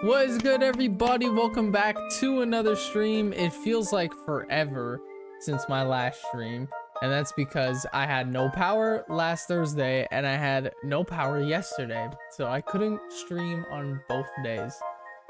What is good, everybody? Welcome back to another stream. It feels like forever since my last stream, and that's because I had no power last Thursday and I had no power yesterday, so I couldn't stream on both days.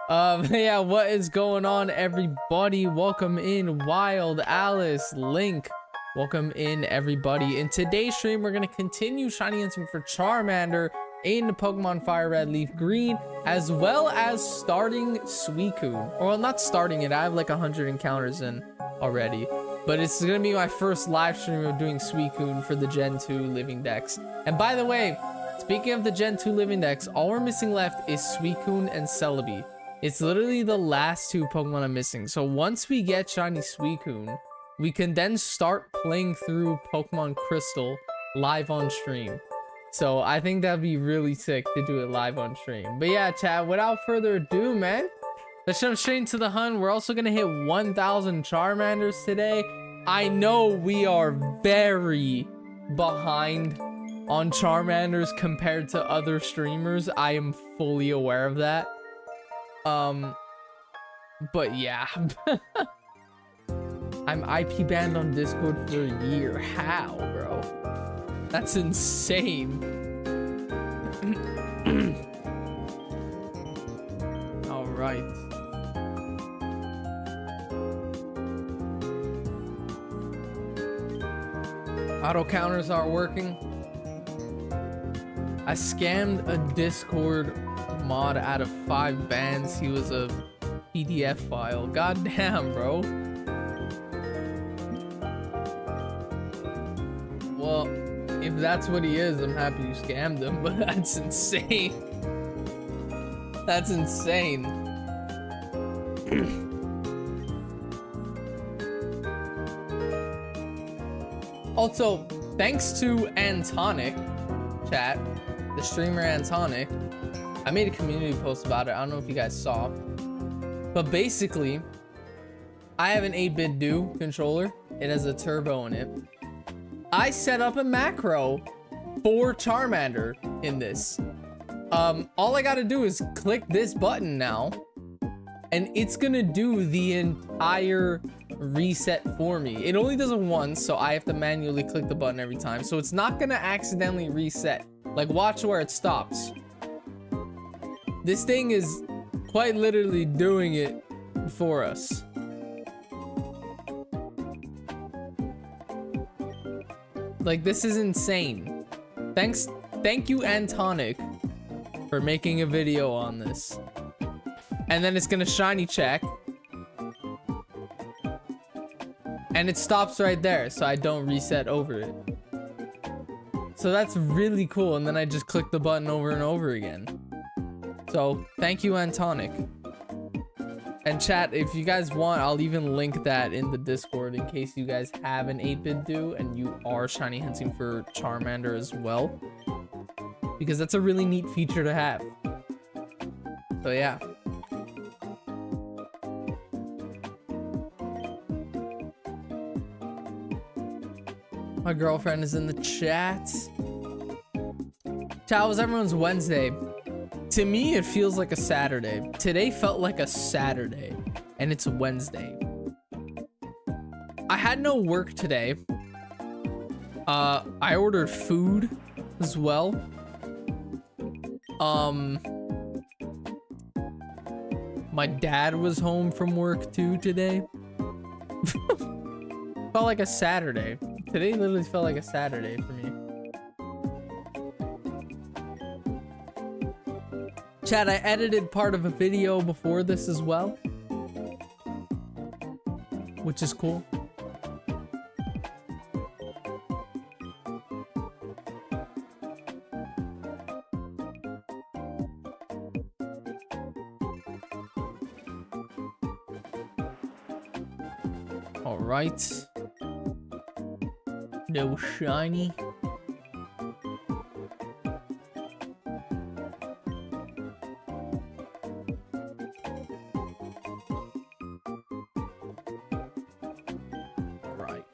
Yeah, what is going on, everybody? Welcome in, Wild Alice, Link. Welcome in, everybody. In today's stream, we're gonna continue shiny hunting for Charmander in Pokemon Fire Red, Leaf Green, as well as starting Suicune. Or, well, not starting it. I have like 100 encounters in already, but it's gonna be my first live stream of doing Suicune for the Gen 2 Living Dex. And by the way, speaking of the Gen 2 Living Dex, all we're missing left is Suicune and Celebi. It's literally the last two Pokemon I'm missing. So once we get shiny Suicune, we can then start playing through Pokemon Crystal live on stream. So I think that'd be really sick to do it live on stream. But yeah, chat, without further ado, man, let's jump straight into the hunt. We're also gonna hit 1,000 Charmanders today. I know we are very behind on Charmanders compared to other streamers. I am fully aware of that. But yeah. I'm IP banned on Discord for a year. How, bro? That's insane. All right. Auto counters aren't working. I scammed a Discord mod out of 5 bans. He was a PDF file. God damn, bro. Well, if that's what he is, I'm happy you scammed him, but that's insane. That's insane. Also, thanks to Antonic, chat, the streamer Antonic. I made a community post about it. I don't know if you guys saw. But basically, I have an 8-bit do controller. It has a turbo in it. I set up a macro for Charmander in this. All I gotta do is click this button now, and it's gonna do the entire reset for me. It only does it once, so I have to manually click the button every time. So it's not gonna accidentally reset. Like, watch where it stops. This thing is quite literally doing it for us. Like, this is insane. Thank you, Antonic, for making a video on this. And then it's gonna shiny check. And it stops right there, so I don't reset over it. So that's really cool. And then I just click the button over and over again. So thank you, Antonic. And chat, if you guys want, I'll even link that in the Discord in case you guys have an 8-bit do and you are shiny hunting for Charmander as well, because that's a really neat feature to have. So yeah. My girlfriend is in the chat. Chat, was everyone's Wednesday? To me, it feels like a Saturday. Today felt like a Saturday, and it's a Wednesday. I had no work today. I ordered food as well. My dad was home from work too today. Felt like a Saturday. Today literally felt like a Saturday for me. Chat, I edited part of a video before this as well, which is cool. All right. No shiny. Right.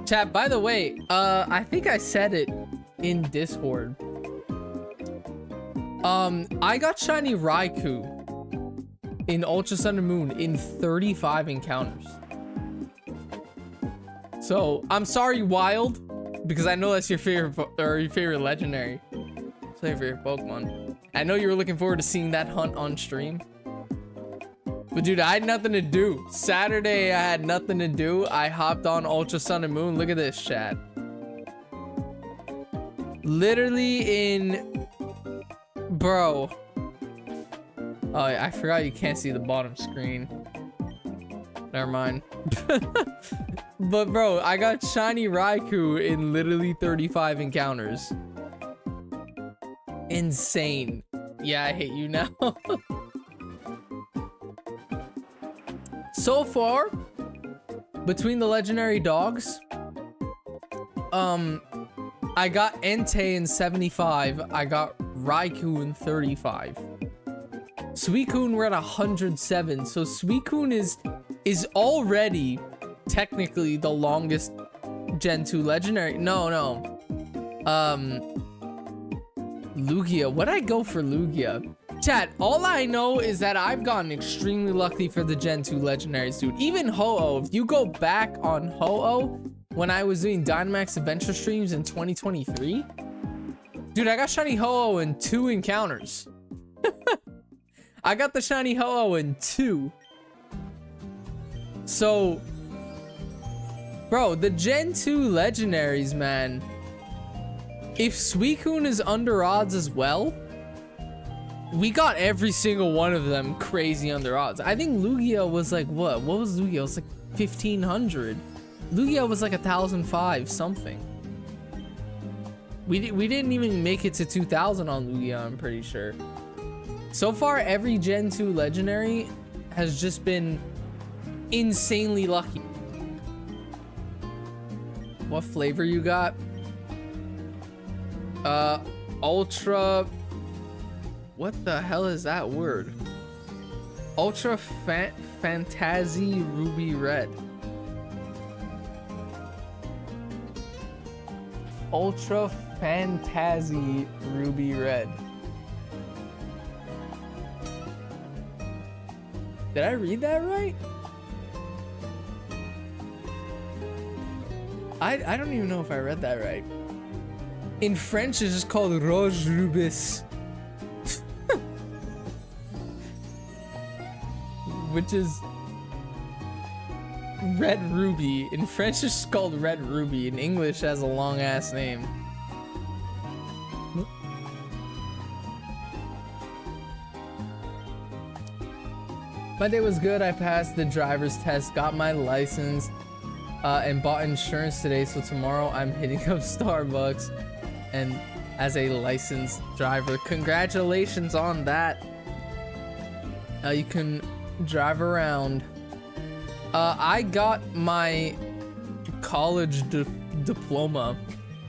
Chat, by the way, I think I said it in Discord. I got shiny Raikou in Ultra Sun and Moon in 35 encounters. So I'm sorry, Wild, because I know that's your favorite or your favorite legendary. It's your favorite Pokemon. I know you were looking forward to seeing that hunt on stream. But dude, I had nothing to do. Saturday, I had nothing to do. I hopped on Ultra Sun and Moon. Look at this, chat. Literally in... Bro. Oh, I forgot you can't see the bottom screen. Never mind. But bro, I got shiny Raikou in literally 35 encounters. Insane. Yeah, I hate you now. So far, between the legendary dogs, I got Entei in 75. I got Raikou in 35. Suicune, we're at 107. So Suicune is already technically the longest Gen 2 legendary. No. Lugia. What'd I go for Lugia? Chat, all I know is that I've gotten extremely lucky for the Gen 2 legendaries, dude. Even Ho-Oh, if you go back on Ho-Oh, when I was doing Dynamax Adventure streams in 2023, dude, I got shiny Ho-Oh in 2 encounters. I got the shiny Ho-Oh in 2. So, bro, the Gen 2 legendaries, man. If Suicune is under odds as well, we got every single one of them crazy under odds. I think Lugia was like, what was Lugia? It was like 1500. Lugia was like 1005 something. We didn't even make it to 2000 on Lugia, I'm pretty sure. So far, every Gen 2 legendary has just been insanely lucky. What flavor you got? Ultra... What the hell is that word? Ultra Fantasy Ruby Red. Ultra Fantasy Ruby Red. Did I read that right? I don't even know if I read that right. In French, it's just called Rose Rubis. Which is Red Ruby. In French, it's called Red Ruby. In English, it has a long ass name. My day was good. I passed the driver's test, got my license, and bought insurance today. So tomorrow I'm hitting up Starbucks and as a licensed driver. Congratulations on that. You can drive around. I got my college diploma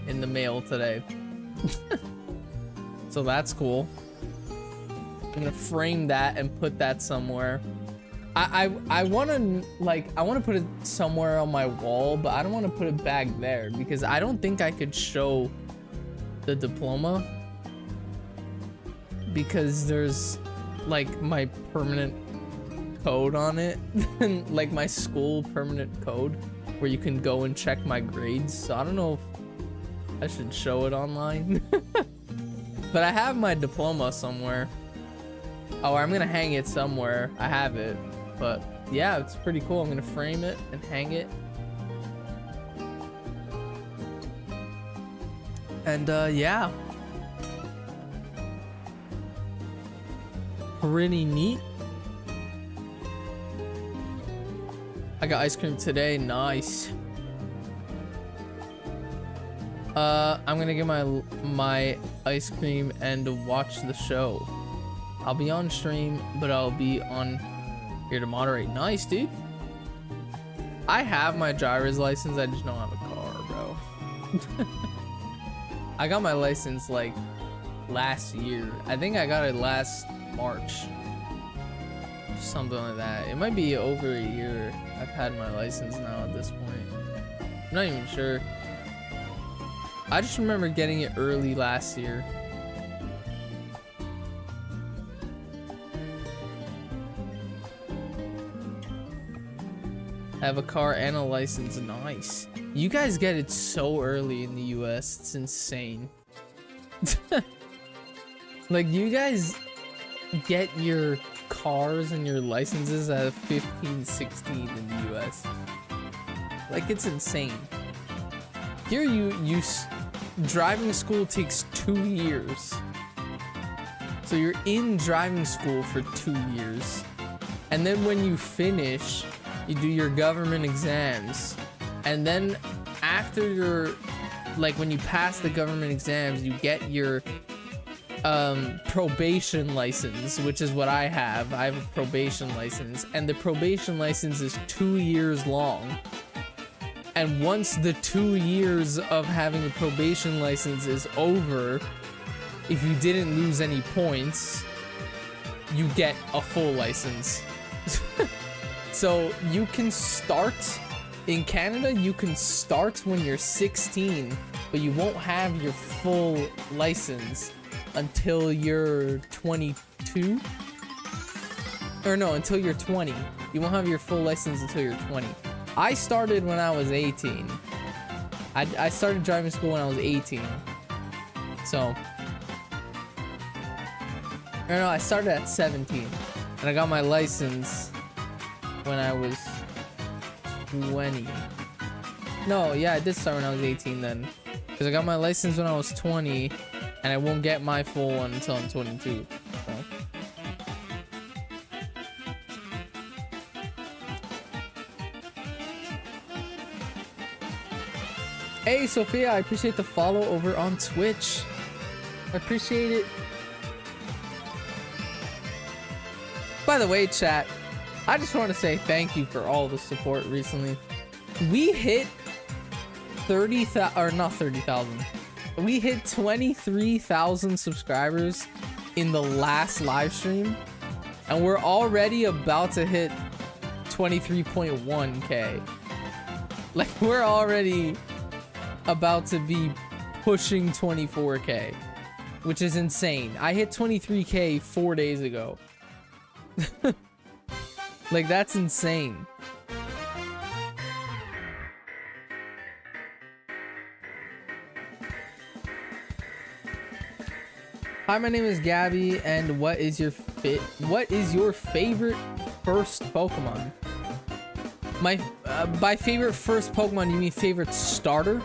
in the mail today. So that's cool. I'm gonna frame that and put that somewhere. I want to put it somewhere on my wall, but I don't want to put it back there because I don't think I could show the diploma because there's like my permanent code on it like my school permanent code where you can go and check my grades. So I don't know if I should show it online. But I have my diploma somewhere. Oh, I'm gonna hang it somewhere. I have it, but yeah, it's pretty cool. I'm gonna frame it and hang it. And yeah, pretty neat. I got ice cream today. Nice. I'm gonna get my ice cream and watch the show. I'll be on stream, but I'll be on here to moderate. Nice, dude. I have my driver's license. I just don't have a car, bro. I got my license like last year. I think I got it last March. Something like that. It might be over a year I've had my license now at this point. I'm not even sure. I just remember getting it early last year. I have a car and a license. Nice. You guys get it so early in the US. It's insane. Like, you guys get your cars and your licenses at 15, 16 in the US. Like, it's insane. Here driving school takes 2 years. So you're in driving school for 2 years. And then when you finish, you do your government exams. And then after when you pass the government exams, you get your probation license, which is what I have. I have a probation license, and the probation license is 2 years long. And once the 2 years of having a probation license is over, if you didn't lose any points, you get a full license. So you can start in Canada, you can start when you're 16, but you won't have your full license until you're 22. Or no, until you're 20. You won't have your full license until you're 20. I started when I was 18. I started driving school when I was 18. So, or no, I started at 17. And I got my license when I was 20. No, yeah, I did start when I was 18 then. Because I got my license when I was 20. And I won't get my full one until I'm 22. So. Hey Sophia, I appreciate the follow over on Twitch. I appreciate it. By the way, chat, I just want to say thank you for all the support recently. We hit 30,000, or not 30,000. We hit 23,000 subscribers in the last live stream, and we're already about to hit 23.1k. Like, we're already about to be pushing 24k, which is insane. I hit 23k 4 days ago. Like, that's insane. Hi, my name is Gabby, and what is your favorite first Pokemon? By favorite first Pokemon, you mean favorite starter?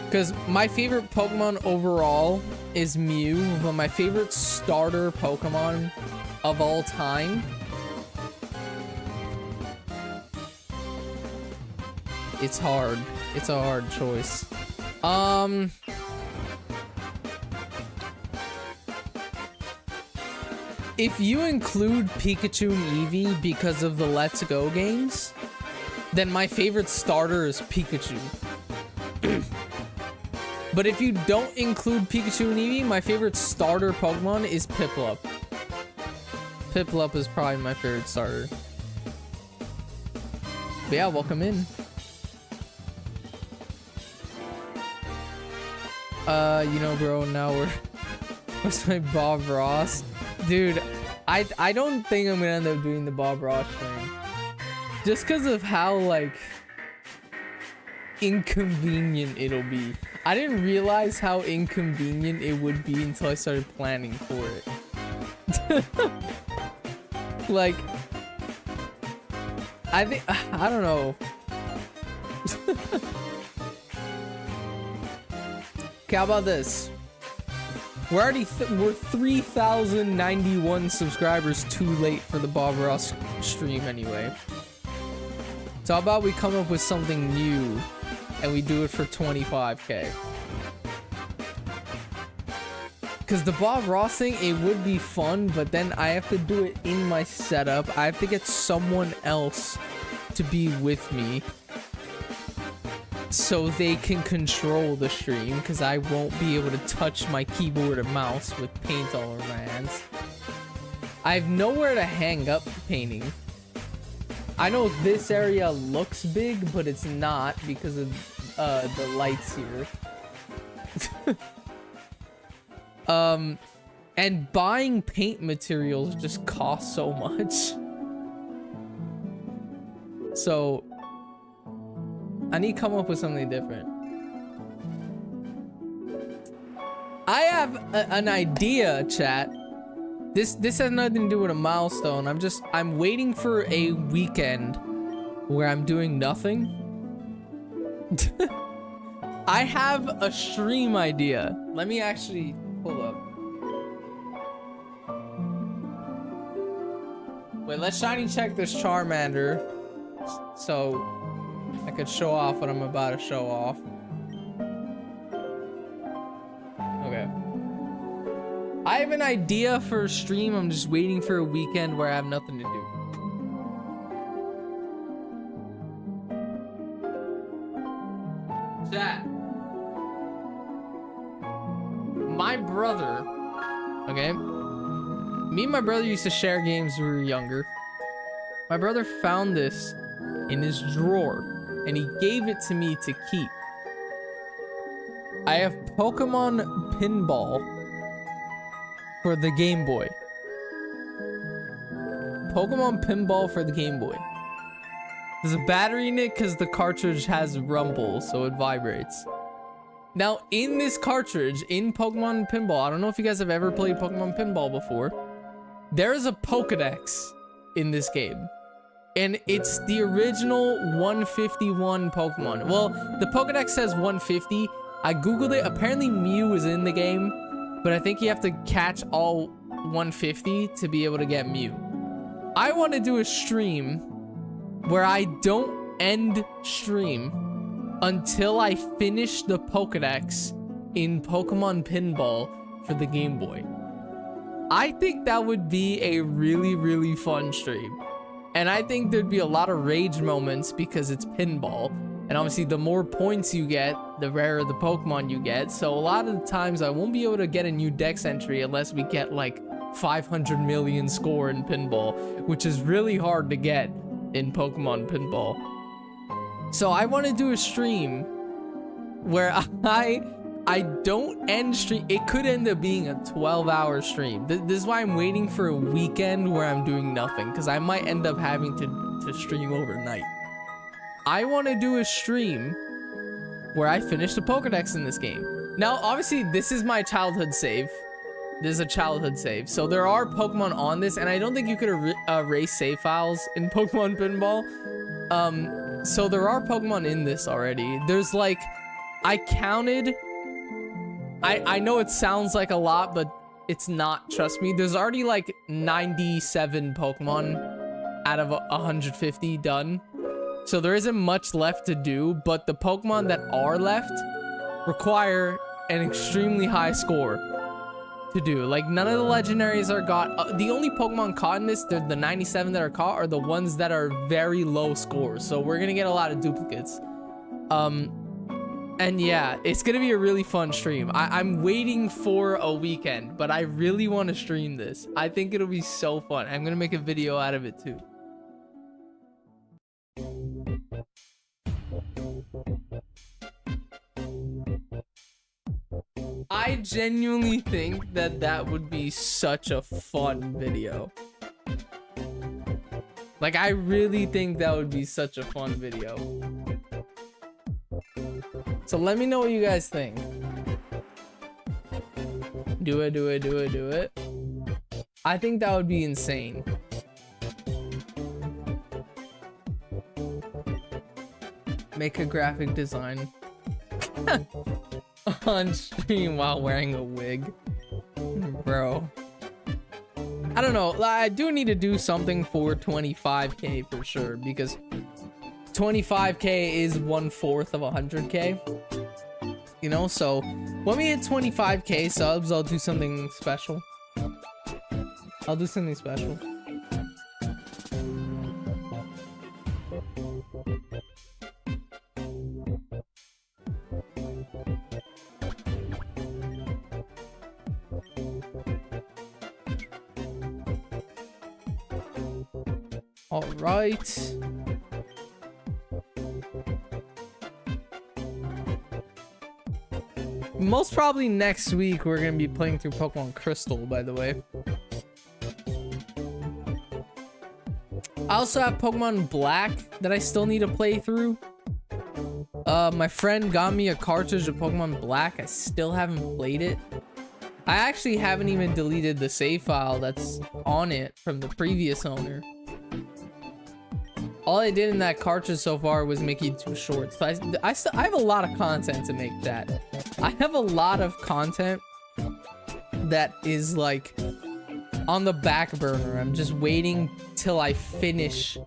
Because my favorite Pokemon overall is Mew, but my favorite starter Pokemon of all time, it's hard. It's a hard choice. If you include Pikachu and Eevee because of the Let's Go games, then my favorite starter is Pikachu. But if you don't include Pikachu and Eevee, my favorite starter Pokemon is Piplup. Piplup is probably my favorite starter. But yeah, welcome in. You know, bro, now where's my Bob Ross? Dude, I don't think I'm gonna end up doing the Bob Ross thing. Just because of how, like, inconvenient it'll be. I didn't realize how inconvenient it would be until I started planning for it. Like, I don't know. Okay, how about this? We're 3,091 subscribers too late for the Bob Ross stream anyway. So how about we come up with something new and we do it for 25k? Because the Bob Ross thing, it would be fun, but then I have to do it in my setup. I have to get someone else to be with me so they can control the stream, because I won't be able to touch my keyboard and mouse with paint all over my hands. I have nowhere to hang up painting. I know this area looks big, but it's not because of the lights here. And buying paint materials just costs so much. So I need to come up with something different. I have an idea, chat. This has nothing to do with a milestone. I'm waiting for a weekend where I'm doing nothing. I have a stream idea. Let me actually pull up. Wait, let's shiny check this Charmander so I could show off what I'm about to show off. Okay. I have an idea for a stream. I'm just waiting for a weekend where I have nothing to do. Chat. My brother, okay? Me and my brother used to share games when we were younger. My brother found this in his drawer and he gave it to me to keep. I have Pokemon Pinball for the Game Boy. Pokemon Pinball for the Game Boy. There's a battery in it because the cartridge has rumble, so it vibrates. Now, in this cartridge, in Pokemon Pinball, I don't know if you guys have ever played Pokemon Pinball before. There is a Pokedex in this game. And it's the original 151 Pokemon. Well, the Pokedex says 150. I googled it. Apparently Mew is in the game, but I think you have to catch all 150 to be able to get Mew. I want to do a stream where I don't end stream until I finish the Pokedex in Pokemon Pinball for the Game Boy. I think that would be a really, really fun stream. And I think there'd be a lot of rage moments because it's pinball. And obviously the more points you get, the rarer the Pokemon you get. So a lot of the times I won't be able to get a new dex entry unless we get like 500 million score in pinball, which is really hard to get in Pokemon Pinball. So I want to do a stream where I don't end stream. It could end up being a 12-hour stream. This is why I'm waiting for a weekend where I'm doing nothing, because I might end up having to stream overnight. I want to do a stream where I finish the Pokedex in this game. Now, obviously, this is my childhood save. This is a childhood save. So there are Pokemon on this, and I don't think you could erase save files in Pokemon Pinball. So there are Pokemon in this already. There's like, I counted... I know it sounds like a lot, but it's not, trust me. There's already like 97 Pokemon out of 150 done. So there isn't much left to do, but the Pokemon that are left require an extremely high score to do. Like, none of the legendaries are got. The only Pokemon caught in this, the 97 that are caught, are the ones that are very low scores. So we're gonna get a lot of duplicates. And yeah, it's gonna be a really fun stream. I'm waiting for a weekend, but I really want to stream this. I think it'll be so fun. I'm gonna make a video out of it too. I genuinely think that that would be such a fun video. Like, I really think that would be such a fun video. So let me know what you guys think. Do it, do it, do it, do it. I think that would be insane. Make a graphic design on stream while wearing a wig. Bro. I don't know. I do need to do something for 25K for sure, because 25K is 1/4 of 100K. You know, so when we hit 25K subs, I'll do something special. I'll do something special. All right. Most probably next week we're gonna be playing through Pokemon Crystal, by the way. I also have Pokemon Black that I still need to play through. My friend got me a cartridge of Pokemon Black. I still haven't played it. I actually haven't even deleted the save file that's on it from the previous owner. All I did in that cartridge so far was make YouTube shorts. So I have a lot of content to make, chat. I have a lot of content that is like on the back burner. I'm just waiting till I finish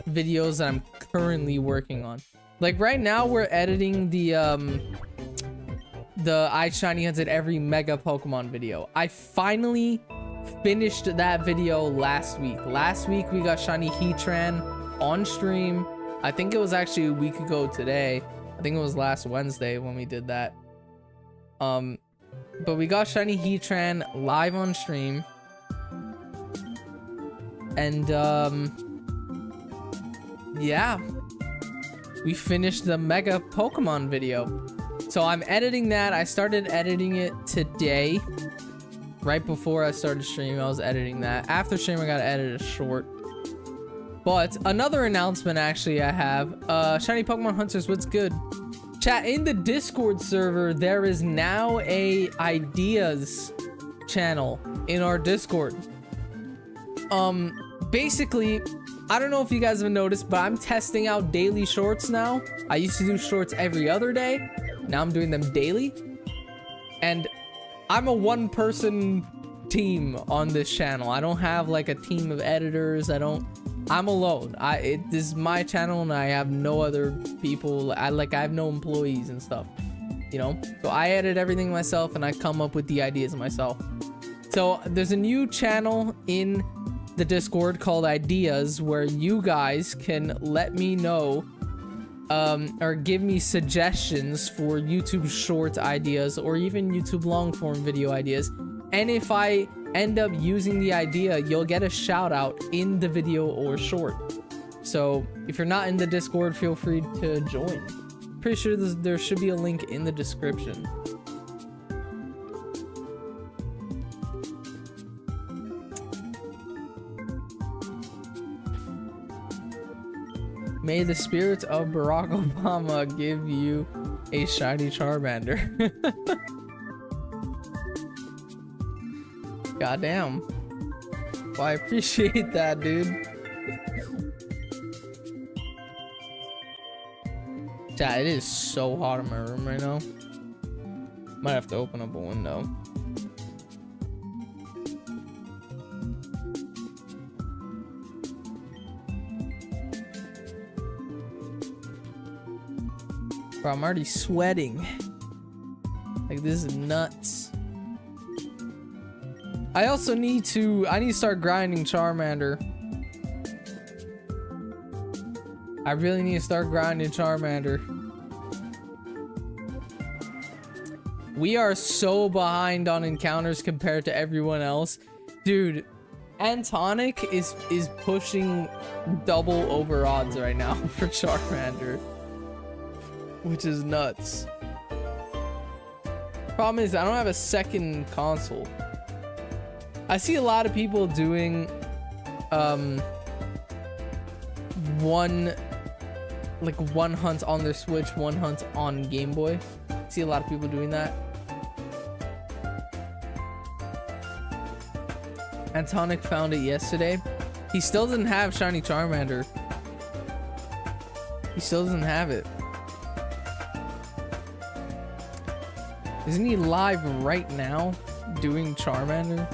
videos that I'm currently working on. Like right now we're editing the I Shiny Hunted every Mega Pokemon video. I finally finished that video last week. Last week we got Shiny Heatran on stream. I think it was actually a week ago today. I think it was last Wednesday when we did that. But we got Shiny Heatran live on stream. And yeah, we finished the Mega Pokemon video. So I'm editing that. I started editing it today. Right before I started streaming, I was editing that. After stream, I gotta edit a short. But another announcement actually I have. Shiny Pokemon Hunters, what's good? Chat, in the Discord server, there is now a ideas channel in our Discord. Basically, I don't know if you guys have noticed, but I'm testing out daily shorts now. I used to do shorts every other day. Now I'm doing them daily. And I'm a one-person team on this channel. I don't have like a team of editors. I'm alone. This is my channel and I have no other people. I have no employees and stuff, you know? So I edit everything myself and I come up with the ideas myself. So there's a new channel in the Discord called Ideas where you guys can let me know or give me suggestions for YouTube short ideas or even YouTube long form video ideas. And if I end up using the idea, you'll get a shout out in the video or short. So if you're not in the Discord, feel free to join. Pretty sure there should be a link in the description. May the spirits of Barack Obama give you a shiny Charmander. Goddamn. Well, I appreciate that, dude. Chat, it is so hot in my room right now. Might have to open up a window. Bro, I'm already sweating. Like, this is nuts. I also need to start grinding Charmander. I really need to start grinding Charmander. We are so behind on encounters compared to everyone else. Dude, Antonic is pushing double over odds right now for Charmander, which is nuts. Problem is, I don't have a second console. I see a lot of people doing one hunt on their Switch, one hunt on Game Boy. I see a lot of people doing that. Antonic found it yesterday. He still doesn't have Shiny Charmander. He still doesn't have it. Isn't he live right now doing Charmander?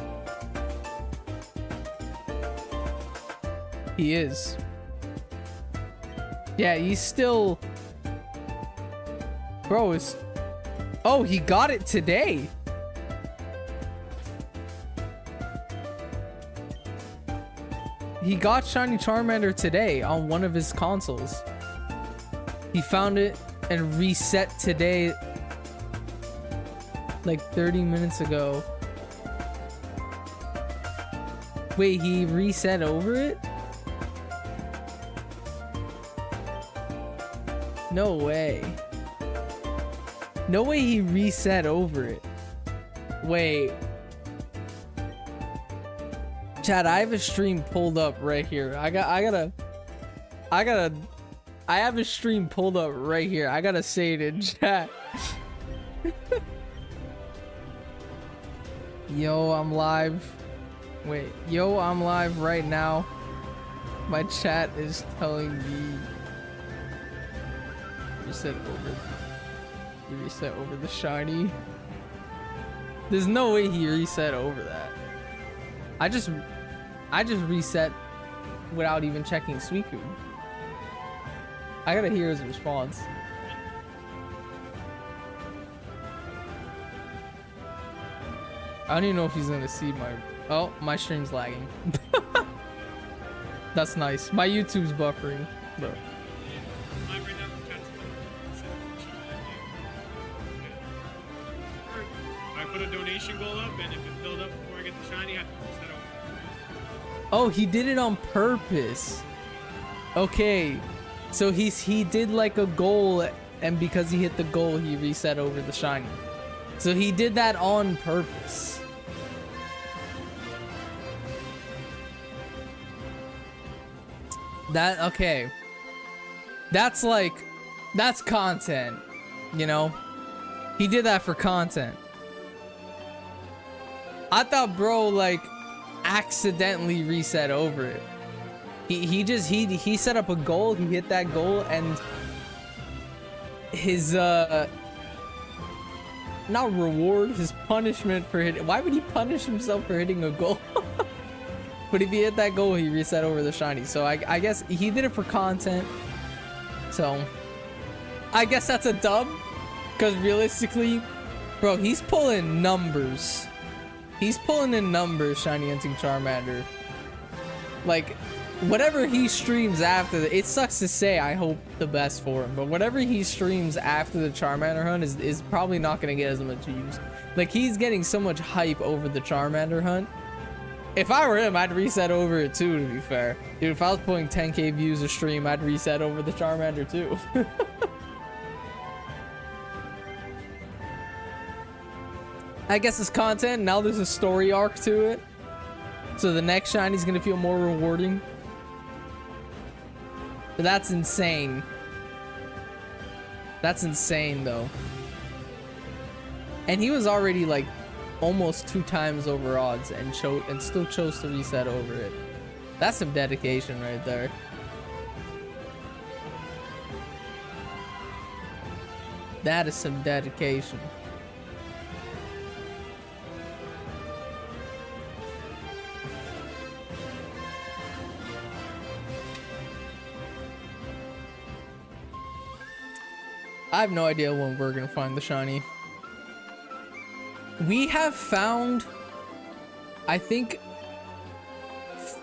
He is. Yeah, he's still... Bro, it's... Oh, he got it today. He got Shiny Charmander today on one of his consoles. He found it and reset today, like 30 minutes ago. Wait, he reset over it? No way. No way he reset over it. Wait. Chad, I have a stream pulled up right here. I have a stream pulled up right here. I gotta say it in chat. Yo, I'm live. Wait, yo, I'm live right now. My chat is telling me you reset over the shiny. There's no way he reset over that. I just reset without even checking Suicune. I gotta hear his response. I don't even know if he's gonna see my... Oh, my stream's lagging. That's nice. My YouTube's buffering, bro. I put a donation goal up, and if it filled up before I get the shiny, I have to set over. Oh, he did it on purpose. Okay, so he did like a goal, and because he hit the goal, he reset over the shiny. So he did that on purpose. Okay. That's content, you know? He did that for content. I thought bro like accidentally reset over it. He set up a goal, he hit that goal, and his not reward, his punishment for hitting... Why would he punish himself for hitting a goal? But if he hit that goal, he reset over the shiny. So I guess he did it for content. So I guess that's a dub. Because realistically, bro, he's pulling numbers. He's pulling in numbers, Shiny Hunting Charmander. Like, whatever he streams after, it sucks to say, I hope the best for him, but whatever he streams after the Charmander hunt is probably not going to get as much views. Like, he's getting so much hype over the Charmander hunt. If I were him, I'd reset over it too, to be fair. Dude, if I was pulling 10k views a stream, I'd reset over the Charmander too. I guess it's content. Now there's a story arc to it. So the next shiny's gonna feel more rewarding. But that's insane. That's insane though. And he was already like almost 2 times over odds and still chose to reset over it. That's some dedication right there. That is some dedication. I have no idea when we're gonna find the shiny. We have found, I think,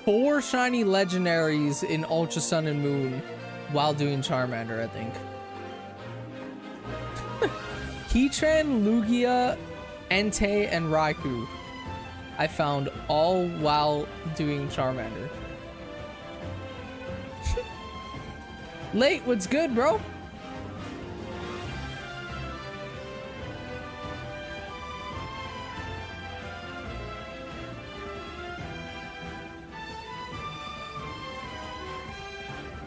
4 shiny legendaries in Ultra Sun and Moon while doing Charmander, I think. Heatran, Lugia, Entei, and Raikou I found all while doing Charmander. Late, what's good, bro?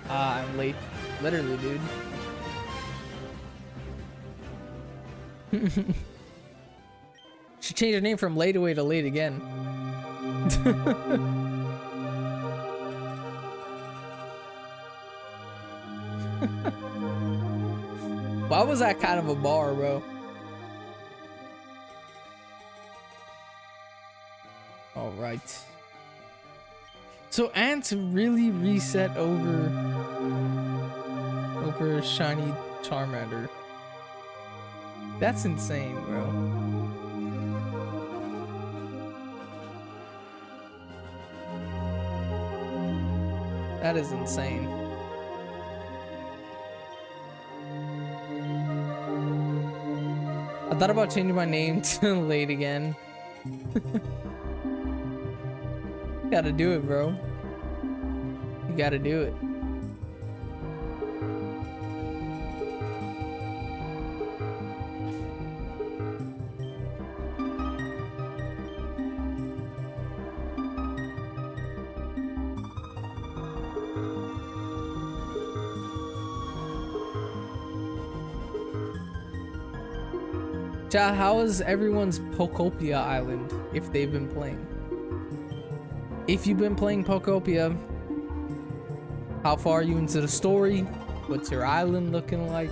I'm late. Literally, dude. Should change her name from Late Away to Late Again. Why was that kind of a bar, bro? All right. So Ant really reset over shiny Charmander. That's insane, bro. That is insane. I thought about changing my name to Late Again. Gotta do it, bro. You gotta do it. Chat, how is everyone's Pocopia Island if they've been playing? If you've been playing Pocopia, how far are you into the story? What's your island looking like?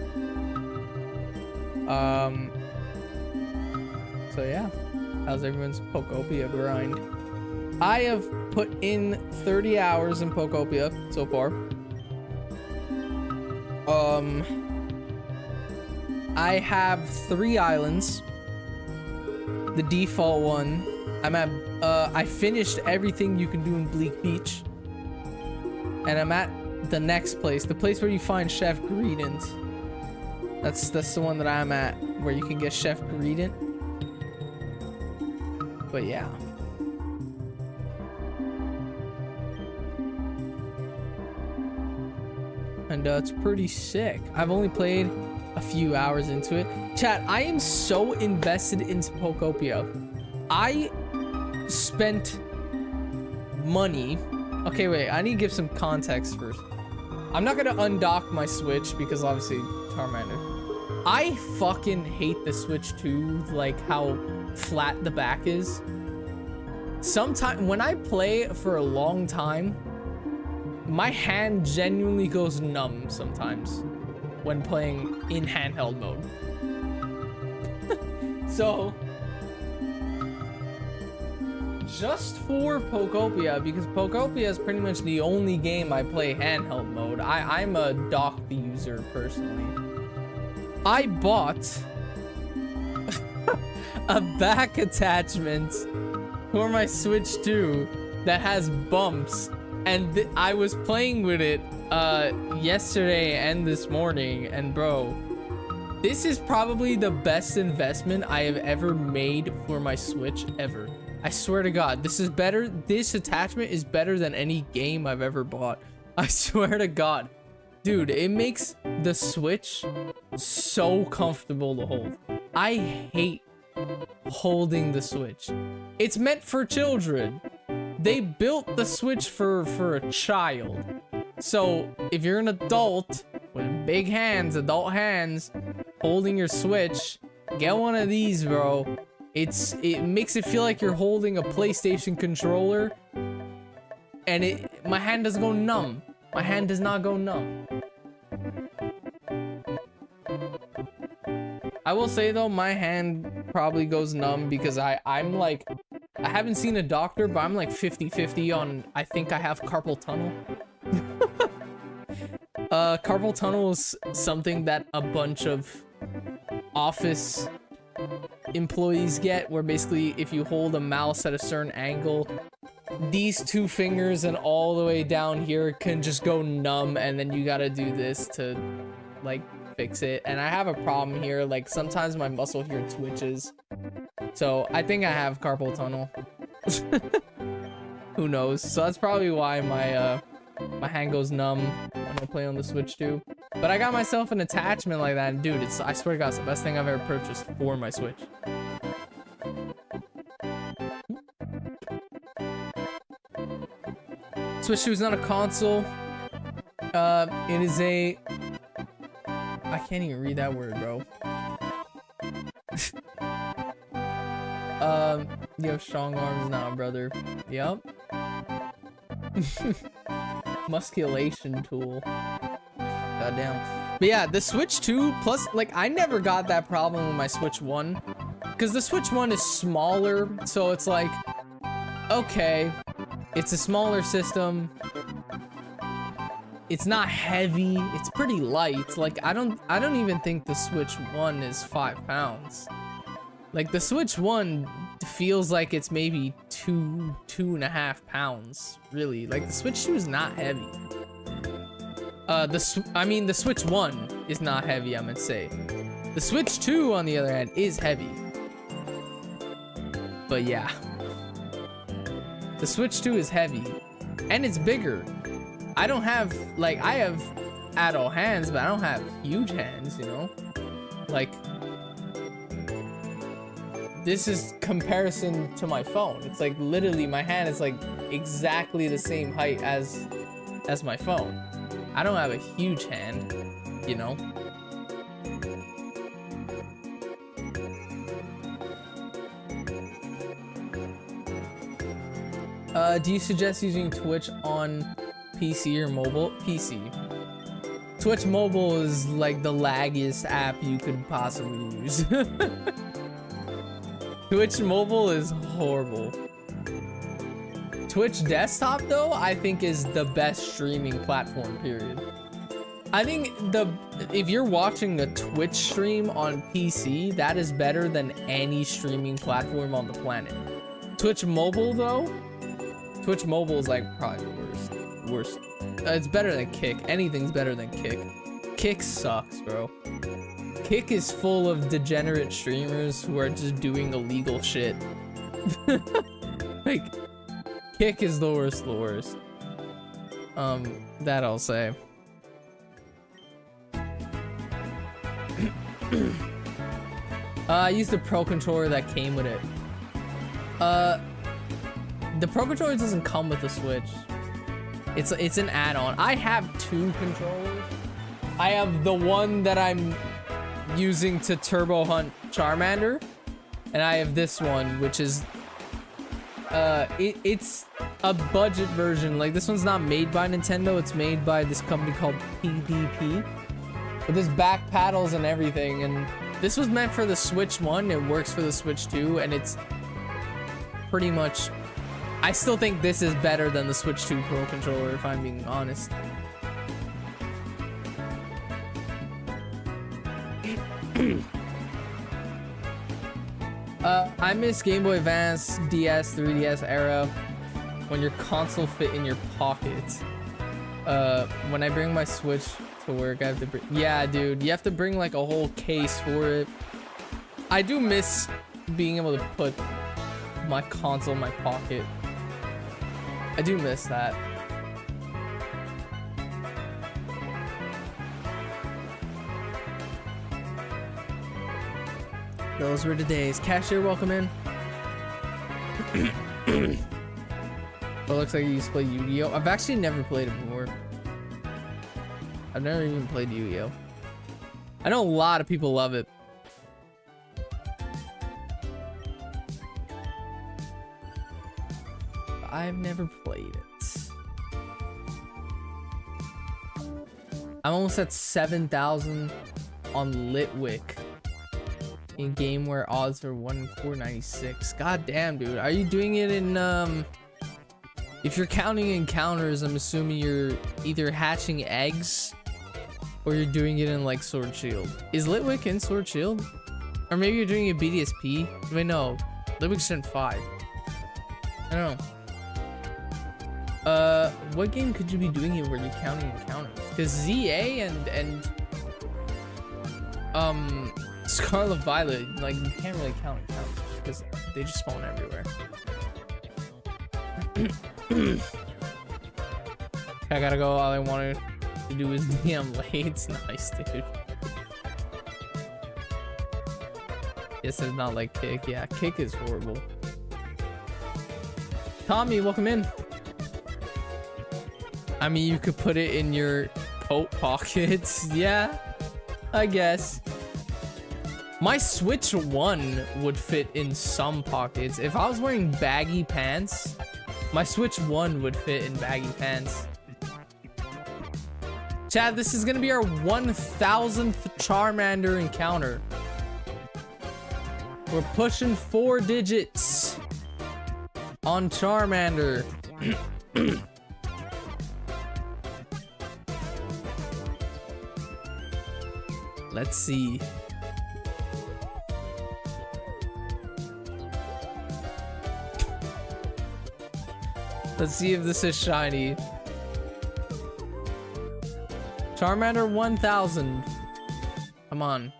So yeah, how's everyone's Pocopia grind? I have put in 30 hours in Pocopia so far. I have 3 islands. The default one. I'm at I finished everything you can do in Bleak Beach. And I'm at the next place, the place where you find Chef Greedent. That's the one that I'm at, where you can get Chef Greedent. But yeah. And it's pretty sick. I've only played a few hours into it. Chat, I am so invested into Pocopia. I spent money. Okay, wait, I need to give some context first. I'm not gonna undock my Switch because obviously Charmander. I fucking hate the Switch 2, like how flat the back is. Sometimes when I play for a long time, my hand genuinely goes numb sometimes when playing in handheld mode. So just for Pocopia, because Pocopia is pretty much the only game I play handheld mode. I'm a docked user personally. I bought a back attachment for my Switch 2 that has bumps, and I was playing with it yesterday and this morning, and bro, this is probably the best investment I have ever made for my Switch ever. I swear to God, this is better. This attachment is better than any game I've ever bought. I swear to God. Dude, it makes the Switch so comfortable to hold. I hate holding the Switch. It's meant for children. They built the Switch for a child. So if you're an adult with big hands, adult hands, holding your Switch, get one of these, bro. It makes it feel like you're holding a PlayStation controller, and my hand doesn't go numb. My hand does not go numb. I will say though, my hand probably goes numb because I'm like, I haven't seen a doctor, but I'm like 50-50 on, I think I have carpal tunnel. Carpal tunnel is something that a bunch of office employees get, where basically if you hold a mouse at a certain angle, these 2 fingers and all the way down here can just go numb, and then you gotta do this to like fix it. And I have a problem here. Like sometimes my muscle here twitches. So I think I have carpal tunnel. Who knows? So that's probably why my hand goes numb when I play on the Switch too. But I got myself an attachment like that, and dude, I swear to God, it's the best thing I've ever purchased for my Switch. Switch 2 is not a console. It is a... I can't even read that word, bro. You have strong arms now, brother. Yup. Musculation tool. Goddamn. But yeah, the Switch 2 plus, like, I never got that problem with my Switch 1. Because the Switch 1 is smaller, so it's like, okay, it's a smaller system. It's not heavy. It's pretty light. Like, I don't even think the Switch 1 is 5 pounds. Like, the Switch 1 feels like it's maybe 2.5 pounds, really. Like, the Switch 2 is not heavy. The Switch 1 is not heavy, I meant to say. The Switch 2, on the other hand, is heavy. But yeah. The Switch 2 is heavy. And it's bigger. I don't have, like, I have adult hands, but I don't have huge hands, you know? Like, this is comparison to my phone. It's like literally my hand is like exactly the same height as my phone. I don't have a huge hand, you know? Do you suggest using Twitch on PC or mobile? PC. Twitch mobile is like the laggiest app you could possibly use. Twitch mobile is horrible. Twitch desktop though, I think is the best streaming platform, period. I think if you're watching a Twitch stream on PC, that is better than any streaming platform on the planet. Twitch mobile though, Twitch mobile is like probably the worst. It's better than Kick. Anything's better than Kick. Kick sucks, bro. Kick is full of degenerate streamers who are just doing illegal shit. Like, Kick is the worst. That I'll say. I used the Pro Controller that came with it. The Pro Controller doesn't come with the Switch. It's an add-on. I have 2 controllers. I have the one that I'm using to turbo hunt Charmander, and I have this one, which is it's a budget version. Like, this one's not made by Nintendo, it's made by this company called PDP, but there's back paddles and everything, and this was meant for the Switch 1. It works for the Switch 2, and it's pretty much, I still think this is better than the Switch 2 Pro Controller, if I'm being honest. I miss Game Boy Advance, DS, 3DS era, when your console fit in your pocket. When I bring my Switch to work, I have to bring, yeah, dude, you have to bring like a whole case for it. I do miss being able to put my console in my pocket. I do miss that. Those were the days. Cashier, welcome in. It looks like you used to play Yu-Gi-Oh! I've actually never played it before. I've never even played Yu-Gi-Oh! I know a lot of people love it. But I've never played it. I'm almost at 7,000 on Litwick. In game where odds are 1 in 496. God damn, dude. Are you doing it in if you're counting encounters, I'm assuming you're either hatching eggs or you're doing it in like Sword Shield. Is Litwick in Sword Shield? Or maybe you're doing a BDSP? Wait, no. Litwick's in 5. I don't know. What game could you be doing it where you're counting encounters? Because ZA and Scarlet Violet, like, you can't really count because they just spawn everywhere. I gotta go. All I wanted to do is DM late. It's nice, dude. Yes, it's not like kick. Yeah, kick is horrible. Tommy, welcome in. I mean, you could put it in your coat pockets. Yeah, I guess. My Switch 1 would fit in some pockets. If I was wearing baggy pants, my Switch 1 would fit in baggy pants. Chad, this is gonna be our 1000th Charmander encounter. We're pushing 4 digits on Charmander. Let's see. Let's see if this is shiny. Charmander 1000. Come on.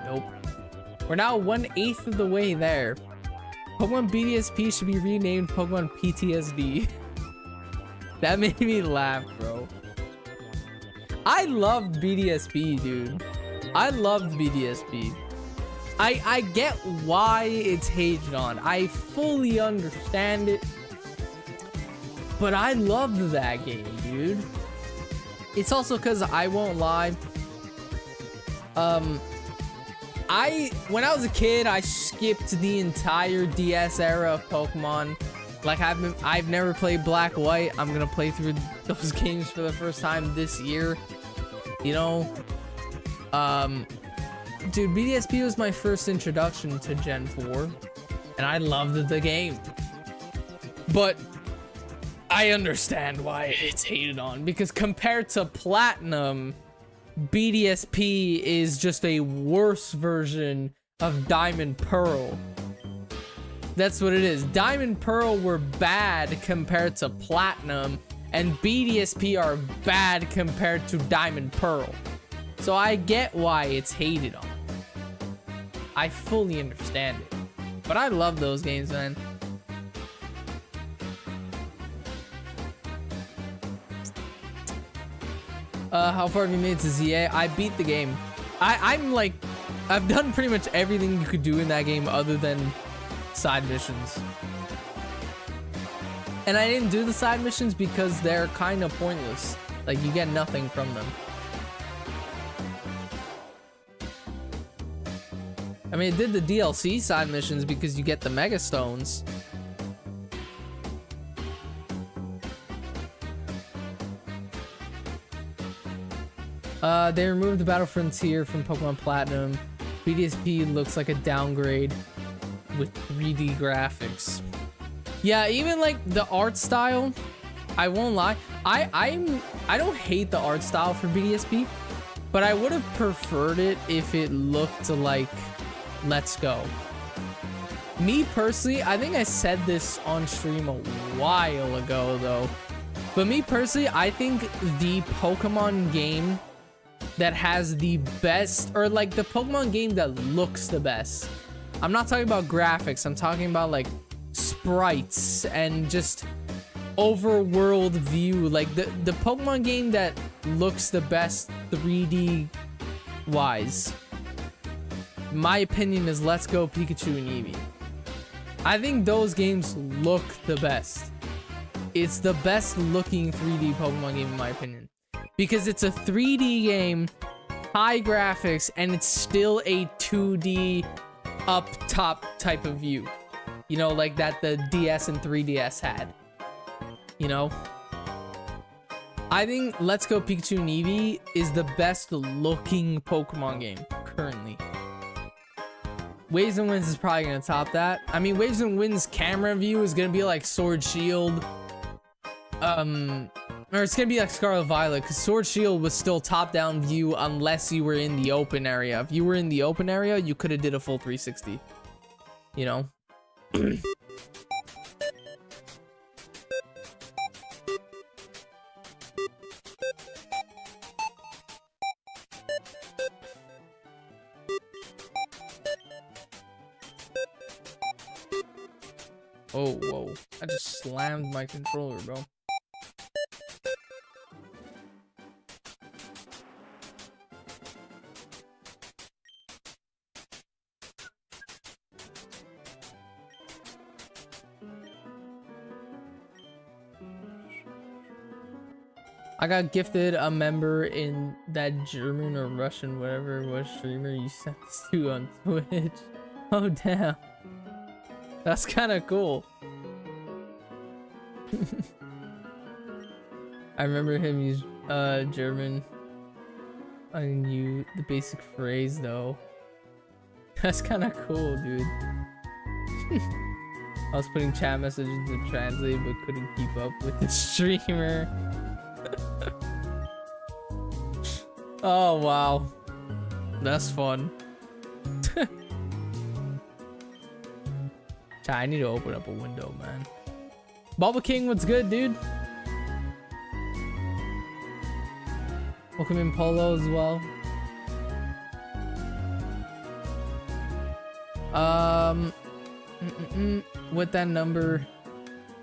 Nope. We're now 1/8 of the way there. Pokemon BDSP should be renamed Pokemon PTSD. That made me laugh, bro. I loved BDSP, dude. I loved BDSP. I get why it's hated on. I fully understand it. But I loved that game, dude. It's also because I won't lie. When I was a kid, I skipped the entire DS era of Pokemon. Like I've never played Black White. I'm gonna play through those games for the first time this year. You know, dude, BDSP was my first introduction to Gen 4, and I loved the game. But I understand why it's hated on, because compared to Platinum, BDSP is just a worse version of Diamond Pearl. That's what it is. Diamond Pearl were bad compared to Platinum, and BDSP are bad compared to Diamond Pearl. So I get why it's hated on. I fully understand it. But I love those games, man. How far have you made to ZA? I beat the game. I'm like, I've done pretty much everything you could do in that game other than side missions. And I didn't do the side missions because they're kind of pointless. Like, you get nothing from them. I mean, it did the DLC side missions because you get the Mega Stones. They removed the Battle Frontier from Pokemon Platinum. BDSP looks like a downgrade with 3D graphics. Yeah, even like the art style, I won't lie. I don't hate the art style for BDSP, but I would have preferred it if it looked like Let's Go. Me personally, I think I said this on stream a while ago though, but me personally, I think the Pokemon game that has the best, or like the Pokemon game that looks the best, I'm not talking about graphics, I'm talking about like sprites and just overworld view, like the Pokemon game that looks the best 3D wise, my opinion is Let's Go Pikachu and Eevee. I think those games look the best. It's the best looking 3D Pokemon game in my opinion, because it's a 3D game, high graphics, and it's still a 2D up top type of view, you know, like that the DS and 3DS had, you know. I think Let's Go Pikachu and Eevee is the best looking Pokemon game currently. Waves and Winds is probably gonna top that. I mean, Waves and Winds camera view is gonna be like Sword Shield, or it's gonna be like Scarlet Violet, because Sword Shield was still top-down view unless you were in the open area. If you were in the open area, you could have did a full 360, you know. Oh, whoa. I just slammed my controller, bro. I got gifted a member in that German or Russian, whatever it was, streamer you sent this to on Twitch. Oh, damn. That's kind of cool. I remember him use German. I knew the basic phrase though. That's kind of cool, dude. I was putting chat messages to translate but couldn't keep up with the streamer. Oh wow, that's fun. I need to open up a window, man. Bubba King, what's good, dude? Welcome in Polo as well. With that number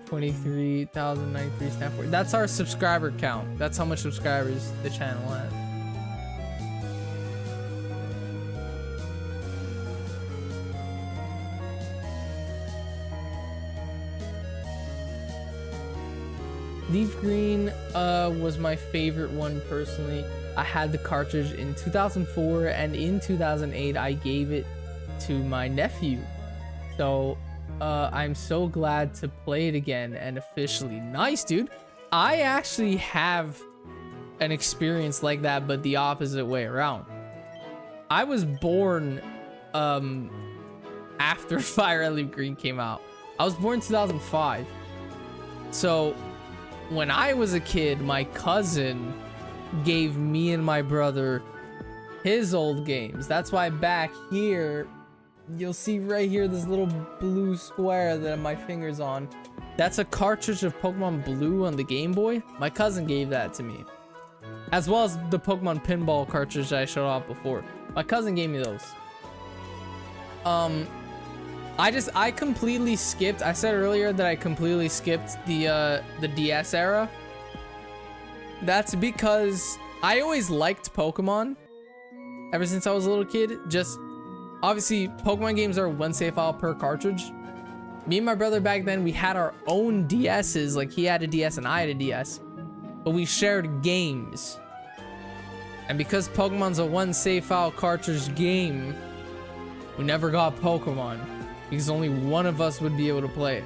23,093 stand for, that's our subscriber count. That's how much subscribers the channel has. Leaf Green was my favorite one personally. I had the cartridge in 2004 and in 2008 I gave it to my nephew. So I'm so glad to play it again and officially. Nice, dude. I actually have an experience like that, but the opposite way around. I was born after Fire Red Leaf Green came out. I was born in 2005. So when I was a kid, my cousin gave me and my brother his old games. That's why back here, you'll see right here this little blue square that my finger's on. That's a cartridge of Pokemon Blue on the Game Boy. My cousin gave that to me. As well as the Pokemon Pinball cartridge that I showed off before. My cousin gave me those. I completely skipped. I said earlier that I completely skipped the DS era. That's because I always liked Pokemon ever since I was a little kid. Just obviously Pokemon games are one save file per cartridge. Me and my brother back then, we had our own DSs. Like he had a DS and I had a DS, but we shared games. And because Pokemon's a one save file cartridge game, we never got Pokemon because only one of us would be able to play it.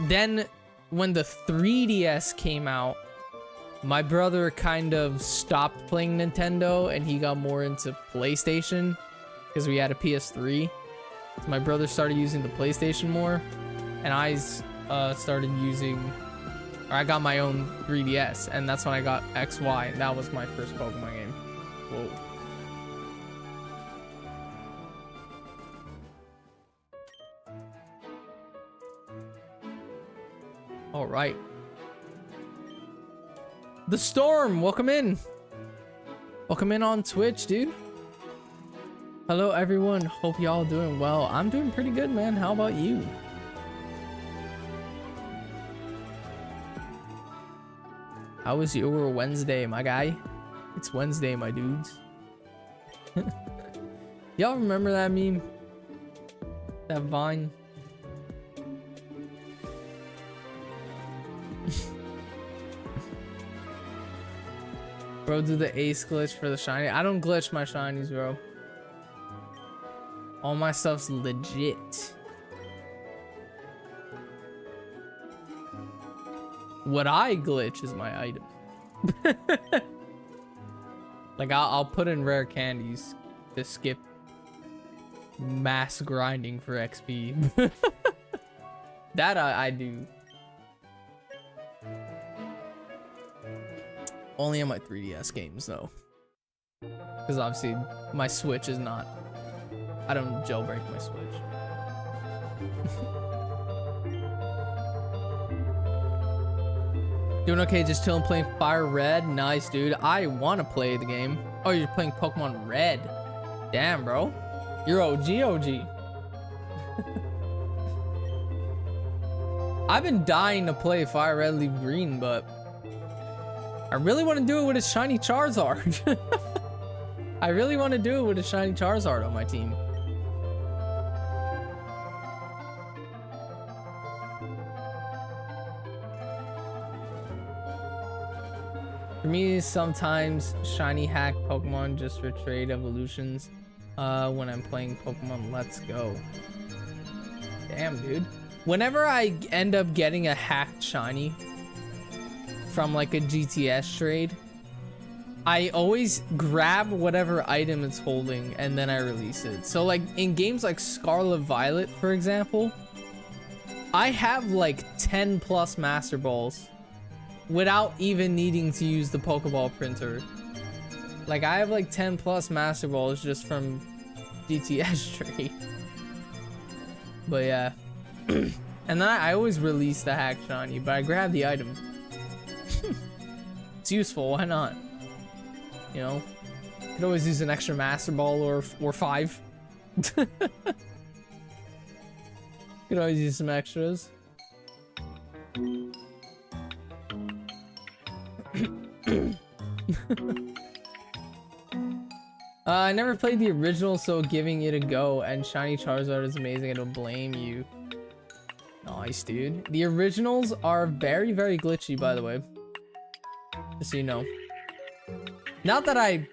Then when the 3DS came out, my brother kind of stopped playing Nintendo and he got more into PlayStation because we had a PS3. So my brother started using the PlayStation more, and I started using, or I got my own 3DS, and that's when I got XY, and that was my first Pokemon game. Whoa. All right. The Storm, welcome in. Welcome in on Twitch, dude. Hello, everyone. Hope y'all doing well. I'm doing pretty good, man. How about you? How was your Wednesday, my guy? It's Wednesday, my dudes. Y'all remember that meme? That Vine? Bro, do the ace glitch for the shiny. I don't glitch my shinies, bro. All my stuff's legit. What I glitch is my items. Like I'll put in rare candies to skip mass grinding for XP. That I do. Only on my 3DS games though. Because obviously my Switch is not. I don't jailbreak my Switch. Doing okay, just chilling, playing Fire Red. Nice, dude. I want to play the game. Oh, you're playing Pokemon Red. Damn, bro. You're OG. I've been dying to play Fire Red Leaf Green, but I really want to do it with a shiny Charizard. I really want to do it with a shiny Charizard on my team. For me, sometimes shiny hack Pokemon just for trade evolutions when I'm playing Pokemon Let's Go. Damn, dude. Whenever I end up getting a hacked shiny from like a GTS trade, I always grab whatever item it's holding and then I release it. So like in games like Scarlet Violet, for example, I have like 10 plus Master Balls without even needing to use the Pokeball printer. Like I have like 10 plus Master Balls just from GTS trade. But yeah. And then I always release the hack shiny, but I grab the item. It's useful, why not? You know? You could always use an extra Master Ball or 5. You could always use some extras. I never played the original, so giving it a go, and shiny Charizard is amazing. I don't blame you. Nice, dude. The originals are very, very glitchy, by the way. Just so you know. Not that I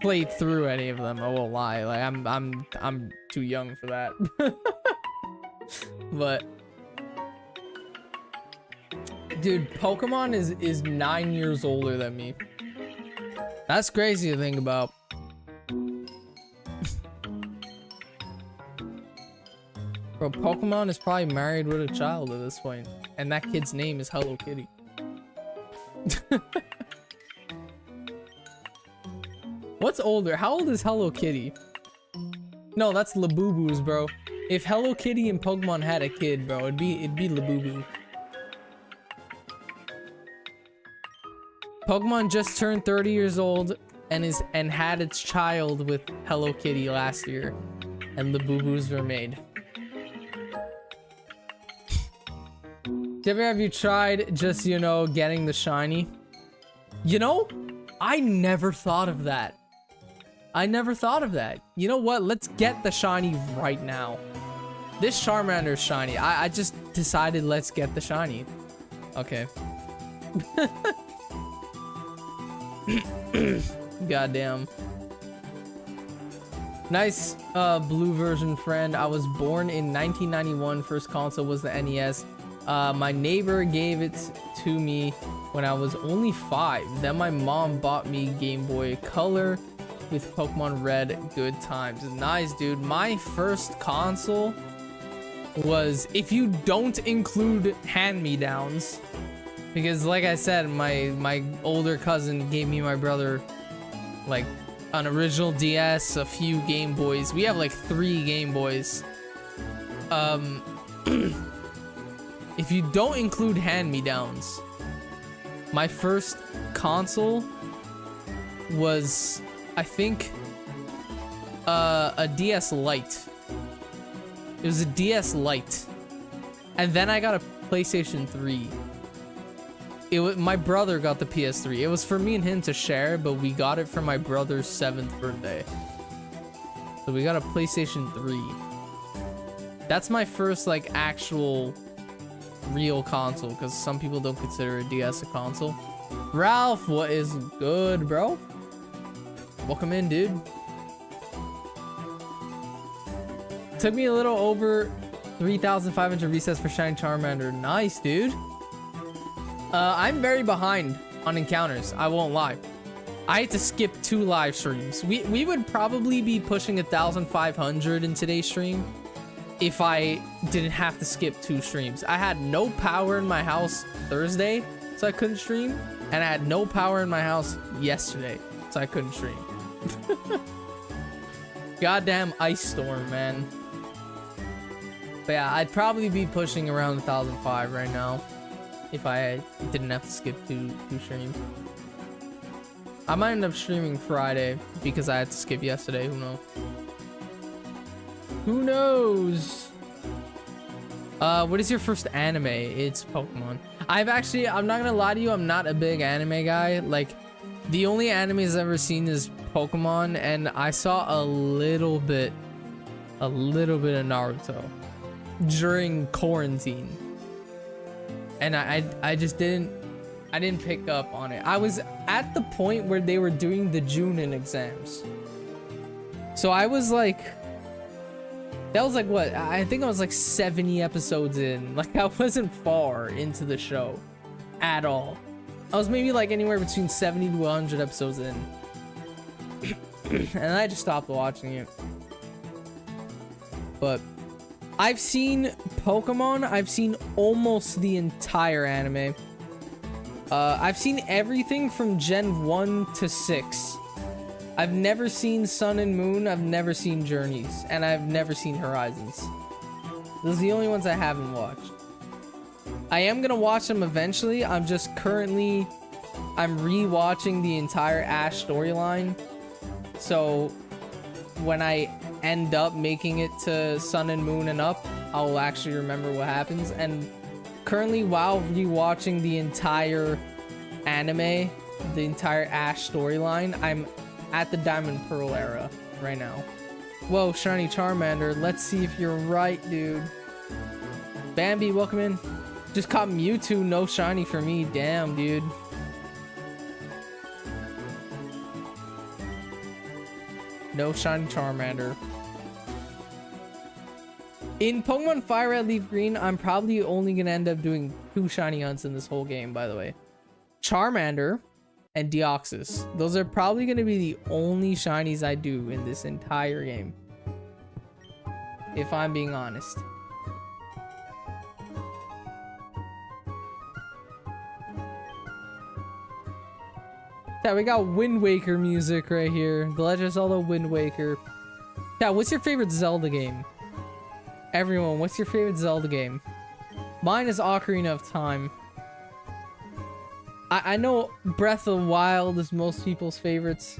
played through any of them, I won't lie. Like I'm too young for that. But dude, Pokemon is 9 years older than me. That's crazy to think about. Bro, Pokemon is probably married with a child at this point, and that kid's name is Hello Kitty. What's older? How old is Hello Kitty? No, that's Labubu's, bro. If Hello Kitty and Pokemon had a kid, bro, it'd be Labubu. Pokemon just turned 30 years old and had its child with Hello Kitty last year, and Labubus were made. Have you tried just, you know, getting the shiny? You know, I never thought of that. I never thought of that. You know what? Let's get the shiny right now. This Charmander is shiny. I just decided let's get the shiny. Okay. Goddamn. Nice blue version friend. I was born in 1991. First console was the NES. My neighbor gave it to me when I was only 5. Then my mom bought me Game Boy Color with Pokemon Red. Good times. Nice, dude. My first console was, if you don't include hand-me-downs, because like I said, my older cousin gave me my brother like an original DS, a few Game Boys. We have like 3 Game Boys. If you don't include hand-me-downs, my first console was, I think, a DS Lite. It was a DS Lite. And then I got a PlayStation 3. My brother got the PS3. It was for me and him to share, but we got it for my brother's 7th birthday. So we got a PlayStation 3. That's my first, like, actual real console, because some people don't consider a DS a console. Ralph, what is good, bro? Welcome in, dude. Took me a little over 3,500 resets for shiny Charmander. Nice, dude. I'm very behind on encounters, I won't lie. I had to skip 2 live streams. We would probably be pushing 1,500 in today's stream if I didn't have to skip 2 streams. I had no power in my house Thursday, so I couldn't stream, and I had no power in my house yesterday, so I couldn't stream. Goddamn ice storm, man. But yeah, I'd probably be pushing around 1,005 right now if I didn't have to skip two streams. I might end up streaming Friday because I had to skip yesterday. Who knows? Who knows? What is your first anime? It's Pokemon. I'm not gonna lie to you, I'm not a big anime guy. Like, the only animes I've ever seen is Pokemon, and I saw a little bit of Naruto during quarantine. And I just didn't pick up on it. I was at the point where they were doing the Junin exams. So I was like, that was like what? I think I was like 70 episodes in. Like, I wasn't far into the show at all. I was maybe like anywhere between 70 to 100 episodes in. And I just stopped watching it. But I've seen Pokemon. I've seen almost the entire anime. I've seen everything from Gen 1 to 6. I've never seen Sun and Moon, I've never seen Journeys, and I've never seen Horizons. Those are the only ones I haven't watched. I am gonna watch them eventually. I'm re-watching the entire Ash storyline. So when I end up making it to Sun and Moon and up, I'll actually remember what happens. And currently, while re-watching the entire anime, the entire Ash storyline, I'm at the Diamond Pearl era right now. Whoa, shiny Charmander. Let's see if you're right, dude. Bambi, welcome in. Just caught Mewtwo, no shiny for me. Damn, dude. No shiny Charmander. In Pokemon Fire Red Leaf Green, I'm probably only gonna end up doing 2 shiny hunts in this whole game, by the way. Charmander and Deoxys. Those are probably going to be the only shinies I do in this entire game, if I'm being honest. Yeah, we got Wind Waker music right here. The Legend of Zelda Wind Waker. Yeah, what's your favorite Zelda game? Everyone, what's your favorite Zelda game? Mine is Ocarina of Time. I know Breath of the Wild is most people's favorites.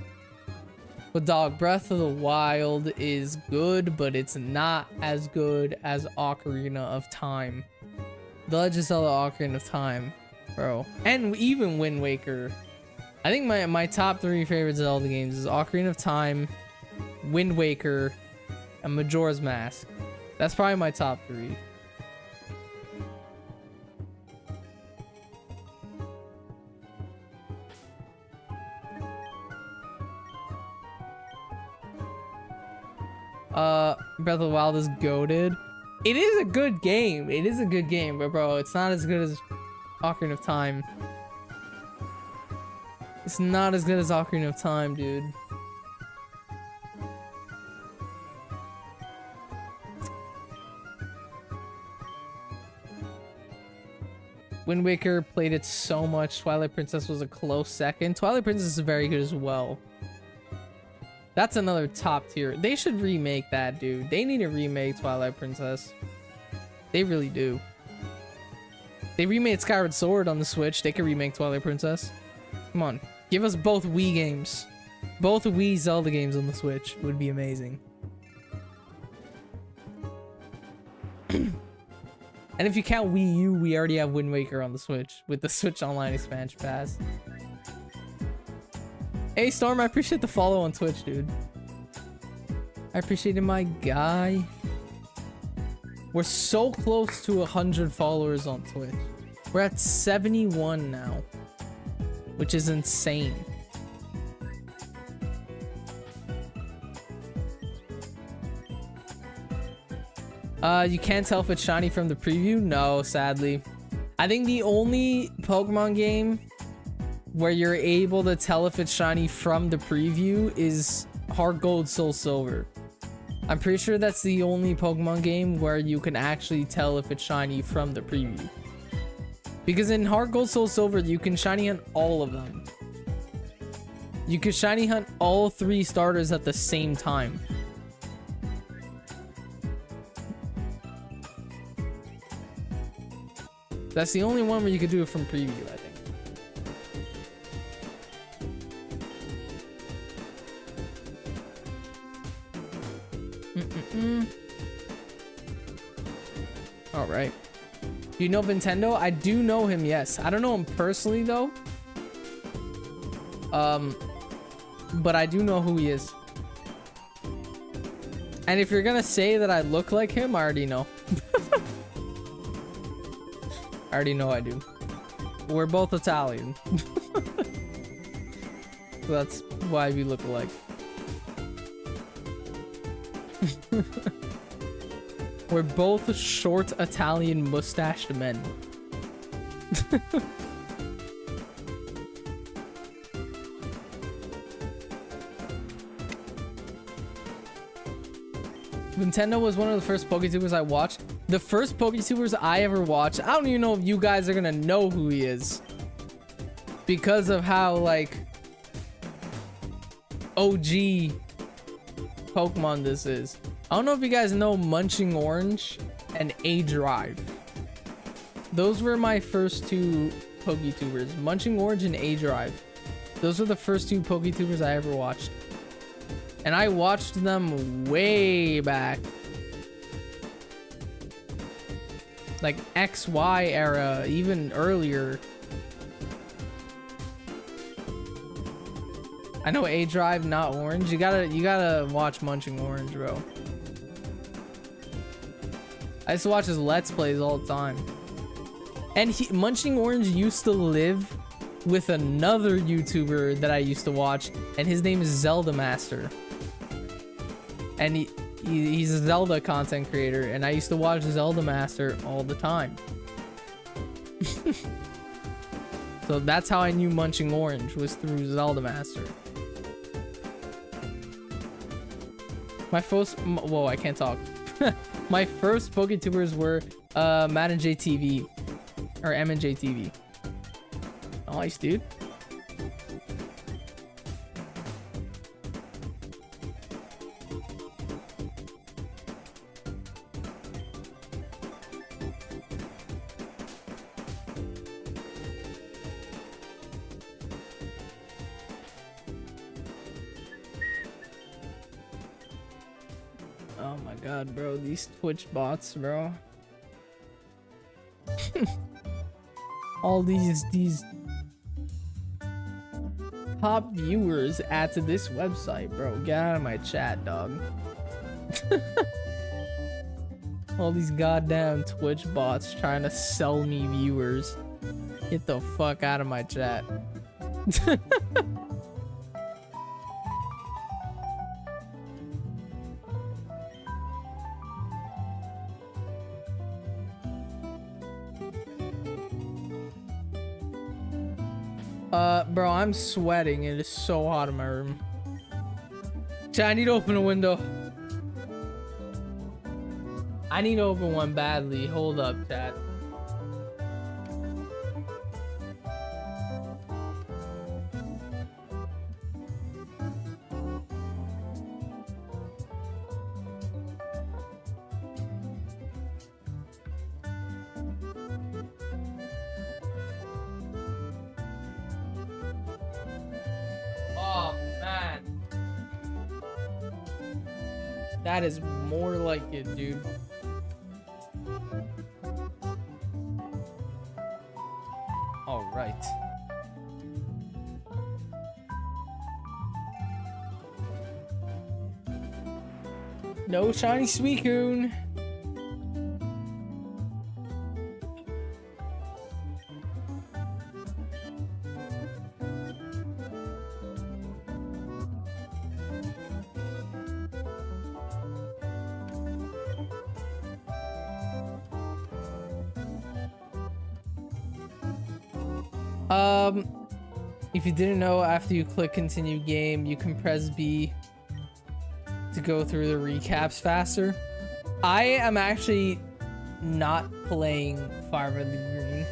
But dog, Breath of the Wild is good, but it's not as good as Ocarina of Time. The Legend of Zelda Ocarina of Time, bro. And even Wind Waker. I think my top 3 favorite Zelda games is Ocarina of Time, Wind Waker, and Majora's Mask. That's probably my top 3. Breath of the Wild is goated. It is a good game. It is a good game, but bro, it's not as good as Ocarina of Time. It's not as good as Ocarina of Time, dude. Wind Waker played it so much. Twilight Princess was a close second. Twilight Princess is very good as well. That's another top tier. They should remake that, dude. They need to remake Twilight Princess. They really do. They remade Skyward Sword on the Switch. They could remake Twilight Princess. Come on. Give us both Wii games. Both Wii Zelda games on the Switch would be amazing. And if you count Wii U, we already have Wind Waker on the Switch with the Switch Online Expansion Pass. Hey Storm, I appreciate the follow on Twitch, dude. I appreciate it, my guy. We're so close to 100 followers on Twitch. We're at 71 now, which is insane. You can't tell if it's shiny from the preview? No, sadly. I think the only Pokemon game where you're able to tell if it's shiny from the preview is Heart Gold, Soul Silver. I'm pretty sure that's the only Pokemon game where you can actually tell if it's shiny from the preview. Because in Heart Gold, Soul Silver, you can shiny hunt all of them. You can shiny hunt all 3 starters at the same time. That's the only one where you could do it from preview, I think. All right. Do you know Nintendo? I do know him, yes. I don't know him personally though. But I do know who he is. And if you're gonna say that I look like him, I already know. I already know I do. We're both Italian. So that's why we look alike. We're both short Italian mustached men. Nintendo was one of the first PokeTubers I watched. The first PokeTubers I ever watched, I don't even know if you guys are gonna know who he is. Because of how, like, OG Pokemon this is. I don't know if you guys know Munching Orange and A Drive. Those were my first two PokeTubers. Munching Orange and A Drive. Those were the first two PokeTubers I ever watched. And I watched them way back. Like XY era, even earlier. I know A Drive, not Orange. You gotta watch Munching Orange, bro. I used to watch his Let's Plays all the time. And Munching Orange used to live with another YouTuber that I used to watch, and his name is Zelda Master. And he's a Zelda content creator, and I used to watch Zelda Master all the time. So that's how I knew Munching Orange, was through Zelda Master. My first, whoa, I can't talk. My first PokeTubers were Matt and JTV, or M and JTV. Nice, dude. Oh my god, bro, these Twitch bots, bro. All these top viewers add to this website, bro. Get out of my chat, dog. All these goddamn Twitch bots trying to sell me viewers. Get the fuck out of my chat. Bro, I'm sweating. It is so hot in my room. Chat, I need to open a window. I need to open one badly. Hold up, chat. That is more like it, dude. All right. No shiny Suicune. If you didn't know, after you click continue game, you can press B to go through the recaps faster. I am actually not playing Fire Red Leaf Green.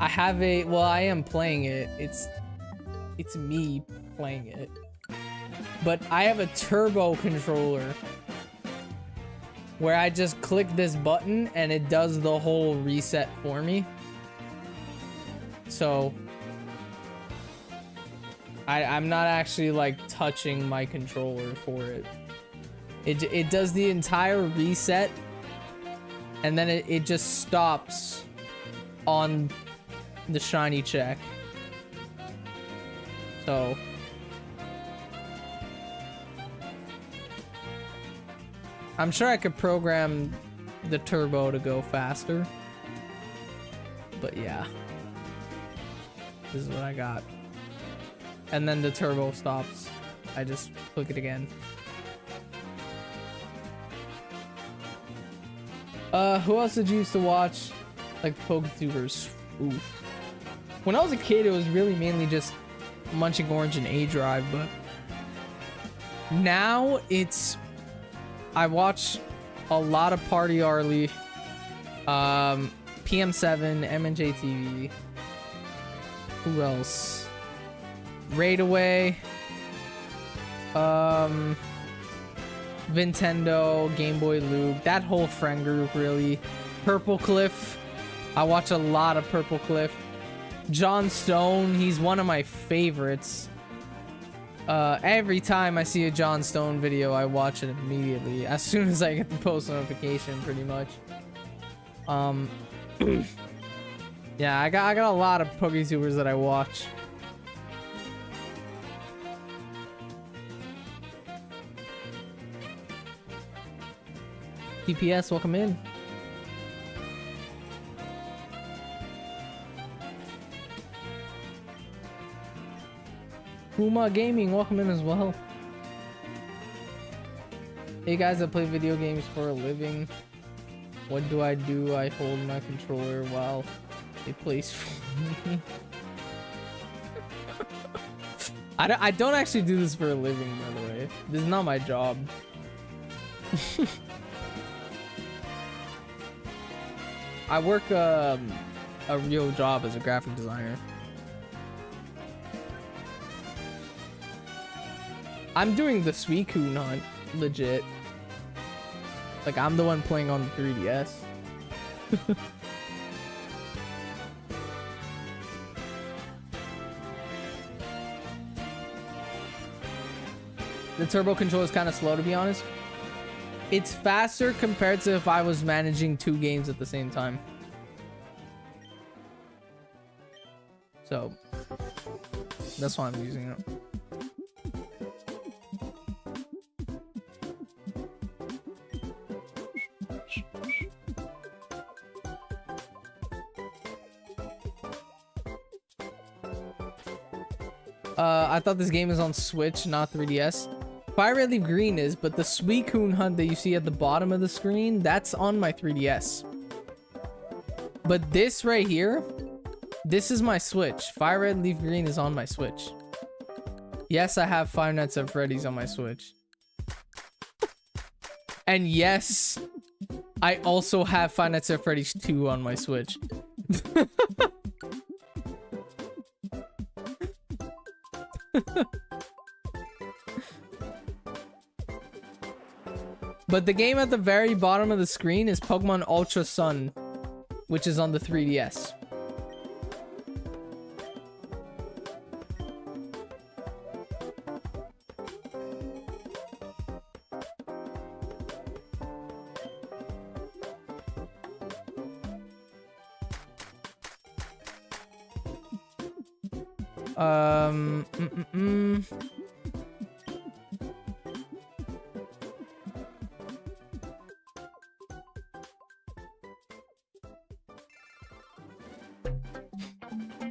I have a, well, I am playing it. It's me playing it. But I have a turbo controller where I just click this button and it does the whole reset for me. So I'm not actually like touching my controller for it. It does the entire reset and then it just stops on the shiny check. So I'm sure I could program the turbo to go faster, but yeah, this is what I got. And then the turbo stops. I just click it again. Who else did you used to watch? Like Poketubers. Oof. When I was a kid, it was really mainly just Munching Orange and A-Drive, but now it's... I watch a lot of Party Arlie, PM7, MNJ TV. Who else? Raid Away. Nintendo, Game Boy Luke, that whole friend group, really. Purple Cliff. I watch a lot of Purple Cliff. John Stone, he's one of my favorites. Every time I see a John Stone video, I watch it immediately as soon as I get the post notification, pretty much. Yeah, I got a lot of Poketubers that I watch. TPS, welcome in. Puma Gaming, welcome in as well. Hey guys, I play video games for a living. What do? I hold my controller while it plays for me. I don't actually do this for a living, by the way. This is not my job. I work a real job as a graphic designer. I'm doing the Suicune hunt, legit. Like, I'm the one playing on the 3DS. The turbo control is kind of slow, to be honest. It's faster compared to if I was managing 2 games at the same time. So, that's why I'm using it. I thought this game is on Switch, not 3DS. Fire Red Leaf Green is, but the Suicune hunt that you see at the bottom of the screen, that's on my 3DS. But this right here, this is my Switch. Fire Red Leaf Green is on my Switch. Yes, I have Five Nights at Freddy's on my Switch. And yes, I also have Five Nights at Freddy's 2 on my Switch. But the game at the very bottom of the screen is Pokemon Ultra Sun, which is on the 3DS.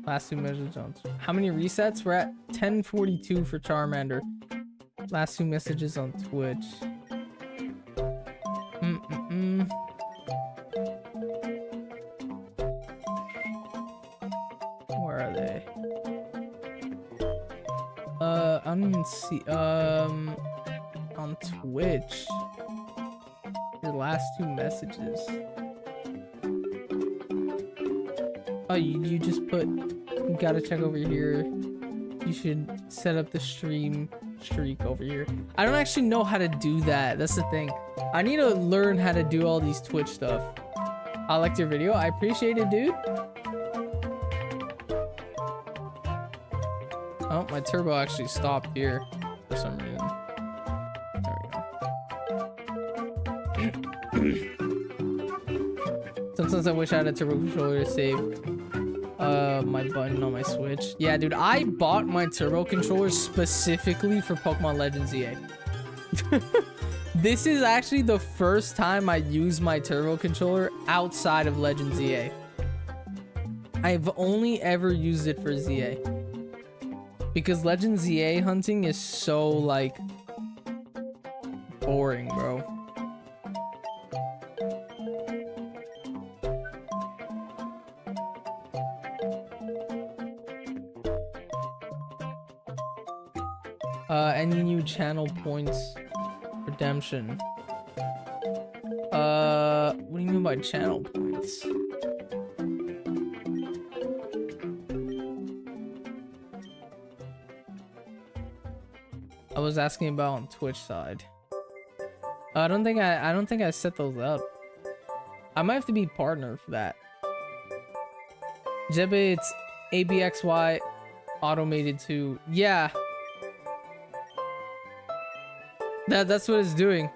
Last 2 messages on how many resets? We're at 1042 for Charmander. Last 2 messages on Twitch. Where are they? I don't even see on Twitch. Your last 2 messages. Oh, you just put, you gotta check over here. You should set up the stream streak over here. I don't actually know how to do that. That's the thing. I need to learn how to do all these Twitch stuff. I liked your video. I appreciate it, dude. Oh, my turbo actually stopped here for some reason. There we go. Sometimes I wish I had a turbo controller to save my button on my Switch. Yeah, dude, I bought my turbo controller specifically for Pokemon Legends EA. This is actually the first time I use my turbo controller outside of Legends EA. I've only ever used it for ZA. Because Legends ZA hunting is so, like, boring, bro. Any new channel points? Redemption. What do you mean by channel points? I was asking about on Twitch side. I don't think I set those up. I might have to be partner for that. Jebe, it's ABXY automated to, yeah. That's what it's doing.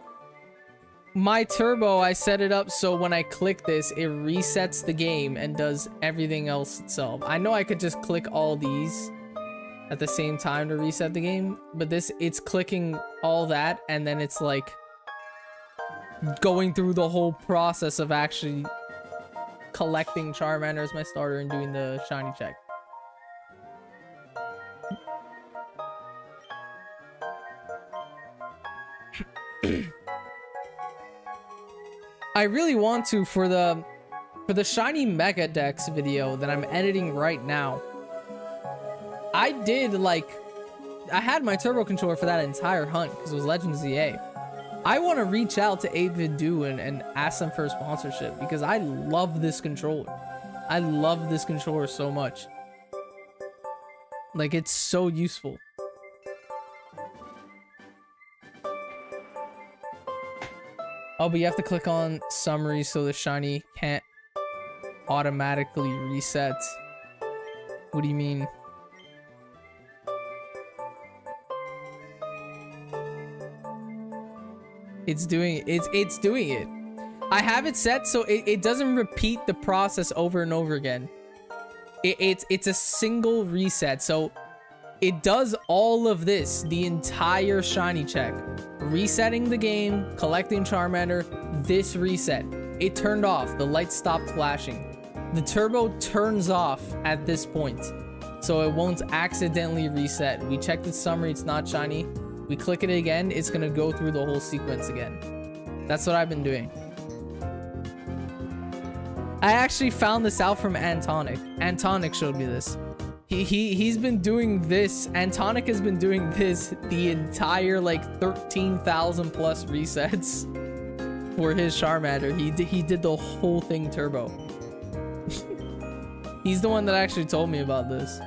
My turbo, I set it up so when I click this, it resets the game and does everything else itself. I know I could just click all these at the same time to reset the game, but this, it's clicking all that and then it's like going through the whole process of actually collecting Charmander as my starter and doing the shiny check. I really want to for the shiny Mega Dex video that I'm editing right now. I did like, I had my turbo controller for that entire hunt because it was Legends ZA. I want to reach out to 8BitDo and ask them for a sponsorship because I love this controller. I love this controller so much. Like, it's so useful. Oh, but you have to click on summary so the shiny can't automatically reset. What do you mean? It's doing it. I have it set so it doesn't repeat the process over and over again. It's a single reset. So it does all of this, the entire shiny check. Resetting the game, collecting Charmander, this reset. It turned off, the light stopped flashing. The turbo turns off at this point, so it won't accidentally reset. We checked the summary, it's not shiny. We click it again, it's gonna go through the whole sequence again. That's what I've been doing. I actually found this out from Antonic. Antonic showed me this. He's been doing this. Antonic has been doing this the entire like 13,000 plus resets for his Charmander. He did the whole thing turbo. He's the one that actually told me about this.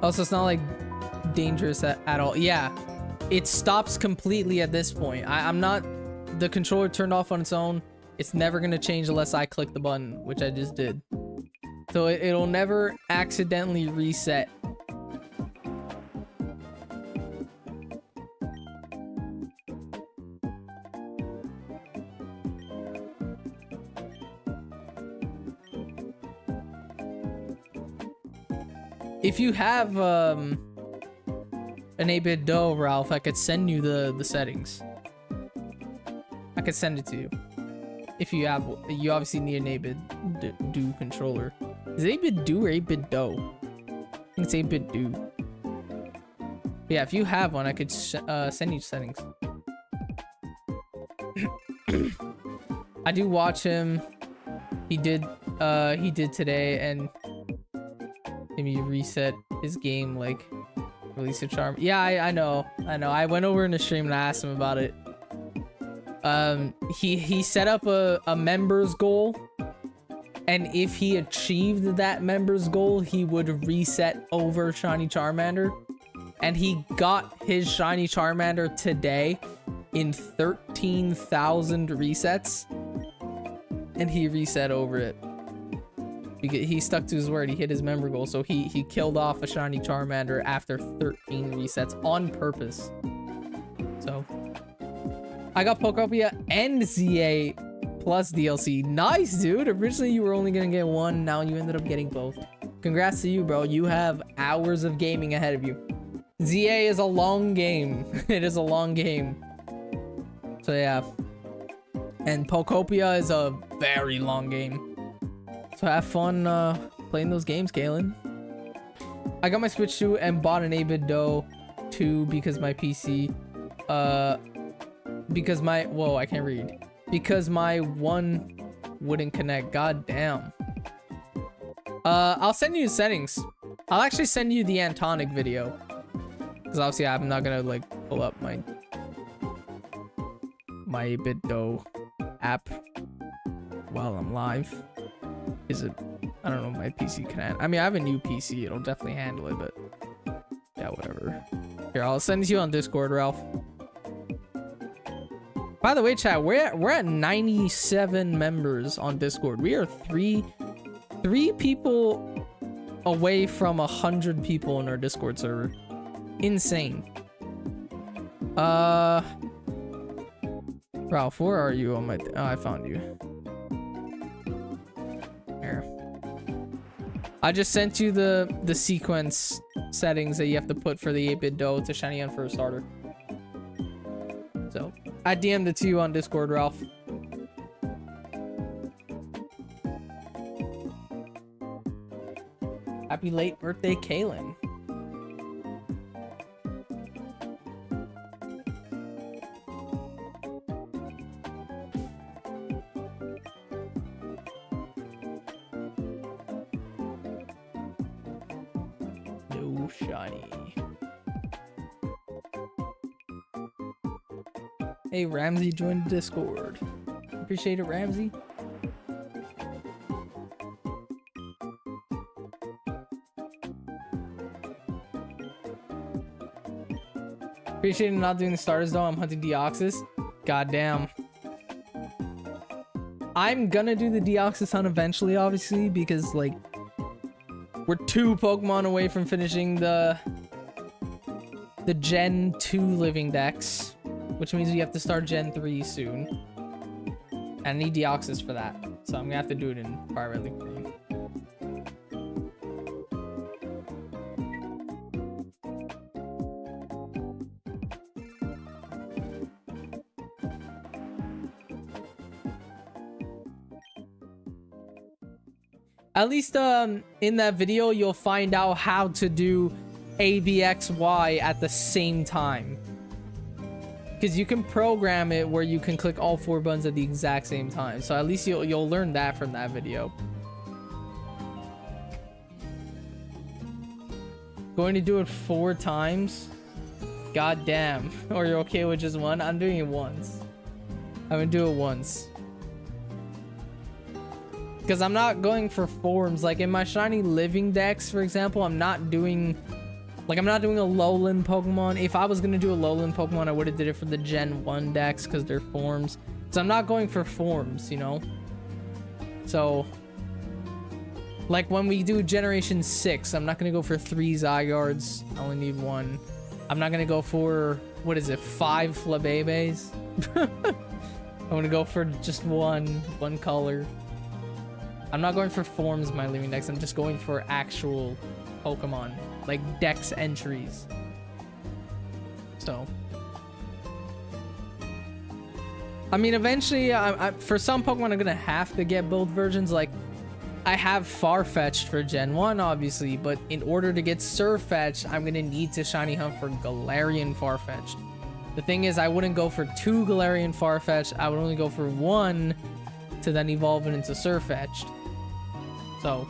Also, it's not like dangerous at all. Yeah. It stops completely at this point. I'm not, the controller turned off on its own. It's never gonna change unless I click the button, which I just did. So it'll never accidentally reset. If you have, an 8BitDo, Ralph, I could send you the settings. I could send it to you. If you have, you obviously need an 8BitDo controller. Is it 8BitDo or 8BitDo? I think it's 8BitDo. Yeah, if you have one, I could send you settings. I do watch him. He did today, and maybe reset his game, like release a charm. Yeah, I know. I went over in the stream and I asked him about it. He set up a members goal, and if he achieved that members goal, he would reset over shiny Charmander, and he got his shiny Charmander today in 13,000 resets, and he reset over it. Because he stuck to his word. He hit his member goal. So he killed off a shiny Charmander after 13 resets on purpose. So I got Pocopia and ZA plus DLC. Nice, dude. Originally you were only gonna get one. Now you ended up getting both. Congrats to you, bro. You have hours of gaming ahead of you. ZA is a long game. It is a long game. So yeah. And Pocopia is a very long game. So have fun playing those games, Kalen. I got my Switch 2 and bought an 8-bit dough 2 because my PC because my whoa, I can't read. Because my one wouldn't connect. God damn. I'll send you the settings. I'll actually send you the Antonic video. Because obviously I'm not gonna like pull up my 8-bit dough app while I'm live. Is it? I don't know. My PC can. I mean, I have a new PC. It'll definitely handle it, but yeah, whatever. Here, I'll send it to you on Discord, Ralph. By the way, chat, we're at 97 members on Discord. We are three people away from 100 people in our Discord server. Insane. Ralph, where are you on my? Oh, I found you. Here. I just sent you the sequence settings that you have to put for the 8-bit dough to shiny on for a starter. So I DM'd it to you on Discord, Ralph. Happy late birthday, Kaylin. No shiny. Hey, Ramsey joined Discord. Appreciate it, Ramsey. Appreciate not doing the starters though. I'm hunting Deoxys. Goddamn. I'm gonna do the Deoxys hunt eventually, obviously, because like we're 2 Pokemon away from finishing the Gen 2 living dex, which means we have to start Gen 3 soon. And I need Deoxys for that, so I'm gonna have to do it in Fire Red Leaf Green. At least in that video, you'll find out how to do ABXY at the same time. Because you can program it where you can click all 4 buttons at the exact same time. So at least you'll learn that from that video. Going to do it 4 times? God damn. Or you're okay with just 1? I'm doing it once. I'm gonna do it once. Because I'm not going for forms. Like in my shiny living dex, for example, I'm not doing a lowland Pokemon. If I was gonna do a lowland Pokemon, I would have did it for the Gen 1 dex because they're forms. So I'm not going for forms, you know? So like when we do Generation 6, I'm not gonna go for 3 Zygardes. I only need 1. I'm not gonna go for, what is it, 5 Flabébés? I'm gonna go for just one color. I'm not going for forms in my living dex. I'm just going for actual Pokemon, like dex entries. So, I mean, eventually, for some Pokemon, I'm gonna have to get both versions. Like, I have Farfetch'd for Gen 1, obviously, but in order to get Surfetch'd, I'm gonna need to shiny hunt for Galarian Farfetch'd. The thing is, I wouldn't go for 2 Galarian Farfetch'd. I would only go for 1 to then evolve it into Surfetch'd. So,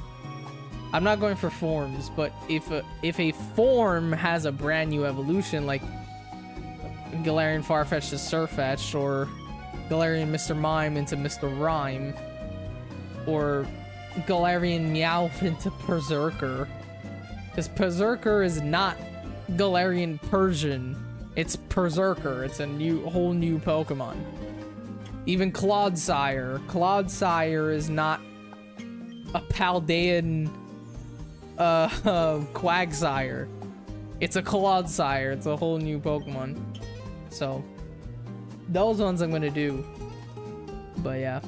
I'm not going for forms, but if a form has a brand new evolution, like Galarian Farfetch'd to Surfetch'd, or Galarian Mr. Mime into Mr. Rhyme, or Galarian Meowth into Berserker, because Berserker is not Galarian Persian, it's Berserker. It's a whole new Pokemon. Even Clodsire is not a Paldean Quagsire. It's a Clodsire. It's a whole new Pokemon. So those ones I'm gonna do. But yeah.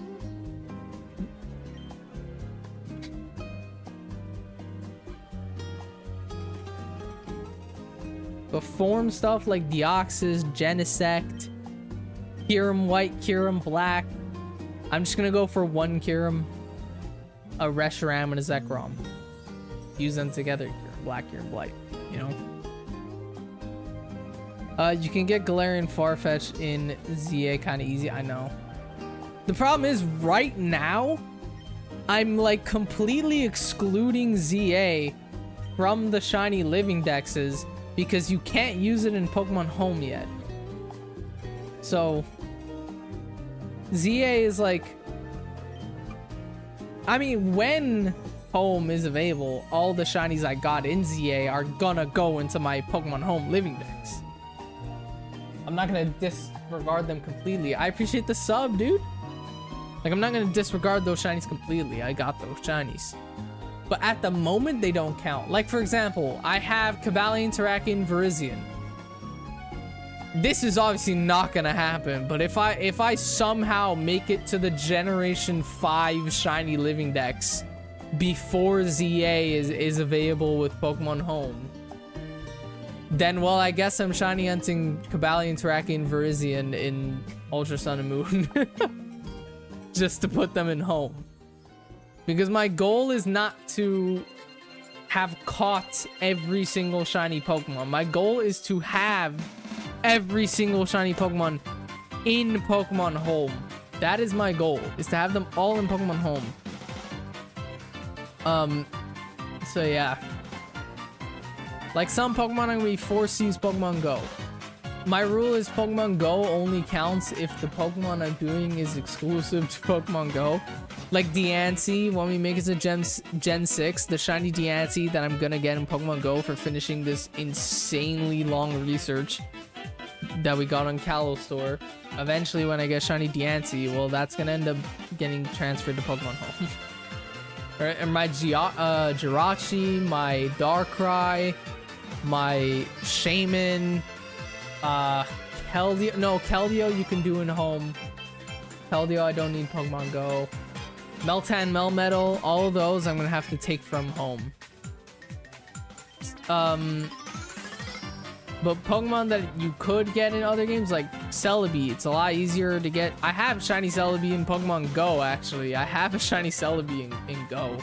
But form stuff like Deoxys, Genesect, Kyurem White, Kyurem Black. I'm just gonna go for one Kyurem, a Reshiram, and a Zekrom. Use them together, Kyurem Black, Kyurem Blight, you know? You can get Galarian Farfetch in ZA kind of easy, I know. The problem is, right now, I'm like completely excluding ZA from the shiny living dexes because you can't use it in Pokemon Home yet. So ZA is like, I mean, when Home is available, all the shinies I got in ZA are gonna go into my Pokemon Home living dex. I'm not gonna disregard them completely. I appreciate the sub, dude. Like, I'm not gonna disregard those shinies completely. I got those shinies. But at the moment, they don't count. Like, for example, I have Cobalion, Terrakion, Virizion. This is obviously not gonna happen, but if I somehow make it to the Generation 5 shiny living dex before ZA is available with Pokemon Home, then, well, I guess I'm shiny hunting Cobalion, Terrakion, Virizion in Ultra Sun and Moon. Just to put them in Home. Because my goal is not to have caught every single shiny Pokemon. My goal is to have every single shiny Pokemon in Pokemon Home. That is my goal, is to have them all in Pokemon Home. So yeah. Like, some Pokemon I'm gonna be forced to use Pokemon Go. My rule is Pokemon Go only counts if the Pokemon I'm doing is exclusive to Pokemon Go. Like Diancie, when we make it to Gen 6, the shiny Diancie that I'm gonna get in Pokemon Go for finishing this insanely long research that we got on Kalos Store. Eventually, when I get shiny Diancie, well, that's gonna end up getting transferred to Pokemon Home. Alright, and my Jirachi, my Darkrai, my Shaman, Keldeo. No, Keldeo you can do in Home. Keldeo I don't need Pokemon Go. Meltan, Melmetal, all of those I'm gonna have to take from Home. But Pokemon that you could get in other games, like Celebi, it's a lot easier to get. I have shiny Celebi in Pokemon Go, actually. I have a shiny Celebi in Go.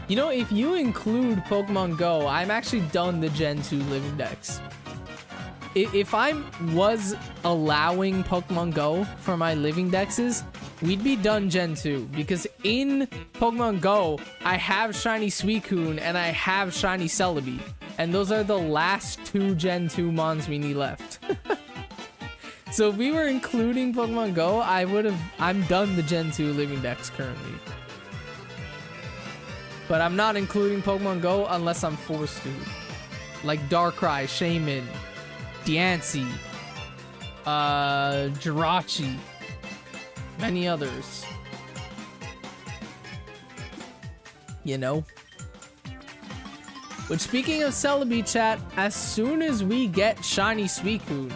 You know, if you include Pokemon Go, I'm actually done the Gen 2 living dex. If I was allowing Pokemon Go for my living dexes, we'd be done Gen 2. Because in Pokemon Go, I have shiny Suicune and I have shiny Celebi. And those are the last two Gen 2 mons we need left. So if we were including Pokemon Go, I'm done the Gen 2 living dex currently. But I'm not including Pokemon Go unless I'm forced to. Like Darkrai, Shaman, Diancie, Jirachi, many others. You know? Which, speaking of Celebi, chat, as soon as we get shiny Suicune,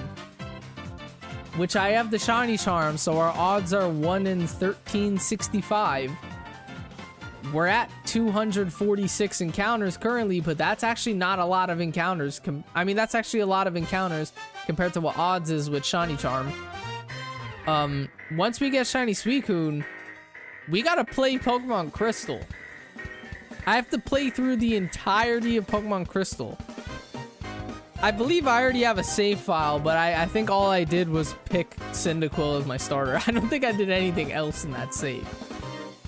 which I have the shiny charm, so our odds are 1 in 1365. We're at 246 encounters currently, but that's actually not a lot of encounters. I mean, that's actually a lot of encounters compared to what odds is with shiny charm. Once we get shiny Suicune, we gotta play Pokemon Crystal. I have to play through the entirety of Pokemon Crystal. I believe I already have a save file, but I think all I did was pick Cyndaquil as my starter. I don't think I did anything else in that save.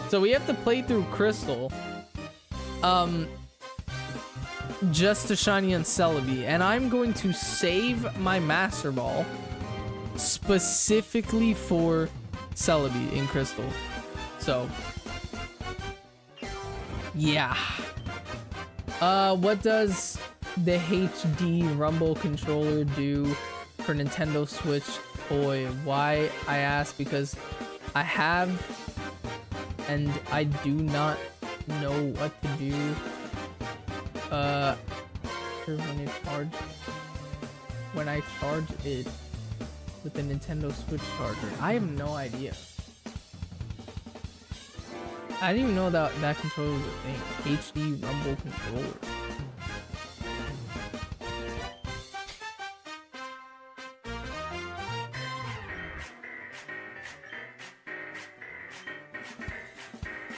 So we have to play through Crystal. Just to shiny on Celebi. And I'm going to save my Master Ball specifically for Celebi in Crystal. So yeah. What does the HD Rumble controller do for Nintendo Switch toy? Why, I ask, because I have and I do not know what to do. When I charge it with the Nintendo Switch charger. I have no idea. I didn't even know that controller was a thing. HD Rumble controller.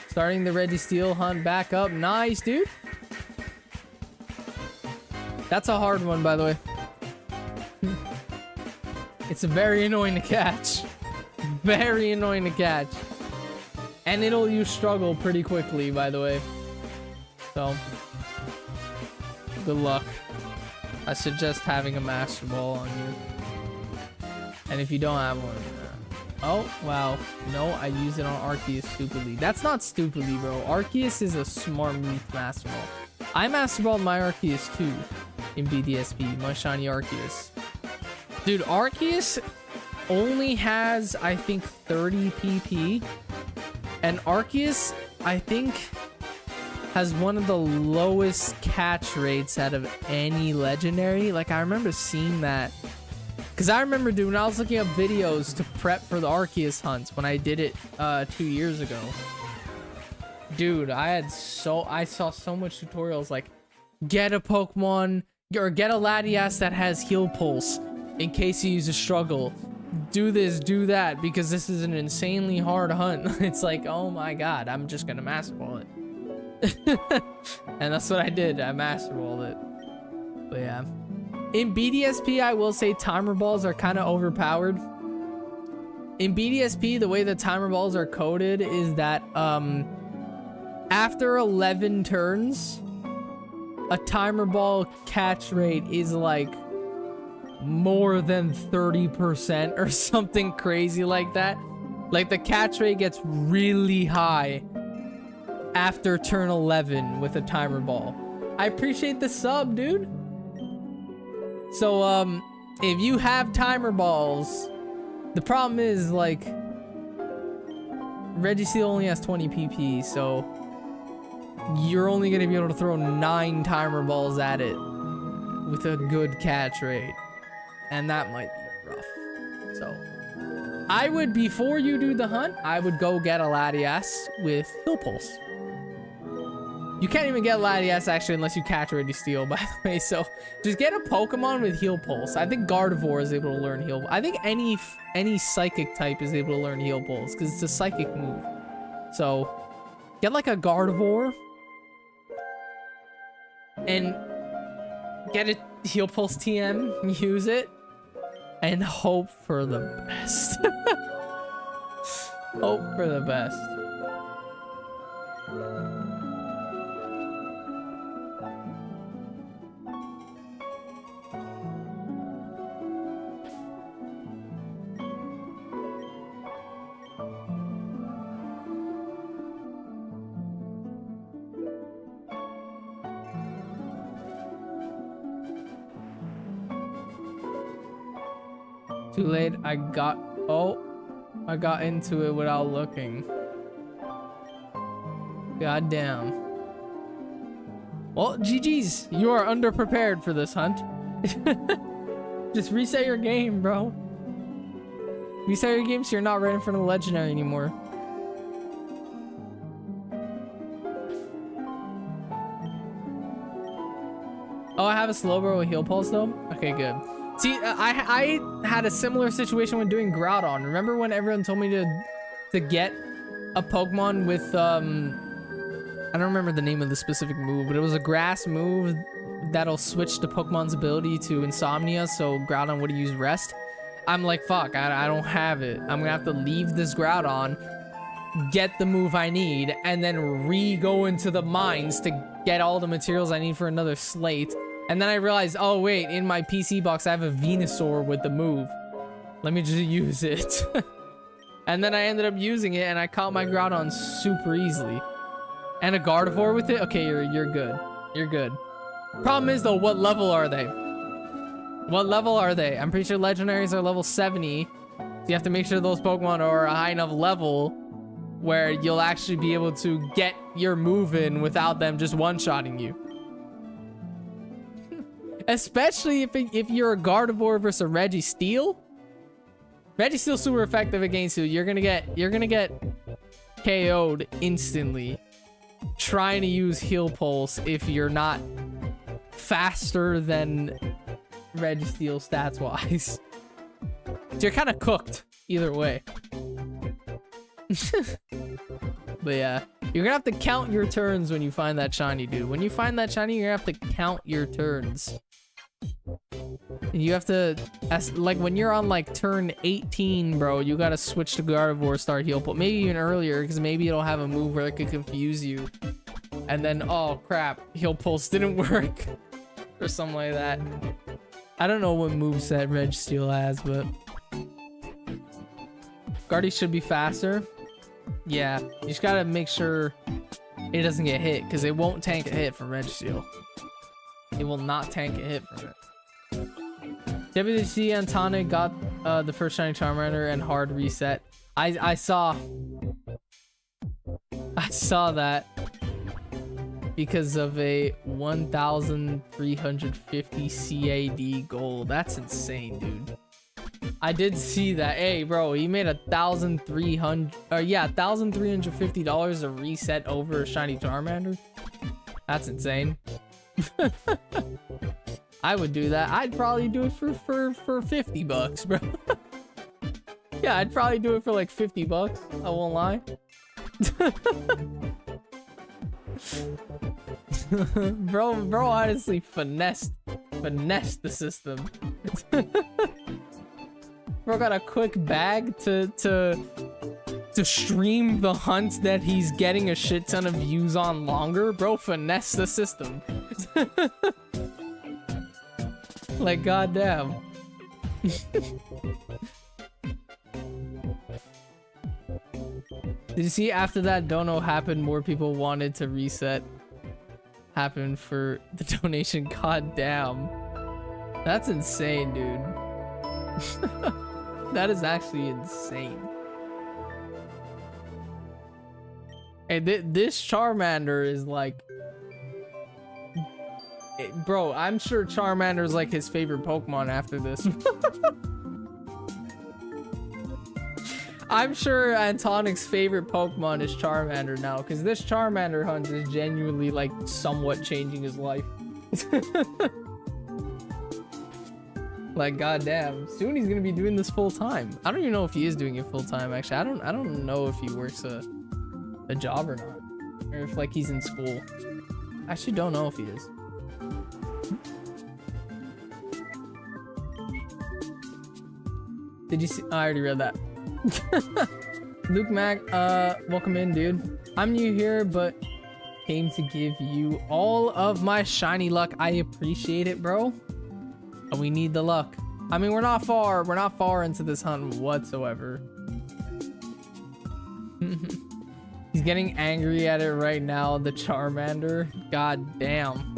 Starting the Registeel hunt back up. Nice, dude. That's a hard one, by the way. It's very annoying to catch. Very annoying to catch. And you struggle pretty quickly, by the way. So, good luck. I suggest having a Master Ball on you. And if you don't have one... Oh, wow. No, I use it on Arceus stupidly. That's not stupidly, bro. Arceus is a smart move Master Ball. I Master Balled my Arceus too in BDSP, my shiny Arceus. Dude, Arceus only has, I think, 30 PP. And Arceus, I think, has one of the lowest catch rates out of any legendary. Like, I remember seeing that. Because I remember, dude, when I was looking up videos to prep for the Arceus hunts when I did it 2 years ago. Dude, I saw so much tutorials like, get a Pokemon, or get a Latias that has heal pulse in case you use a struggle. Do this, do that, because this is an insanely hard hunt. It's like, oh my god, I'm just gonna Master Ball it. And that's what I did, I Master Balled it. But yeah. In BDSP, I will say timer balls are kind of overpowered. In BDSP, the way the timer balls are coded is that after 11 turns, a timer ball catch rate is like more than 30% or something crazy like that. Like the catch rate gets really high after turn 11 with a timer ball. I appreciate the sub, dude. So, if you have timer balls, the problem is, like, Registeel only has 20 PP, so you're only going to be able to throw 9 timer balls at it with a good catch rate. And that might be rough. So, I would, before you do the hunt, I would go get a Latias with Heal Pulse. You can't even get Latias actually unless you catch Registeel, by the way. So just get a Pokemon with Heal Pulse. I think Gardevoir is able to learn Heal. I think any Psychic type is able to learn Heal Pulse because it's a Psychic move. So get like a Gardevoir and get a Heal Pulse TM, use it, and hope for the best. Hope for the best. Too late, I got into it without looking. God damn. Well, GG's, you are underprepared for this hunt. Just reset your game, bro. Reset your game so you're not ready for the legendary anymore. Oh, I have a Slowbro with Heal Pulse though? Okay, good. See, I had a similar situation when doing Groudon. Remember when everyone told me to get a Pokemon with, I don't remember the name of the specific move, but it was a grass move that'll switch the Pokemon's ability to Insomnia, so Groudon would use Rest. I'm like, fuck, I don't have it. I'm gonna have to leave this Groudon, get the move I need, and then re-go into the mines to get all the materials I need for another slate. And then I realized, oh wait, in my PC box I have a Venusaur with the move. Let me just use it. And then I ended up using it and I caught my Groudon super easily. And a Gardevoir with it? Okay, you're good. You're good. Problem is though, what level are they? What level are they? I'm pretty sure legendaries are level 70. So you have to make sure those Pokemon are a high enough level where you'll actually be able to get your move in without them just one-shotting you. Especially if you're a Gardevoir versus a Registeel. Registeel's super effective against you. You're gonna get KO'd instantly trying to use Heal Pulse if you're not faster than Registeel stats wise. So you're kind of cooked either way. But yeah, you're gonna have to count your turns when you find that shiny, dude. When you find that shiny, you're gonna have to count your turns. And you have to, like when you're on like turn 18, bro, you gotta switch to Gardevoir, start Heal Pulse. Maybe even earlier, because maybe it'll have a move where it could confuse you. And then, oh crap, Heal Pulse didn't work. Or something like that. I don't know what moveset Registeel has, but Guardy should be faster. Yeah, you just gotta make sure it doesn't get hit, because it won't tank a hit from Registeel. It will not tank a hit from it. WC Antonic got the first shiny Charmander and hard reset. I saw that because of a 1,350 CAD goal. That's insane, dude. I did see that. Hey, bro, he made $1,350 to reset over a shiny Charmander. That's insane. I would do that. I'd probably do it for 50 bucks, bro. Yeah, I'd probably do it for like 50 bucks. I won't lie. bro honestly finessed the system. Bro got a quick bag to stream the hunt that he's getting a shit ton of views on longer. Bro finessed the system. Like, goddamn. Did you see after that dono happened, more people wanted to reset happen for the donation? Goddamn. That's insane, dude. That is actually insane. Hey, this Charmander is like... Bro, I'm sure Charmander is like his favorite Pokemon after this. I'm sure Antonic's favorite Pokemon is Charmander now, because this Charmander hunt is genuinely like somewhat changing his life. Like, goddamn, soon he's gonna be doing this full time. I don't even know if he is doing it full time. Actually, I don't know if he works a job or not, or if like he's in school. I actually don't know if he is. Did you see? I already read that. Luke Mac, welcome in, dude. I'm new here, but came to give you all of my shiny luck. I appreciate it, bro. And we need the luck. I mean, we're not far into this hunt whatsoever. He's getting angry at it right now, the Charmander. God damn.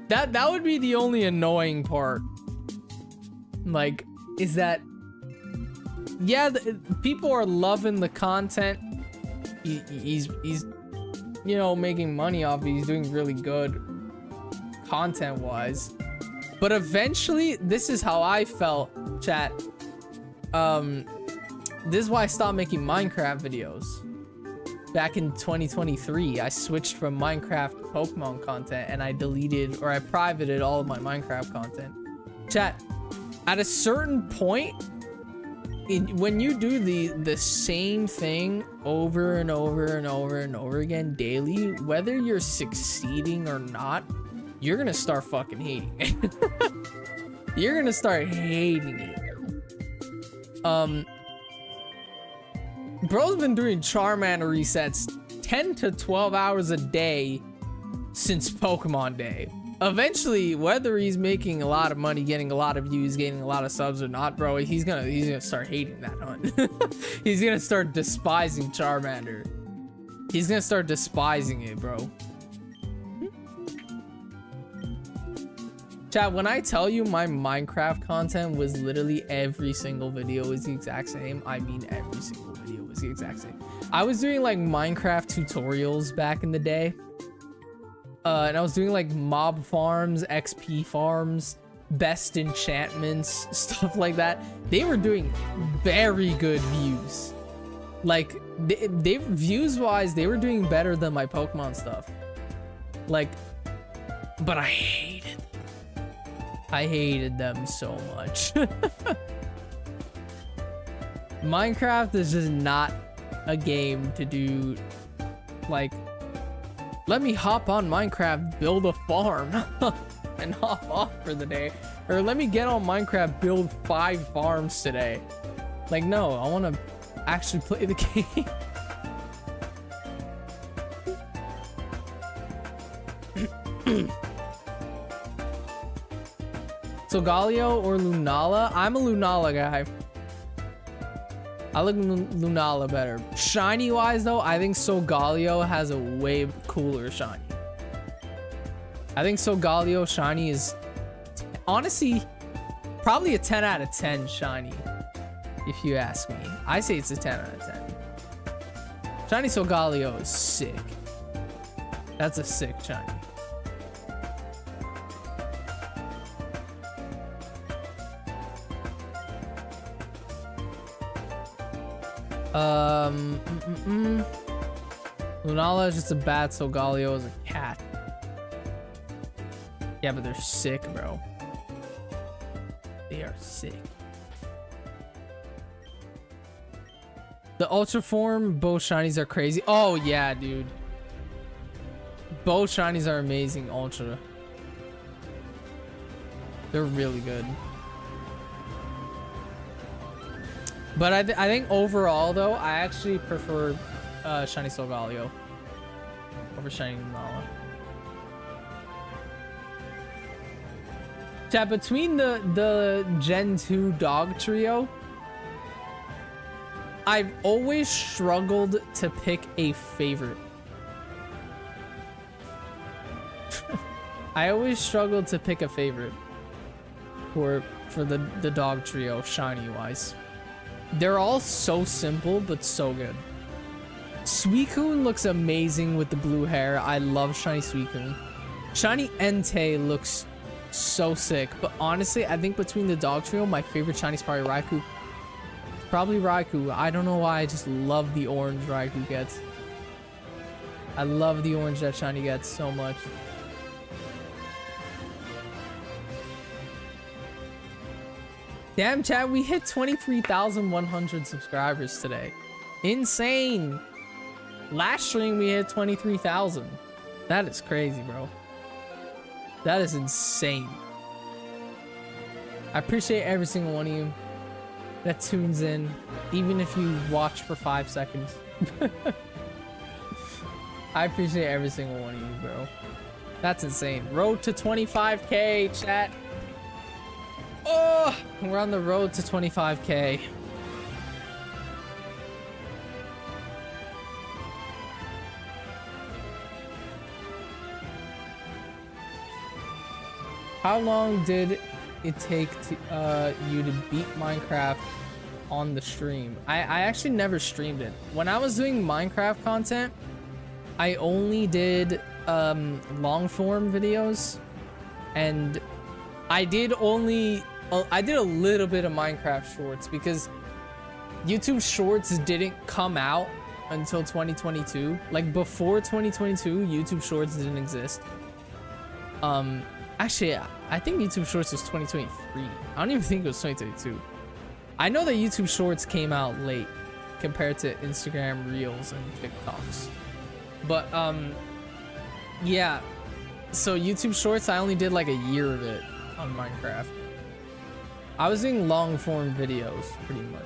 That would be the only annoying part. Like, is that... Yeah, people are loving the content. He's you know, making money off it. He's doing really good content-wise. But eventually, this is how I felt, chat. This is why I stopped making Minecraft videos. Back in 2023, I switched from Minecraft to Pokemon content, and I deleted, or I privated all of my Minecraft content. Chat, at a certain point, when you do the same thing over and over and over and over again daily, whether you're succeeding or not, you're gonna start fucking hating it. You're gonna start hating it. Bro's been doing Charmander resets 10 to 12 hours a day since Pokemon Day. Eventually, whether he's making a lot of money, getting a lot of views, getting a lot of subs or not, bro, he's gonna start hating that hunt. He's gonna start despising Charmander. He's gonna start despising it, bro. Chat, when I tell you my Minecraft content was literally every single video was the exact same, I mean every single video was the exact same. I was doing like Minecraft tutorials back in the day. And I was doing like mob farms, XP farms, best enchantments, stuff like that. They were doing very good views. Like they views wise, they were doing better than my Pokemon stuff. Like, but I hated them so much. Minecraft is just not a game to do. Like, let me hop on Minecraft, build a farm, and hop off for the day. Or let me get on Minecraft, build 5 farms today. Like, no, I want to actually play the game. So Galio or Lunala? I'm a Lunala guy. I like Lunala better. Shiny wise though, I think Solgaleo has a way cooler shiny. I think Solgaleo shiny is honestly probably a 10 out of 10 shiny. If you ask me, I say it's a 10 out of 10. Shiny Solgaleo is sick. That's a sick shiny. Lunala is just a bat, Solgaleo is a cat. Yeah, but they're sick, bro. They are sick. The Ultra Form, both shinies are crazy. Oh, yeah, dude. Both shinies are amazing, Ultra. They're really good. But I think overall, though, I actually prefer Shiny Solgaleo over Shiny Lunala. Chat, between the Gen 2 dog trio, I've always struggled to pick a favorite. I always struggled to pick a favorite for the dog trio, shiny wise. They're all so simple, but so good. Suicune looks amazing with the blue hair. I love shiny Suicune. Shiny Entei looks so sick, but honestly, I think between the dog trio, my favorite shiny is probably Raikou. Probably Raikou. I don't know why, I just love the orange Raikou gets. I love the orange that shiny gets so much. Damn, chat, we hit 23,100 subscribers today. Insane. Last stream, we hit 23,000. That is crazy, bro. That is insane. I appreciate every single one of you that tunes in, even if you watch for 5 seconds. I appreciate every single one of you, bro. That's insane. Road to 25K, chat. Oh, we're on the road to 25K. How long did it take to, you to beat Minecraft on the stream? I actually never streamed it. When I was doing Minecraft content, I only did long form videos, and I did a little bit of Minecraft shorts because YouTube shorts didn't come out until 2022. Like before 2022, YouTube shorts didn't exist. Actually, I think YouTube shorts was 2023. I don't even think it was 2022. I know that YouTube shorts came out late compared to Instagram Reels and TikToks. But yeah. So YouTube shorts, I only did like a year of it on Minecraft. I was doing long form videos pretty much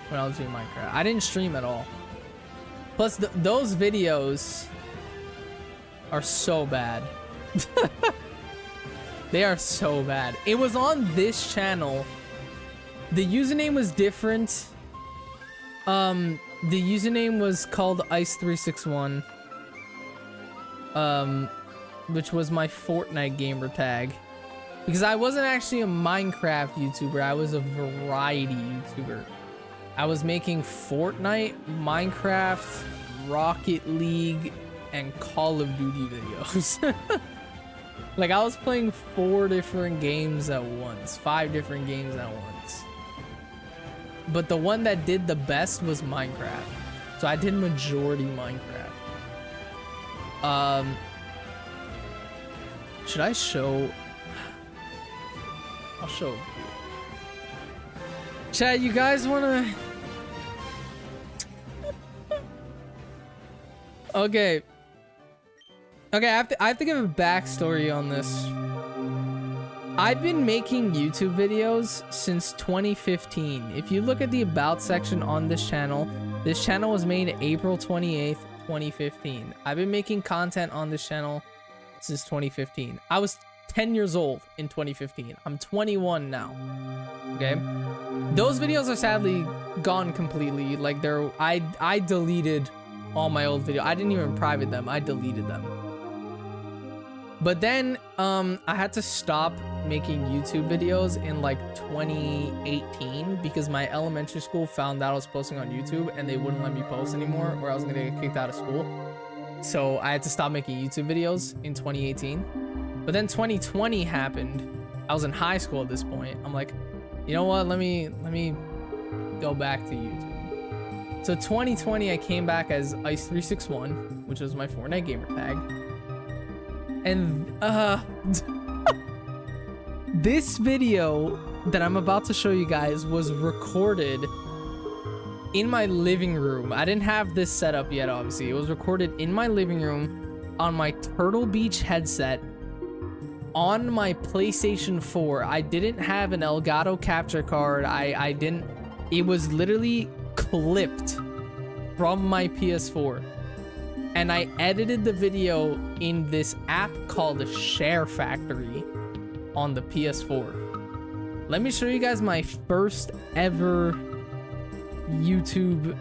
when I was doing Minecraft. I didn't stream at all. Plus those videos are so bad. They are so bad. It was on this channel. The username was different. The username was called Ice361. Which was my Fortnite gamer tag. Because I wasn't actually a Minecraft YouTuber, I was a variety YouTuber. I was making Fortnite, Minecraft, Rocket League, and Call of Duty videos. Like, I was playing 4 different games at once, 5 different games at once. But the one that did the best was Minecraft. So I did majority Minecraft. Should I show? I'll show it. Chat, you guys wanna? Okay. Okay, I have to give a backstory on this. I've been making YouTube videos since 2015. If you look at the about section on this channel was made April 28th, 2015. I've been making content on this channel since 2015. I was 10 years old in 2015. I'm 21 now. Okay? Those videos are sadly gone completely. Like, I deleted all my old videos. I didn't even private them. I deleted them. But then I had to stop making YouTube videos in like 2018 because my elementary school found out I was posting on YouTube and they wouldn't let me post anymore or I was gonna get kicked out of school. So I had to stop making YouTube videos in 2018. But then 2020 happened. I was in high school at this point. I'm like, you know what? Let me go back to YouTube. So 2020, I came back as Ice361, which was my Fortnite gamer tag. And this video that I'm about to show you guys was recorded in my living room. I didn't have this set up yet, obviously. It was recorded in my living room on my Turtle Beach headset on my PlayStation 4. I didn't have an Elgato capture card. I didn't. It was literally clipped from my PS4. And I edited the video in this app called Share Factory on the PS4. Let me show you guys my first ever YouTube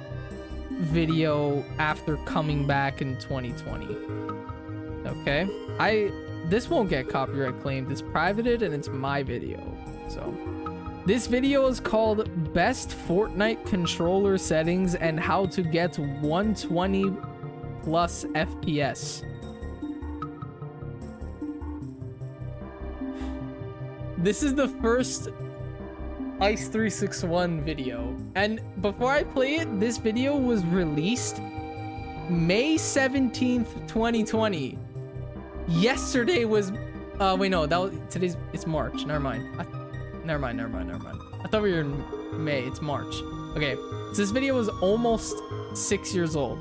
video after coming back in 2020. Okay, this won't get copyright claimed. It's privated and it's my video. So this video is called Best Fortnite Controller Settings and How to Get 120 plus FPS. This is the first Ice361 video. And before I play it, this video was released May 17th, 2020. Yesterday was, wait, no, that was, it's March. Never mind. Never mind. I thought we were in May. It's March. Okay, so this video was almost 6 years old.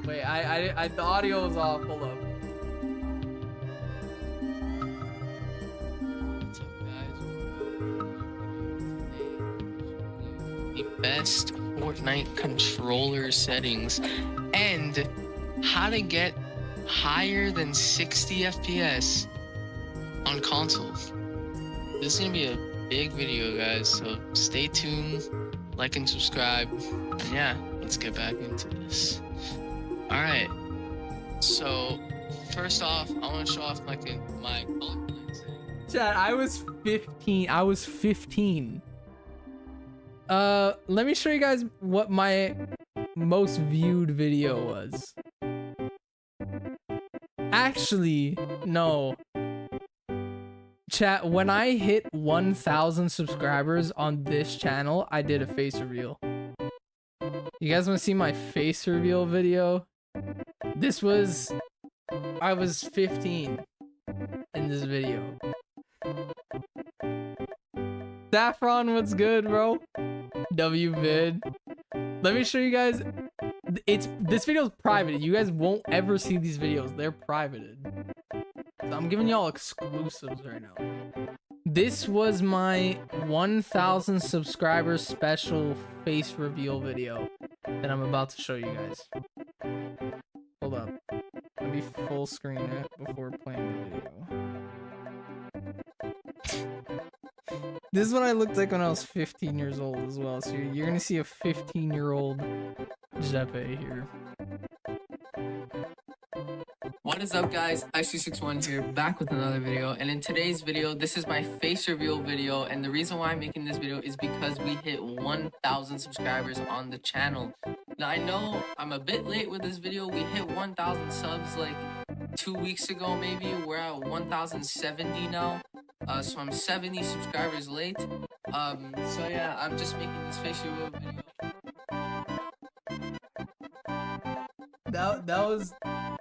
Wait, the audio is off. Hold up. What's up, guys? The best Fortnite controller settings and how to get higher than 60 FPS on consoles. This is gonna be a big video, guys, so stay tuned, like and subscribe, and yeah, let's get back into this. Alright, so first off, I want to show off my color palette. Chat, I was 15. Let me show you guys what my most viewed video was. Actually, no. Chat, when I hit 1,000 subscribers on this channel, I did a face reveal. You guys want to see my face reveal video? I was 15 in this video. Saffron, what's good, bro? WVid. Let me show you guys. This video is private. You guys won't ever see these videos. They're privated. So I'm giving y'all exclusives right now. This was my 1,000 subscribers special face reveal video that I'm about to show you guys. Hold up. Let me full screen it before playing the video. This is what I looked like when I was 15 years old as well. So you're gonna see a 15-year-old Giuseppe here. What is up, guys? IC61 here, back with another video. And in today's video, this is my face reveal video. And the reason why I'm making this video is because we hit 1,000 subscribers on the channel. Now, I know I'm a bit late with this video. We hit 1,000 subs like 2 weeks ago, maybe. We're at 1,070 now. So I'm 70 subscribers late. So yeah, I'm just making this face reveal video.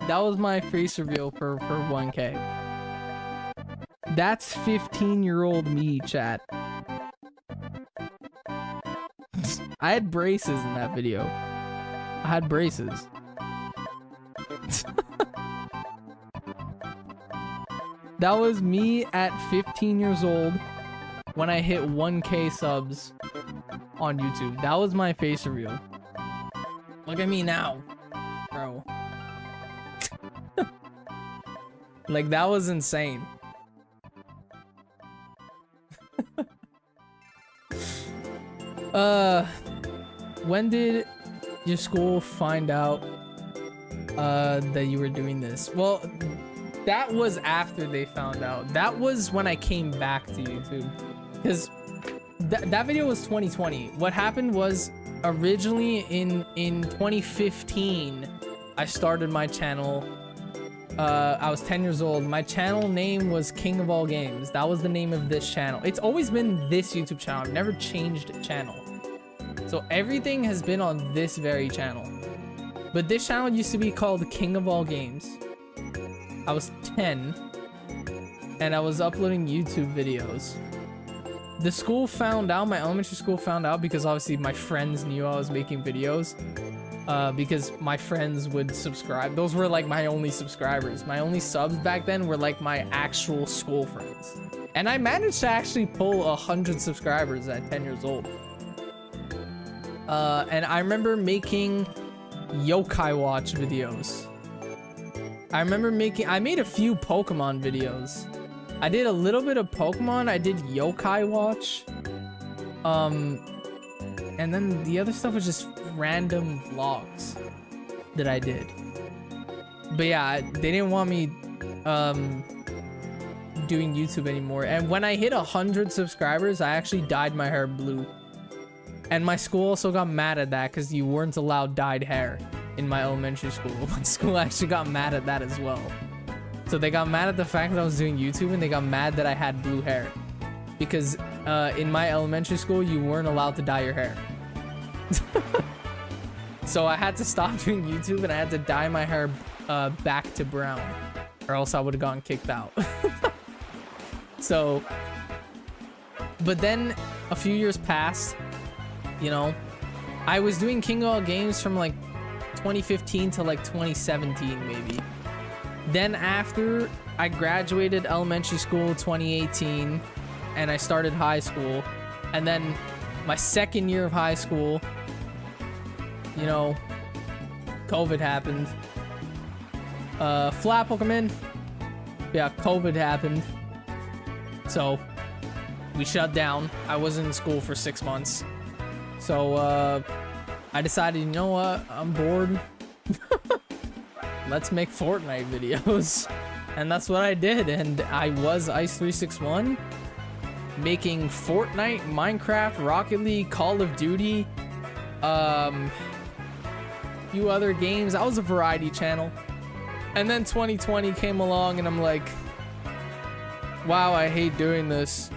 That was my face reveal for 1K. That's 15-year-old me, chat. I had braces in that video. I had braces. That was me at 15 years old when I hit 1K subs on YouTube. That was my face reveal. Look at me now, bro. Like, that was insane. When did your school find out that you were doing this? Well, that was after they found out. That was when I came back to YouTube, because that video was 2020. What happened was, originally in 2015, I started my channel. I was 10 years old. My channel name was King of All Games. That was the name of this channel. It's always been this YouTube channel. I've never changed channel. So everything has been on this very channel. But this channel used to be called King of All Games. I was 10 and I was uploading YouTube videos. The school found out, my elementary school found out, because obviously my friends knew I was making videos. Because my friends would subscribe. Those were like my only subscribers. My only subs back then were like my actual school friends. And I managed to actually pull 100 subscribers at 10 years old. And I remember making Yokai Watch videos. I made a few Pokemon videos. I did a little bit of Pokemon. I did Yokai Watch. And then the other stuff was just random vlogs that I did. But yeah, they didn't want me doing YouTube anymore. And when I hit 100 subscribers, I actually dyed my hair blue. And my school also got mad at that, because you weren't allowed dyed hair in my elementary school. My school actually got mad at that as well. So they got mad at the fact that I was doing YouTube, and they got mad that I had blue hair. Because in my elementary school, you weren't allowed to dye your hair. So I had to stop doing YouTube, and I had to dye my hair back to brown, or else I would have gotten kicked out. So, but then a few years passed, you know. I was doing King of All Games from like 2015 to like 2017 maybe. Then after I graduated elementary school 2018, and I started high school, and then my second year of high school, you know, COVID happened. Flat Pokemon. Yeah, COVID happened. So we shut down. I wasn't in school for 6 months. So I decided, you know what? I'm bored. Let's make Fortnite videos. And that's what I did. And I was Ice361, making Fortnite, Minecraft, Rocket League, Call of Duty, few other games. I was a variety channel. And then 2020 came along, and I'm like, wow, I hate doing this.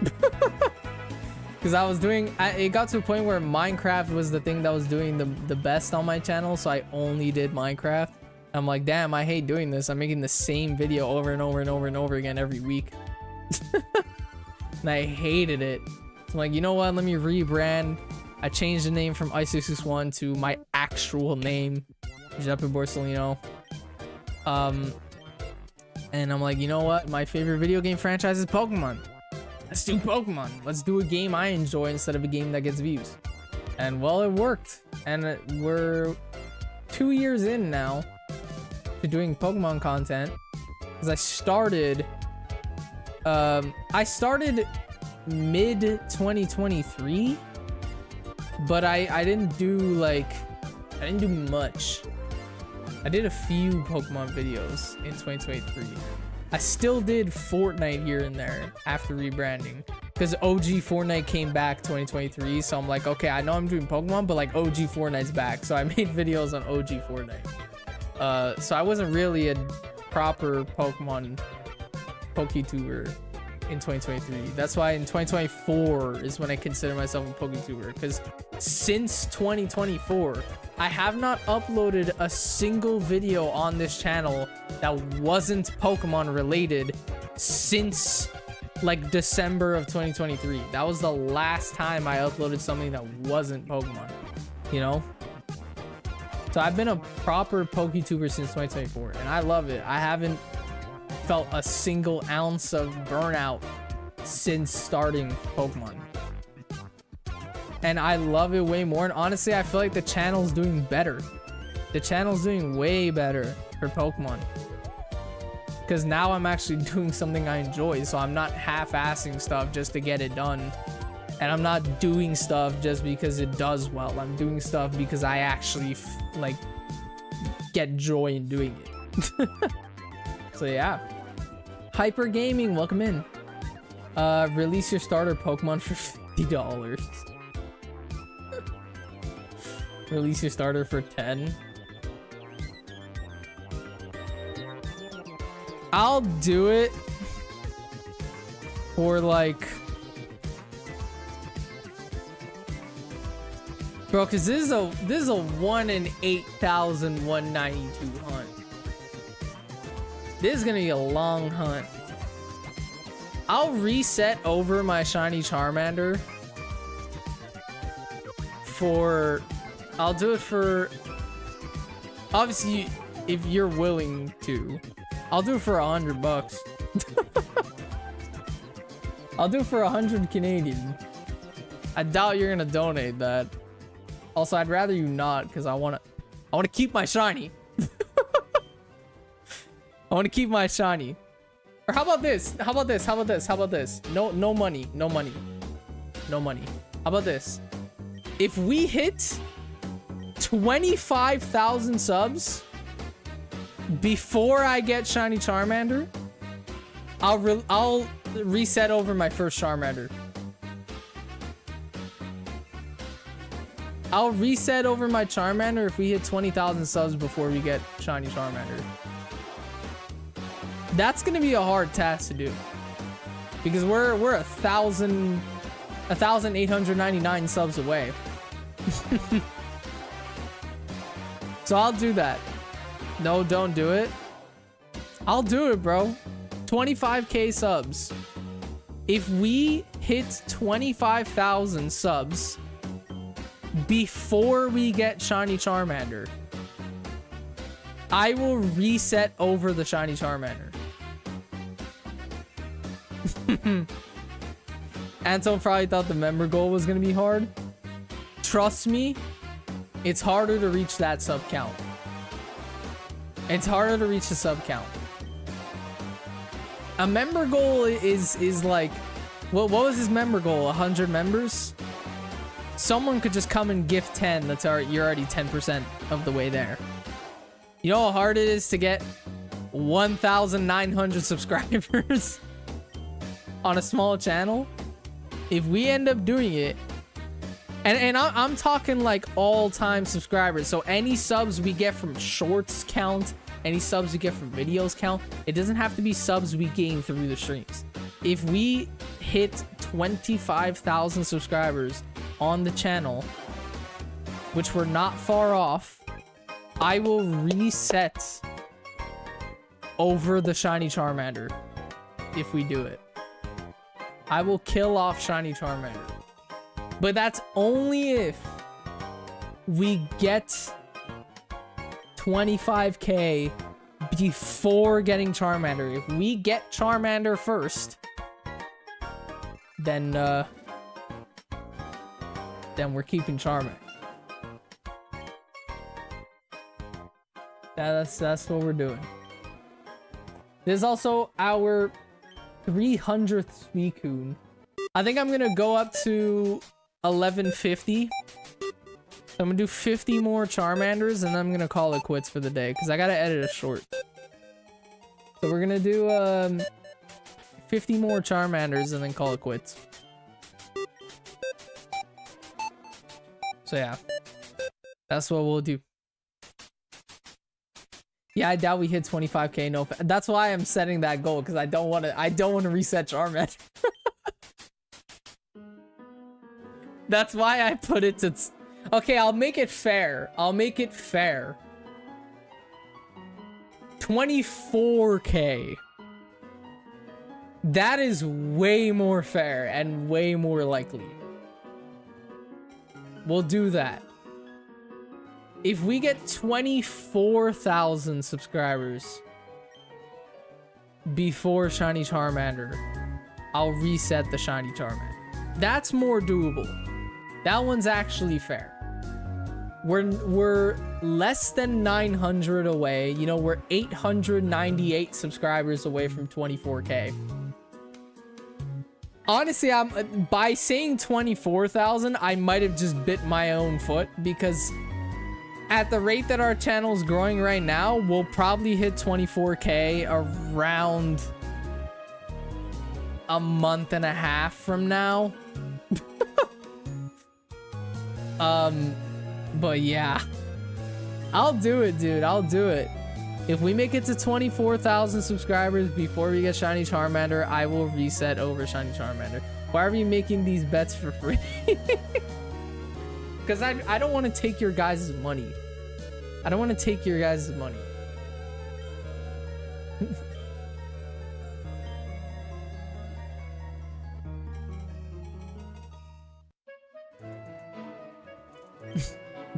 Because I was doing, it got to a point where Minecraft was the thing that was doing the best on my channel, so I only did Minecraft. I'm like, damn, I hate doing this. I'm making the same video over and over and over and over again every week. And I hated it. So I'm like, you know what? Let me rebrand. I changed the name from Ice661 to my actual name, Giuseppe Borsellino. And I'm like, you know what? My favorite video game franchise is Pokemon. Let's do Pokemon. Let's do a game I enjoy instead of a game that gets views. And well, it worked. And we're 2 years in now to doing Pokemon content, because I started mid 2023, but I didn't do like I didn't do much. I did a few Pokemon videos in 2023. I still did Fortnite here and there after rebranding. Because OG Fortnite came back 2023. So I'm like, okay, I know I'm doing Pokemon, but like OG Fortnite's back. So I made videos on OG Fortnite. So I wasn't really a proper Pokemon PokeTuber in 2023. That's why in 2024 is when I consider myself a PokeTuber. Because since 2024, I have not uploaded a single video on this channel that wasn't Pokemon related since like December of 2023. That was the last time I uploaded something that wasn't Pokemon, you know? So I've been a proper PokeTuber since 2024 and I love it. I haven't felt a single ounce of burnout since starting Pokemon. And I love it way more. And honestly, I feel like the channel's doing better. The channel's doing way better for Pokemon. Because now I'm actually doing something I enjoy. So I'm not half-assing stuff just to get it done. And I'm not doing stuff just because it does well. I'm doing stuff because I actually like get joy in doing it. So yeah. Hyper Gaming, welcome in. Release your starter Pokemon for $50. Release your starter for 10. I'll do it for like, bro, because this is a 1 in 8,192 hunt. This is gonna be a long hunt. I'll reset over my shiny Charmander for, I'll do it for, obviously if you're willing to, I'll do it for $100. I'll do it for 100 Canadian. I doubt you're gonna donate that. Also, I'd rather you not, because I wanna keep my shiny. I wanna keep my shiny. Or how about this? How about this? How about this? How about this? No money. No money. No money. How about this? If we hit 25,000 subs before I get shiny Charmander, I'll reset over my first Charmander. I'll reset over my Charmander if we hit 20,000 subs before we get shiny Charmander. That's gonna be a hard task to do because we're 1,899 subs away. So I'll do that. No, don't do it. I'll do it, bro. 25k subs. If we hit 25,000 subs before we get shiny Charmander, I will reset over the shiny Charmander. Anton probably thought the member goal was gonna be hard. Trust me, it's harder to reach that sub count. It's harder to reach the sub count. A member goal is like, what was his member goal? 100 members? Someone could just come and gift 10. You're already 10% of the way there. You know how hard it is to get 1,900 subscribers on a small channel? If we end up doing it, and I'm talking like all-time subscribers, so any subs we get from shorts count, any subs we get from videos count. It doesn't have to be subs we gain through the streams. If we hit 25,000 subscribers on the channel, which we're not far off, I will reset over the shiny Charmander if we do it. I will kill off shiny Charmander. But that's only if we get 25k before getting Charmander. If we get Charmander first, then we're keeping Charmander. That's what we're doing. There's also our 300th Suicune. I think I'm gonna go up to 1150 I'm gonna do 50 more Charmanders and then I'm gonna call it quits for the day because I gotta edit a short. So we're gonna do 50 more Charmanders and then call it quits. So yeah, that's what we'll do. Yeah, I doubt we hit 25k. No, that's why I'm setting that goal because I don't want to reset Charmander. That's why I put it to. Okay, I'll make it fair. 24k. That is way more fair and way more likely. We'll do that. If we get 24,000 subscribers before Shiny Charmander, I'll reset the Shiny Charmander. That's more doable. That one's actually fair. We're less than 900 away. You know, we're 898 subscribers away from 24k. Honestly, by saying 24,000, I might have just bit my own foot because at the rate that our channel's growing right now, we'll probably hit 24k around a month and a half from now. But yeah, I'll do it, dude. I'll do it. If we make it to 24,000 subscribers before we get Shiny Charmander, I will reset over Shiny Charmander. Why are we making these bets for free? Because I don't want to take your guys' money. I don't want to take your guys' money.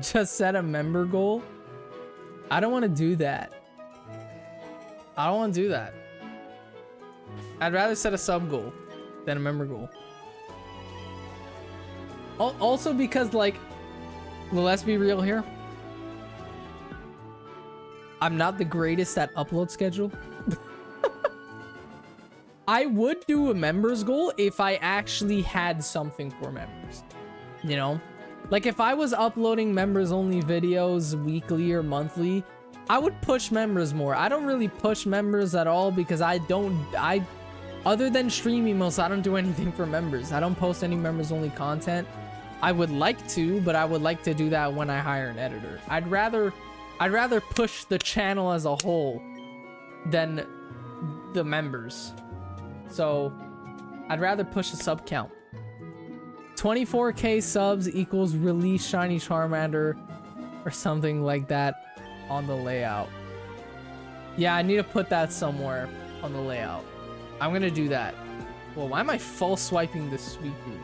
Just set a member goal? I don't want to do that. I don't want to do that. I'd rather set a sub goal than a member goal. Also because, like, well, let's be real here. I'm not the greatest at upload schedule. I would do a members goal if I actually had something for members. You know? Like, if I was uploading members only videos weekly or monthly, I would push members more. I don't really push members at all because other than stream emails, I don't do anything for members. I don't post any members only content. I would like to, but I would like to do that when I hire an editor. I'd rather push the channel as a whole than the members. So I'd rather push the sub count. 24k subs equals release Shiny Charmander or something like that on the layout. Yeah, I need to put that somewhere on the layout. I'm gonna do that. Well, why am I false swiping this sweet dude?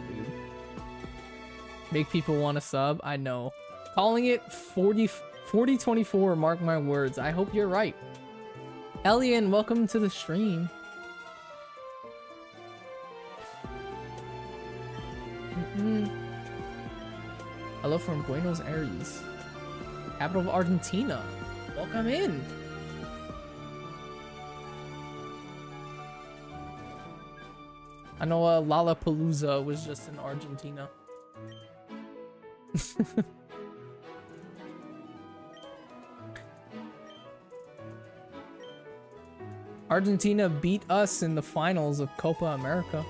Make people want to sub? I know. Calling it 4024, mark my words. I hope you're right. Elian, welcome to the stream. Hello from Buenos Aires, capital of Argentina. Welcome in. I know Lollapalooza was just in Argentina. Argentina beat us in the finals of Copa America.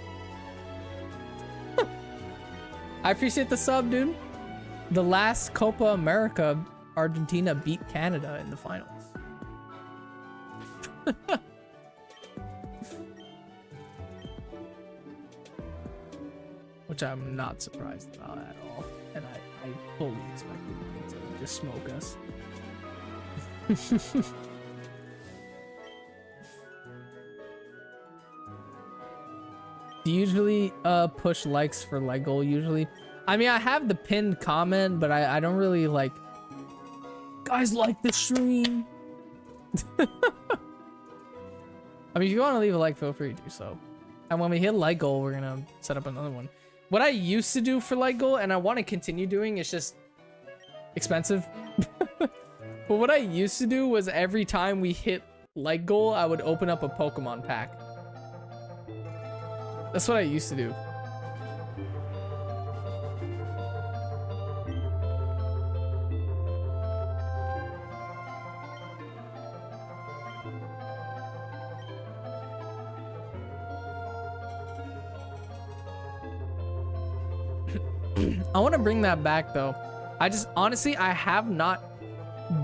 I appreciate the sub, dude. The last Copa America, Argentina beat Canada in the finals. Which I'm not surprised about at all. And I fully expected them to just smoke us. Do you usually push likes for like goal usually? I mean, I have the pinned comment, but I don't really like, guys like the stream. I mean, if you want to leave a like, feel free to do so. And when we hit like goal, we're gonna set up another one. What I used to do for like goal, and I want to continue doing, it's just expensive. But what I used to do was every time we hit like goal, I would open up a Pokemon pack. That's what I used to do. I want to bring that back though. I just honestly, I have not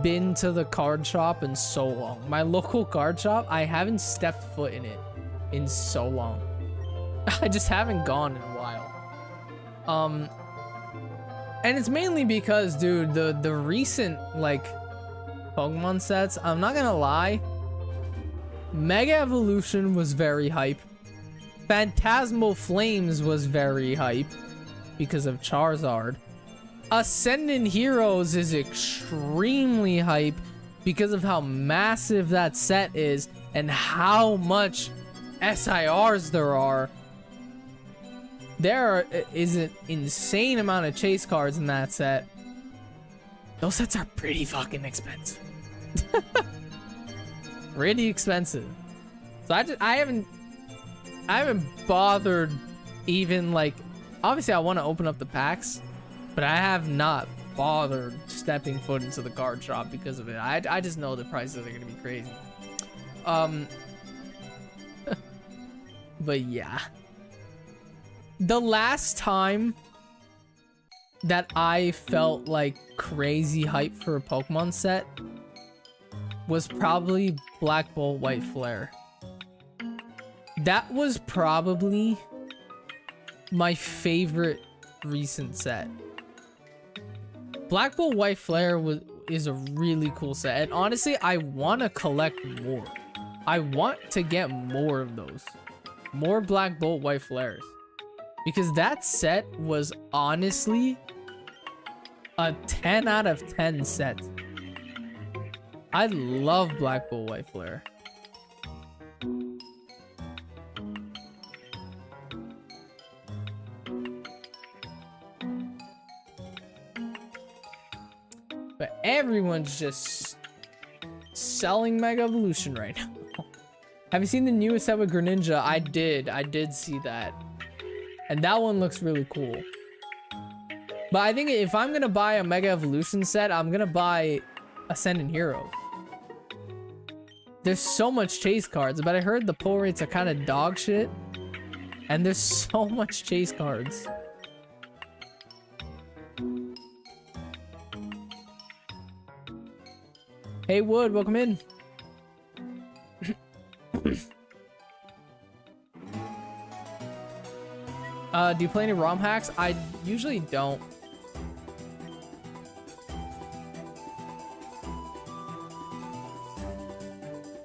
been to the card shop in so long. My local card shop, I haven't stepped foot in it in so long. I just haven't gone in a while. And it's mainly because, dude, the recent like Pokemon sets, I'm not gonna lie, Mega Evolution was very hype. Phantasmal Flames was very hype because of Charizard. Ascendant Heroes is extremely hype because of how massive that set is and how much SIRs there are. There is an insane amount of chase cards in that set. Those sets are pretty fucking expensive. Pretty expensive. So I haven't bothered even like, obviously I want to open up the packs, but I have not bothered stepping foot into the card shop because of it. I just know the prices are gonna be crazy. But yeah. The last time that I felt like crazy hype for a Pokemon set was probably Black Bolt White Flare. That was probably my favorite recent set. Black Bolt White Flare is a really cool set, and honestly, I want to collect more. I want to get more of those. More Black Bolt White Flares. Because that set was honestly a 10 out of 10 set. I love Black Bolt White Flare. But everyone's just selling Mega Evolution right now. Have you seen the newest set with Greninja? I did see that. And that one looks really cool. But I think if I'm gonna buy a Mega Evolution set, I'm gonna buy Ascendant Heroes. There's so much chase cards, but I heard the pull rates are kind of dog shit. And there's so much chase cards. Hey Wood, welcome in. Do you play any ROM hacks? I usually don't.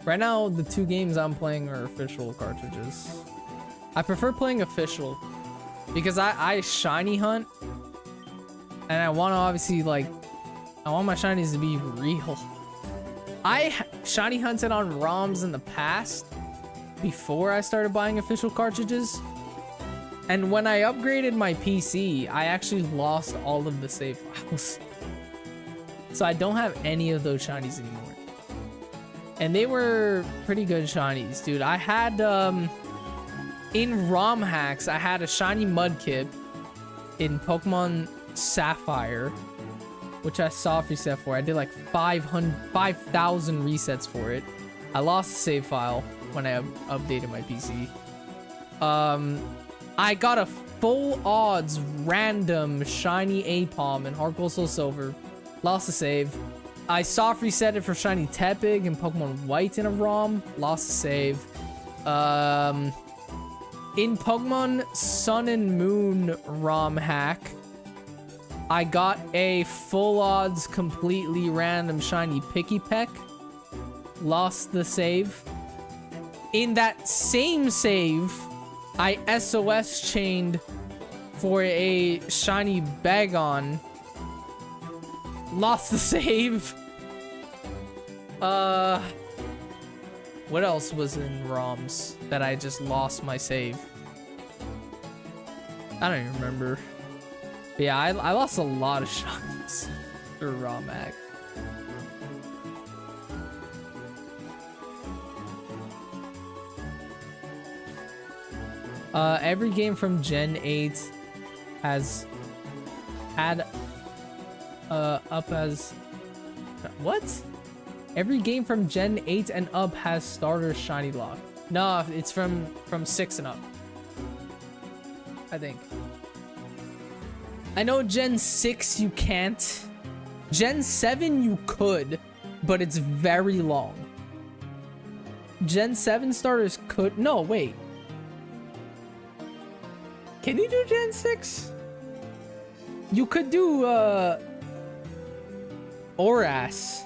Right now, the two games I'm playing are official cartridges. I prefer playing official because I shiny hunt, and I want to obviously like, I want my shinies to be real. I shiny hunted on ROMs in the past before I started buying official cartridges. And when I upgraded my PC, I actually lost all of the save files. So I don't have any of those shinies anymore. And they were pretty good shinies, dude. I had, in ROM hacks, I had a shiny Mudkip in Pokemon Sapphire, which I soft reset for. I did like 5,000 resets for it. I lost the save file when I updated my PC. I got a full odds random shiny Apom in Heart Gold Soul Silver. Lost the save. I soft reset it for shiny Tepig and Pokemon White in a ROM. Lost the save. In Pokemon Sun and Moon ROM hack, I got a full odds completely random shiny Pikipek. Lost the save. In that same save, I SOS chained for a shiny Bagon. Lost the save. What else was in ROMs that I just lost my save? I don't even remember. But yeah, I lost a lot of shinies through ROM hack. Every game from Gen 8 has had up as what? Every game from Gen 8 and up has starter shiny lock. No, it's from 6 and up, I think. I know Gen 6 you can't. Gen 7 you could, but it's very long. Gen 7 starters could... No, wait. Can you do Gen 6? You could do, Oras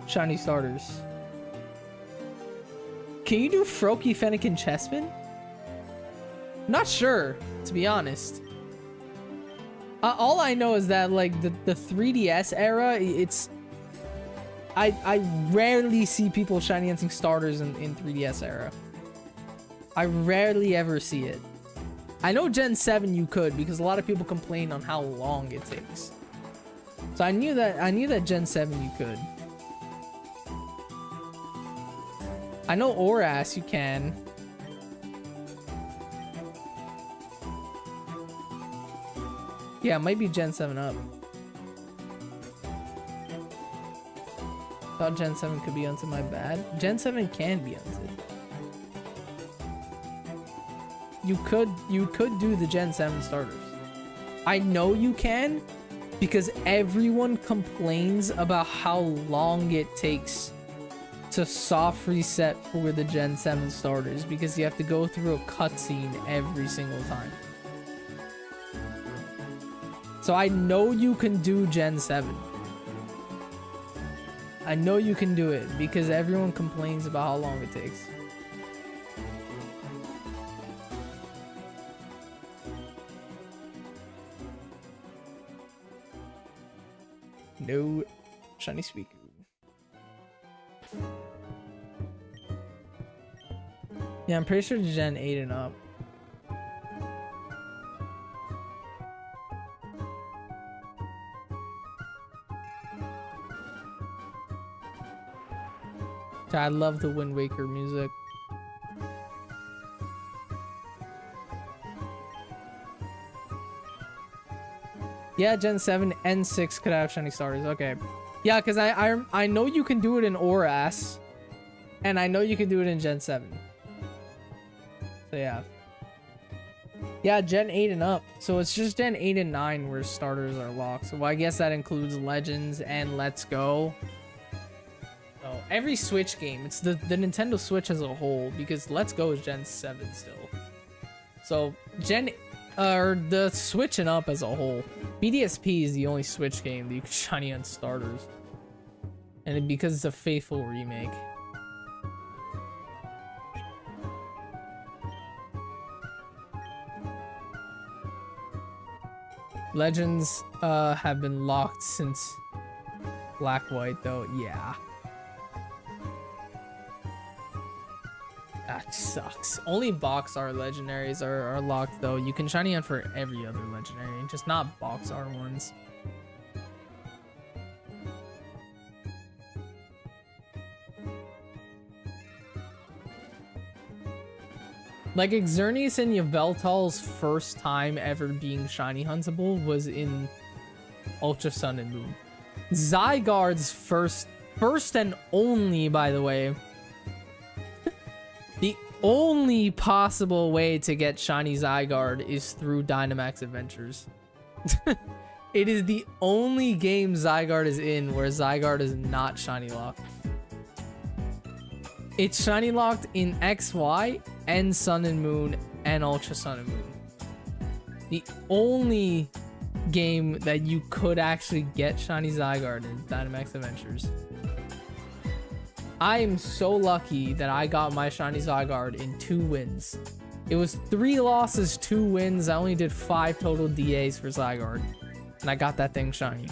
shiny starters. Can you do Froakie, Fennekin, Chespin? Not sure, to be honest. All I know is that, like, the 3DS era, it's... I rarely see people shiny hunting starters in 3DS era. I rarely ever see it. I know Gen 7 you could, because a lot of people complain on how long it takes. So I knew that Gen 7 you could. I know Oras you can. Yeah, it might be Gen 7 up. Thought Gen 7 could be unto my bad. Gen 7 can be unto. You could do the Gen 7 starters. I know you can because everyone complains about how long it takes to soft reset for the Gen 7 starters because you have to go through a cutscene every single time. So I know you can do Gen 7. I know you can do it because everyone complains about how long it takes. No shiny Suicune. Yeah, I'm pretty sure Gen 8 and up. I love the Wind Waker music. Yeah, Gen 7 and 6 could have shiny starters. Okay. Yeah, because I know you can do it in Oras. And I know you can do it in Gen 7. So yeah. Yeah, Gen 8 and up. So it's just Gen 8 and 9 where starters are locked. So I guess that includes Legends and Let's Go. So every Switch game, it's the Nintendo Switch as a whole, because Let's Go is Gen 7 still. So the Switch and up as a whole. BDSP is the only Switch game that you can shiny on starters. And because it's a faithful remake. Legends have been locked since Black White though. Yeah. That sucks. Only box art legendaries are locked though. You can shiny hunt for every other legendary, just not box art ones. Like Xerneas and Yveltal's first time ever being shiny huntable was in Ultra Sun and Moon. Zygarde's first and only, by the way, the only possible way to get shiny Zygarde is through Dynamax Adventures. It is the only game Zygarde is in where Zygarde is not shiny locked. It's shiny locked in XY and Sun and Moon and Ultra Sun and Moon. The only game that you could actually get shiny Zygarde is Dynamax Adventures. I am so lucky that I got my shiny Zygarde in 2 wins. It was 3 losses, 2 wins. I only did 5 total DAs for Zygarde. And I got that thing shiny.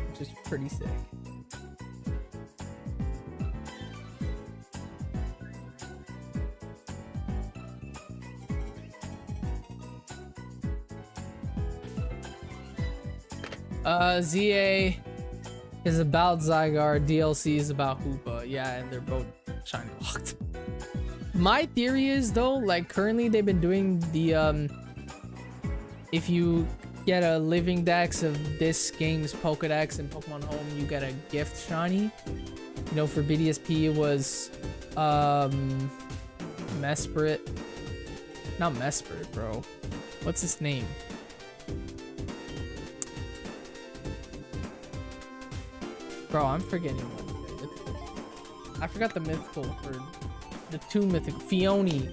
Which is pretty sick. ZA is about Zygarde, DLC is about Hoopa. Yeah, and they're both shiny locked. My theory is though, like currently they've been doing the if you get a living dex of this game's Pokedex and Pokemon Home, you get a gift shiny. You know, for BDSP it was Mesprit. Not Mesprit, bro. What's his name? Bro, I'm forgetting what mythical. I forgot the mythical for the two mythical. Fione,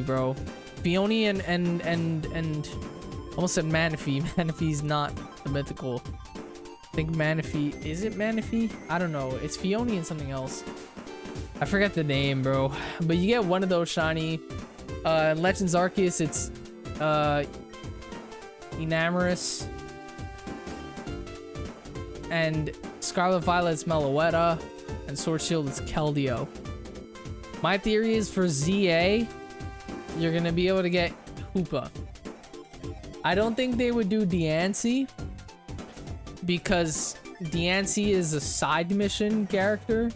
bro. Fione and almost said Manaphy. Manaphy's not the mythical. I think Manaphy, is it Manaphy? I don't know. It's Fione and something else. I forgot the name, bro. But you get one of those shiny. Legends Arceus, it's Enamorous. And Scarlet Violet's Meloetta. And Sword Shield is Keldeo. My theory is for ZA, you're gonna be able to get Hoopa. I don't think they would do Diancie, because Diancie is a side mission character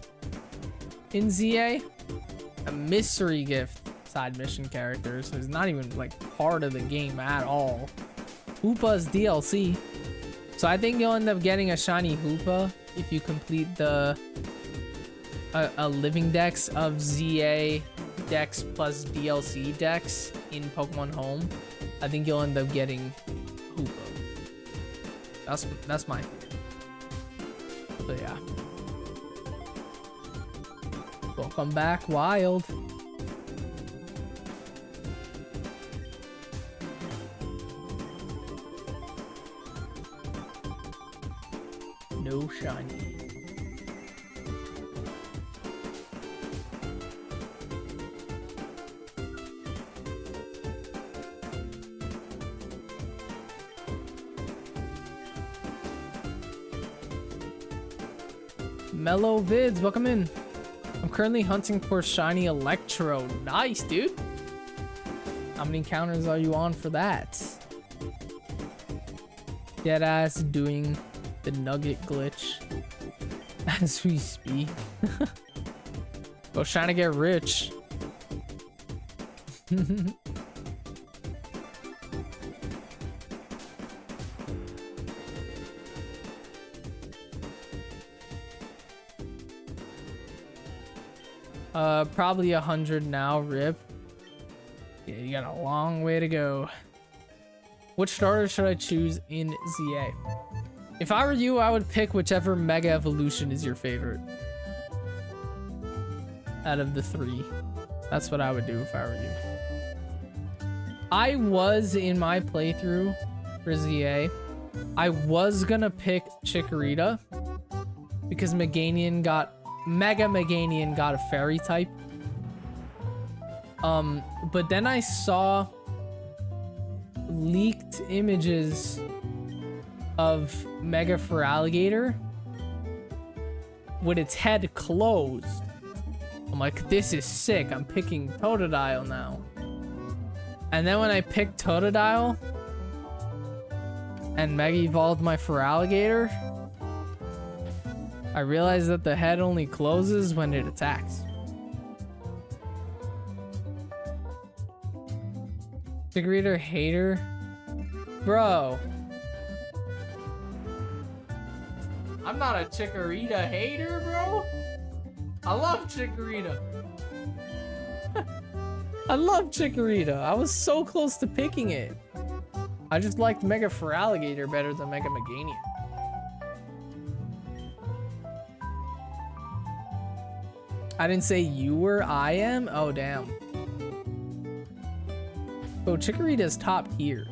in ZA. A mystery gift side mission character, so it's not even like part of the game at all. Hoopa's DLC. So I think you'll end up getting a shiny Hoopa if you complete the a living dex of ZA dex plus DLC dex in Pokemon Home. I think you'll end up getting Hoopa. That's my theory. So yeah. Welcome back, Wild. No shiny. Mellow Vids, welcome in. I'm currently hunting for shiny Electro. Nice, dude. How many counters are you on for that? Deadass doing the nugget glitch as we speak. Go trying to get rich. Probably 100 now, rip. Yeah, you got a long way to go. Which starter should I choose in ZA? If I were you, I would pick whichever Mega Evolution is your favorite out of the three. That's what I would do if I were you. I was, in my playthrough for ZA, I was gonna pick Chikorita because Mega Meganian got a fairy type. But then I saw leaked images of Mega Feraligatr with its head closed. I'm like, this is sick. I'm picking Totodile now. And then when I picked Totodile and Mega Evolved my Feraligatr, I realized that the head only closes when it attacks. Chikorita hater? Bro. I'm not a Chikorita hater, bro. I love Chikorita. I love Chikorita. I was so close to picking it. I just liked Mega Feraligatr better than Mega Meganian. I didn't say you were, I am? Oh, damn. Bro, Chikorita's top tier.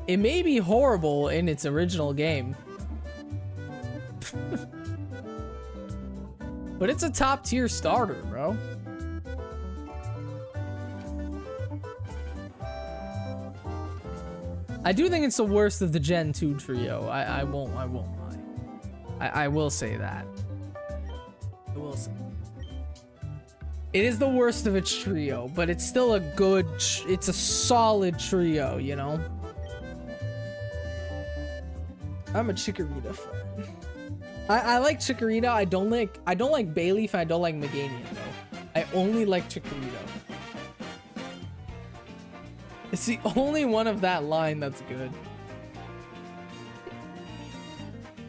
It may be horrible in its original game. But it's a top tier starter, bro. I do think it's the worst of the Gen 2 trio. I won't lie. I will say that. I will say. It is the worst of its trio, but it's still a good, it's a solid trio, you know? I'm a Chikorita fan. I like Chikorita. I don't like Bayleaf, and I don't like Meganian though. I only like Chikorita. It's the only one of that line that's good.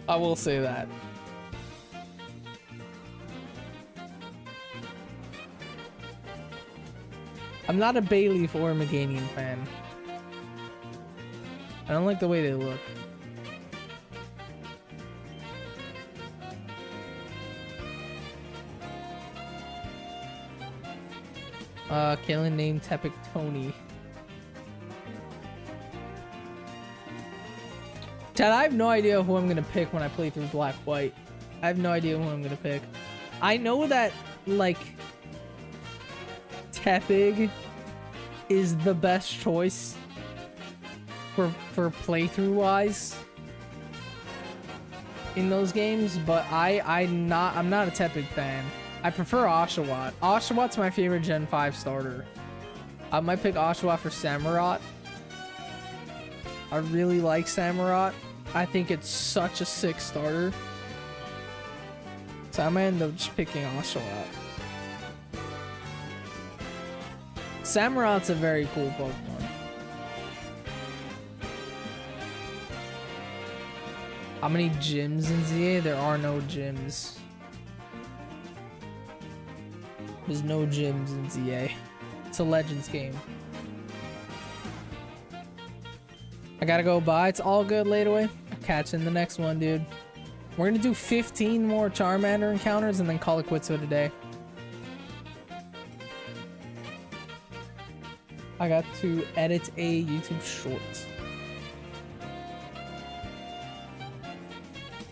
I will say that. I'm not a Bayleaf or a Meganian fan. I don't like the way they look. Kaylin named Tepic Tony. Chad, I have no idea who I'm gonna pick when I play through Black White. I have no idea who I'm gonna pick. I know that, like, Tepig is the best choice for playthrough wise in those games, but I'm not a Tepig fan. I prefer Oshawott. Oshawott's my favorite Gen 5 starter. I might pick Oshawott for Samurott. I really like Samurott. I think it's such a sick starter. So I might end up just picking Oshawott. Samurott's a very cool Pokemon. How many gyms in ZA? There are no gyms. There's no gyms in ZA. It's a Legends game. I gotta go bye. It's all good, Laidaway. I'll catch you in the next one, dude. We're gonna do 15 more Charmander encounters and then call it quits for today. I got to edit a YouTube short.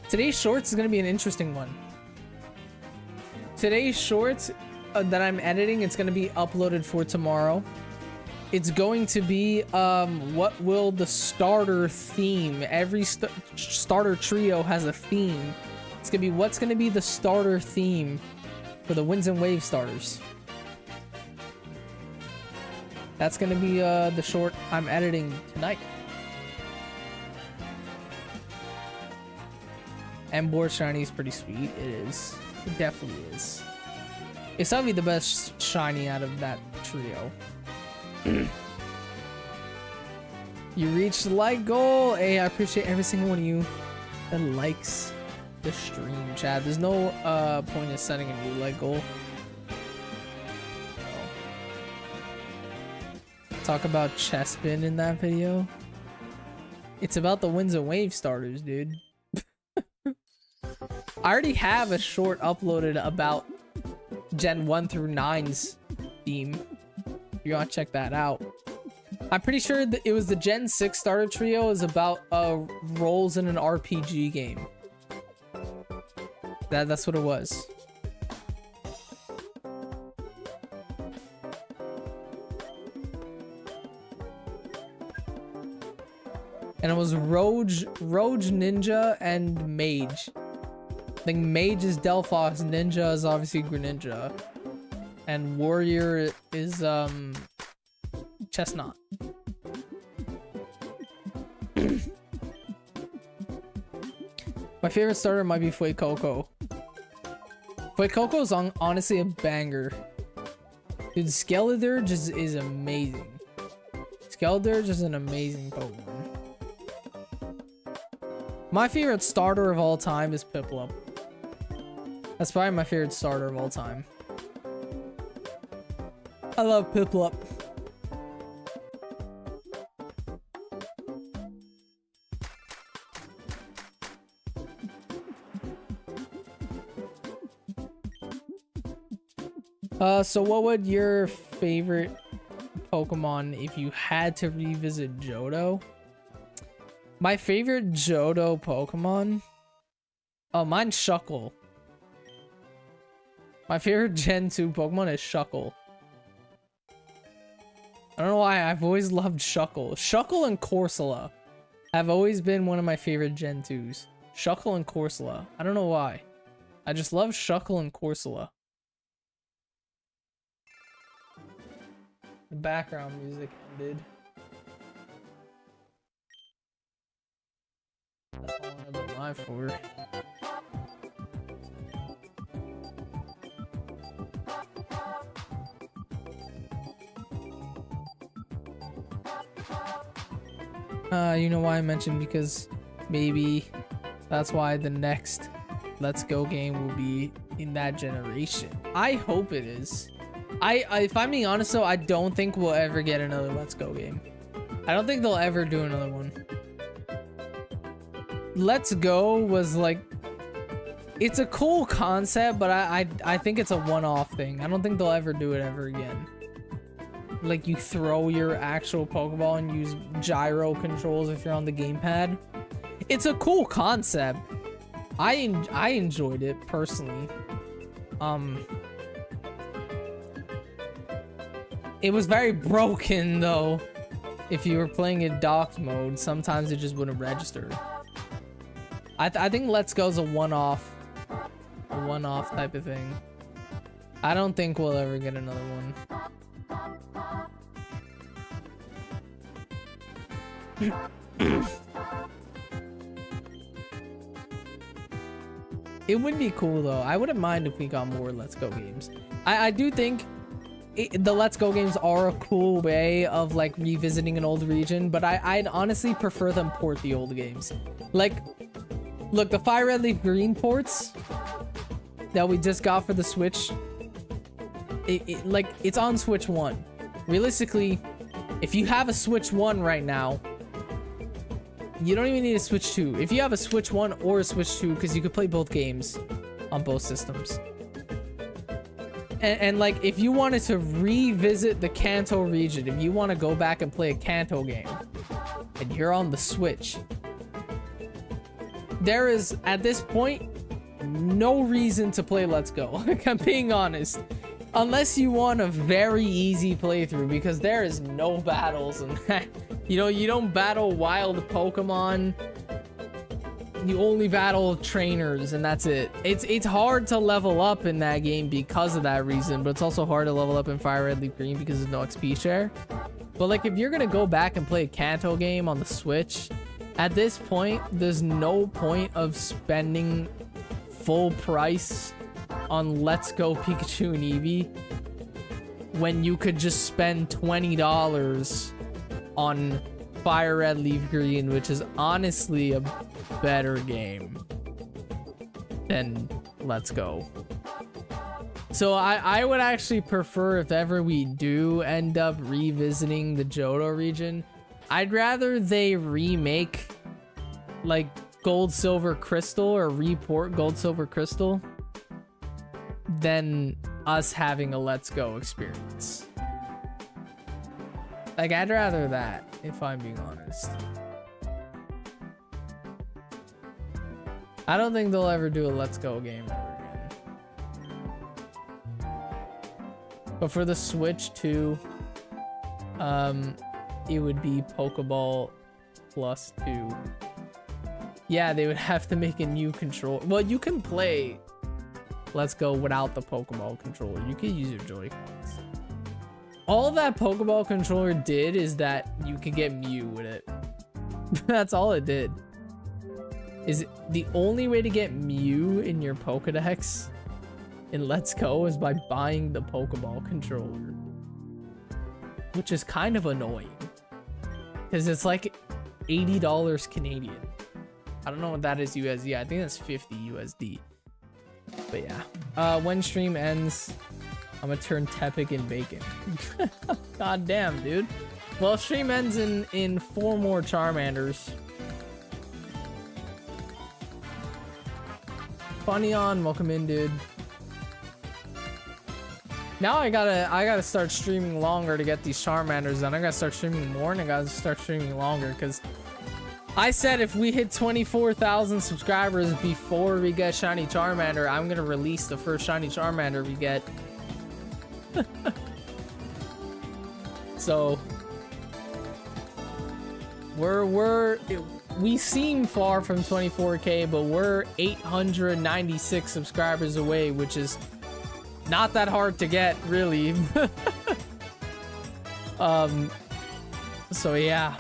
Today's shorts is gonna be an interesting one. Today's shorts that I'm editing, it's gonna be uploaded for tomorrow. It's going to be what will the starter theme? Every starter trio has a theme. It's gonna be what's gonna be the starter theme for the Winds and Waves starters. That's gonna be the short I'm editing tonight. Emboar shiny is pretty sweet. It is. It definitely is. It's probably the best shiny out of that trio. You reached the like goal. Hey, I appreciate every single one of you that likes the stream, Chad. There's no point in setting a new like goal. Talk about Chespin in that video. It's about the Winds and Wave starters, dude. I already have a short uploaded about Gen 1 through 9's theme. You want to check that out. I'm pretty sure that it was the Gen 6 starter trio is about roles in an RPG game. That's what it was. And it was Rogue Ninja and Mage. I think Mage is Delphox, Ninja is obviously Greninja. And Warrior is Chestnut. My favorite starter might be Fuecoco. Fuecoco is honestly a banger. Dude, Skeledirge is amazing. Skeledirge is an amazing Pokemon. My favorite starter of all time is Piplup. That's probably my favorite starter of all time. I love Piplup. So what would your favorite Pokemon if you had to revisit Johto? My favorite Johto Pokemon? Oh, mine's Shuckle. My favorite Gen 2 Pokemon is Shuckle. I don't know why, I've always loved Shuckle. Shuckle and Corsola have always been one of my favorite Gen 2s. Shuckle and Corsola. I don't know why. I just love Shuckle and Corsola. The background music ended. That's all I have live for. You know why I mentioned, because maybe that's why the next Let's Go game will be in that generation. I hope it is. If I'm being honest though, I don't think we'll ever get another Let's Go game. I don't think they'll ever do another one. Let's Go was like, it's a cool concept, but I think it's a one-off thing. I don't think they'll ever do it ever again. like you throw your actual Pokeball and use gyro controls if you're on the gamepad. It's a cool concept. I enjoyed it personally. It was very broken though. If you were playing in docked mode, sometimes it just wouldn't register. I think Let's Go's a one-off type of thing. I don't think we'll ever get another one. It would be cool though. I wouldn't mind if we got more Let's Go games. I do think the Let's Go games are a cool way of like revisiting an old region, but I'd honestly prefer them port the old games. Like, look, the Fire Red Leaf Green ports that we just got for the Switch, like, it's on Switch 1. Realistically, if you have a Switch 1 right now, you don't even need a Switch 2. If you have a Switch 1 or a Switch 2, because you could play both games on both systems. And like, if you wanted to revisit the Kanto region, if you want to go back and play a Kanto game, and you're on the Switch, there is, at this point, no reason to play Let's Go. Like, I'm being honest. Unless you want a very easy playthrough, because there is no battles and you know, you don't battle wild Pokemon. You only battle trainers and that's it. It's hard to level up in that game because of that reason, but it's also hard to level up in Fire Red Leaf Green because there's no XP share. But like, if you're gonna go back and play a Kanto game on the Switch, at this point, there's no point of spending full price on Let's Go Pikachu and Eevee when you could just spend $20 on Fire Red Leaf Green, which is honestly a better game than Let's Go. So I would actually prefer, if ever we do end up revisiting the Johto region, I'd rather they remake like Gold, Silver, Crystal, or report Gold, Silver, Crystal than us having a Let's Go experience. Like, I'd rather that, if I'm being honest. I don't think they'll ever do a Let's Go game ever again. But for the Switch 2, it would be Pokeball plus 2. Yeah, they would have to make a new control. Well, you can play Let's Go without the Pokeball controller. You can use your Joy-Cons. All that Pokeball controller did is that you could get Mew with it. That's all it did. Is the only way to get Mew in your Pokedex in Let's Go is by buying the Pokeball controller. Which is kind of annoying. Because it's like $80 Canadian. I don't know what that is USD. I think that's 50 USD. But yeah. When stream ends, I'm gonna turn Tepic and Bacon. God damn, dude. Well, stream ends in 4 more Charmanders. Funny on, welcome in, dude. Now I gotta start streaming longer to get these Charmanders, and I gotta start streaming more, and I gotta start streaming longer, because I said if we hit 24,000 subscribers before we get Shiny Charmander, I'm gonna release the first Shiny Charmander we get. So we seem far from 24K, but we're 896 subscribers away, which is not that hard to get, really. So yeah,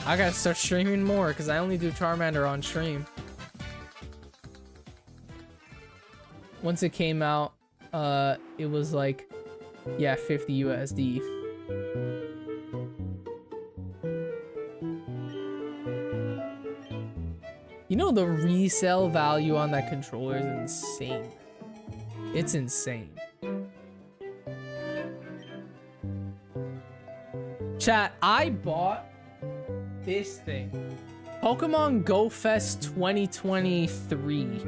I gotta start streaming more because I only do Charmander on stream. Once it came out, it was like, yeah, 50 USD. You know, the resale value on that controller is insane. It's insane. Chat, I bought this thing. Pokemon Go Fest 2023.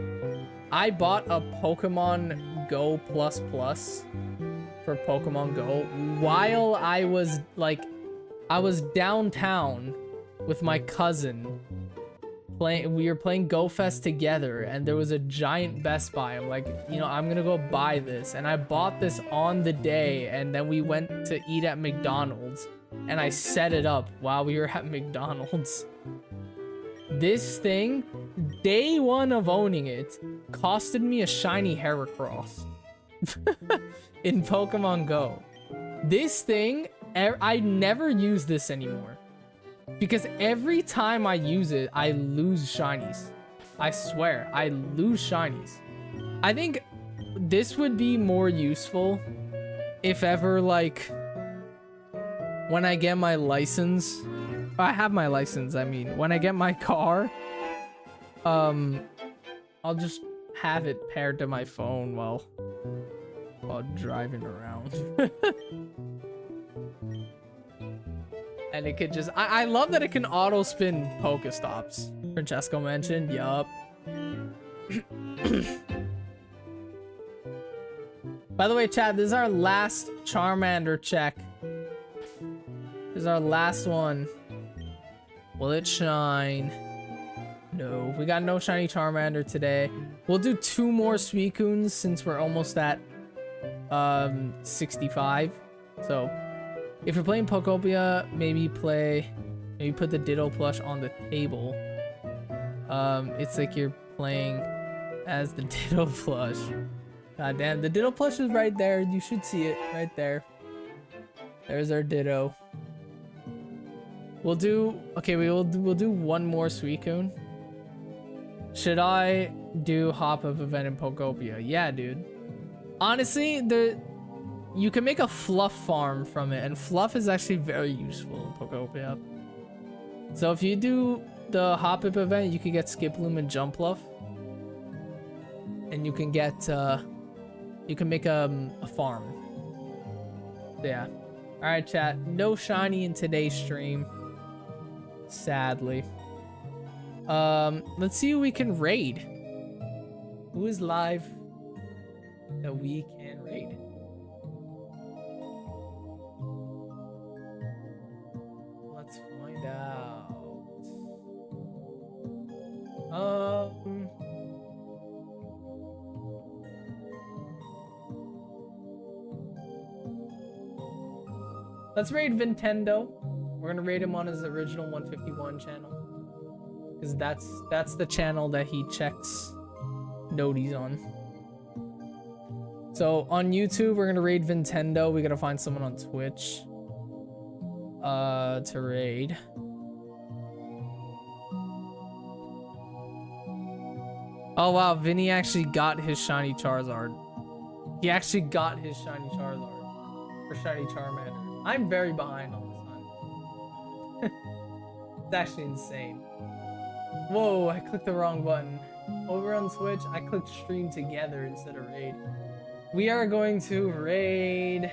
I bought a Pokemon Go Plus Plus for Pokemon Go while I was downtown with my cousin playing. We were playing Go Fest together, and there was a giant Best Buy. I'm like, you know, I'm gonna go buy this, and I bought this on the day, and then we went to eat at McDonald's, and I set it up while we were at McDonald's. This thing, day one of owning it, costed me a shiny Heracross in Pokemon Go. This thing, I never use this anymore because every time I use it, I lose shinies. I swear, I lose shinies. I think this would be more useful if ever, like, when I get my license. I have my license, I mean, when I get my car, I'll just have it paired to my phone while driving around. And it could just, I love that it can auto spin Pokestops. Francesco mentioned, yup. By the way, chat, this is our last Charmander check. This is our last one. Will it shine? No, we got no shiny Charmander today. We'll do 2 more Suicunes since we're almost at 65. So if you're playing Pocopia, maybe put the Ditto plush on the table. It's like you're playing as the Ditto plush. God damn, the Ditto plush is right there. You should see it right there. There's our Ditto. We'll do we'll do 1 more Suicune. Should I do hop-up event in Pocopia? Yeah, dude. Honestly, you can make a fluff farm from it, and fluff is actually very useful in Pocopia. So if you do the hop-up event, you can get Skiploom and Jumpluff, and you can get you can make a farm. So yeah. All right, chat. No shiny in today's stream. Sadly. Let's see who we can raid. Who is live that we can raid? Let's find out. Let's raid Nintendo. We're gonna raid him on his original 151 channel, because that's the channel that he checks noties on. So on YouTube, we're gonna raid Nintendo. We gotta find someone on Twitch to raid. Oh wow, Vinny actually got his shiny Charizard. He actually got his shiny Charizard for shiny Charmander. I'm very behind on this one. It's actually insane. Whoa, I clicked the wrong button. Over on Twitch, I clicked stream together instead of raid. We are going to raid.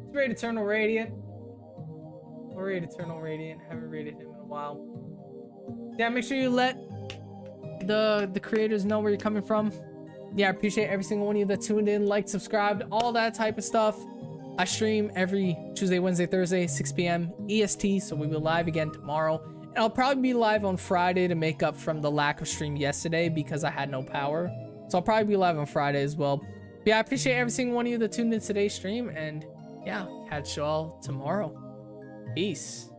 Let's raid Eternal Radiant. We'll raid Eternal Radiant. Haven't raided him in a while. Yeah, make sure you let the creators know where you're coming from. Yeah, I appreciate every single one of you that tuned in, liked, subscribed, all that type of stuff. I stream every Tuesday, Wednesday, Thursday, 6 p.m. EST, so we will live again tomorrow. And I'll probably be live on Friday to make up from the lack of stream yesterday because I had no power. So I'll probably be live on Friday as well. But yeah, I appreciate every single one of you that tuned in today's stream, and yeah, catch y'all tomorrow. Peace.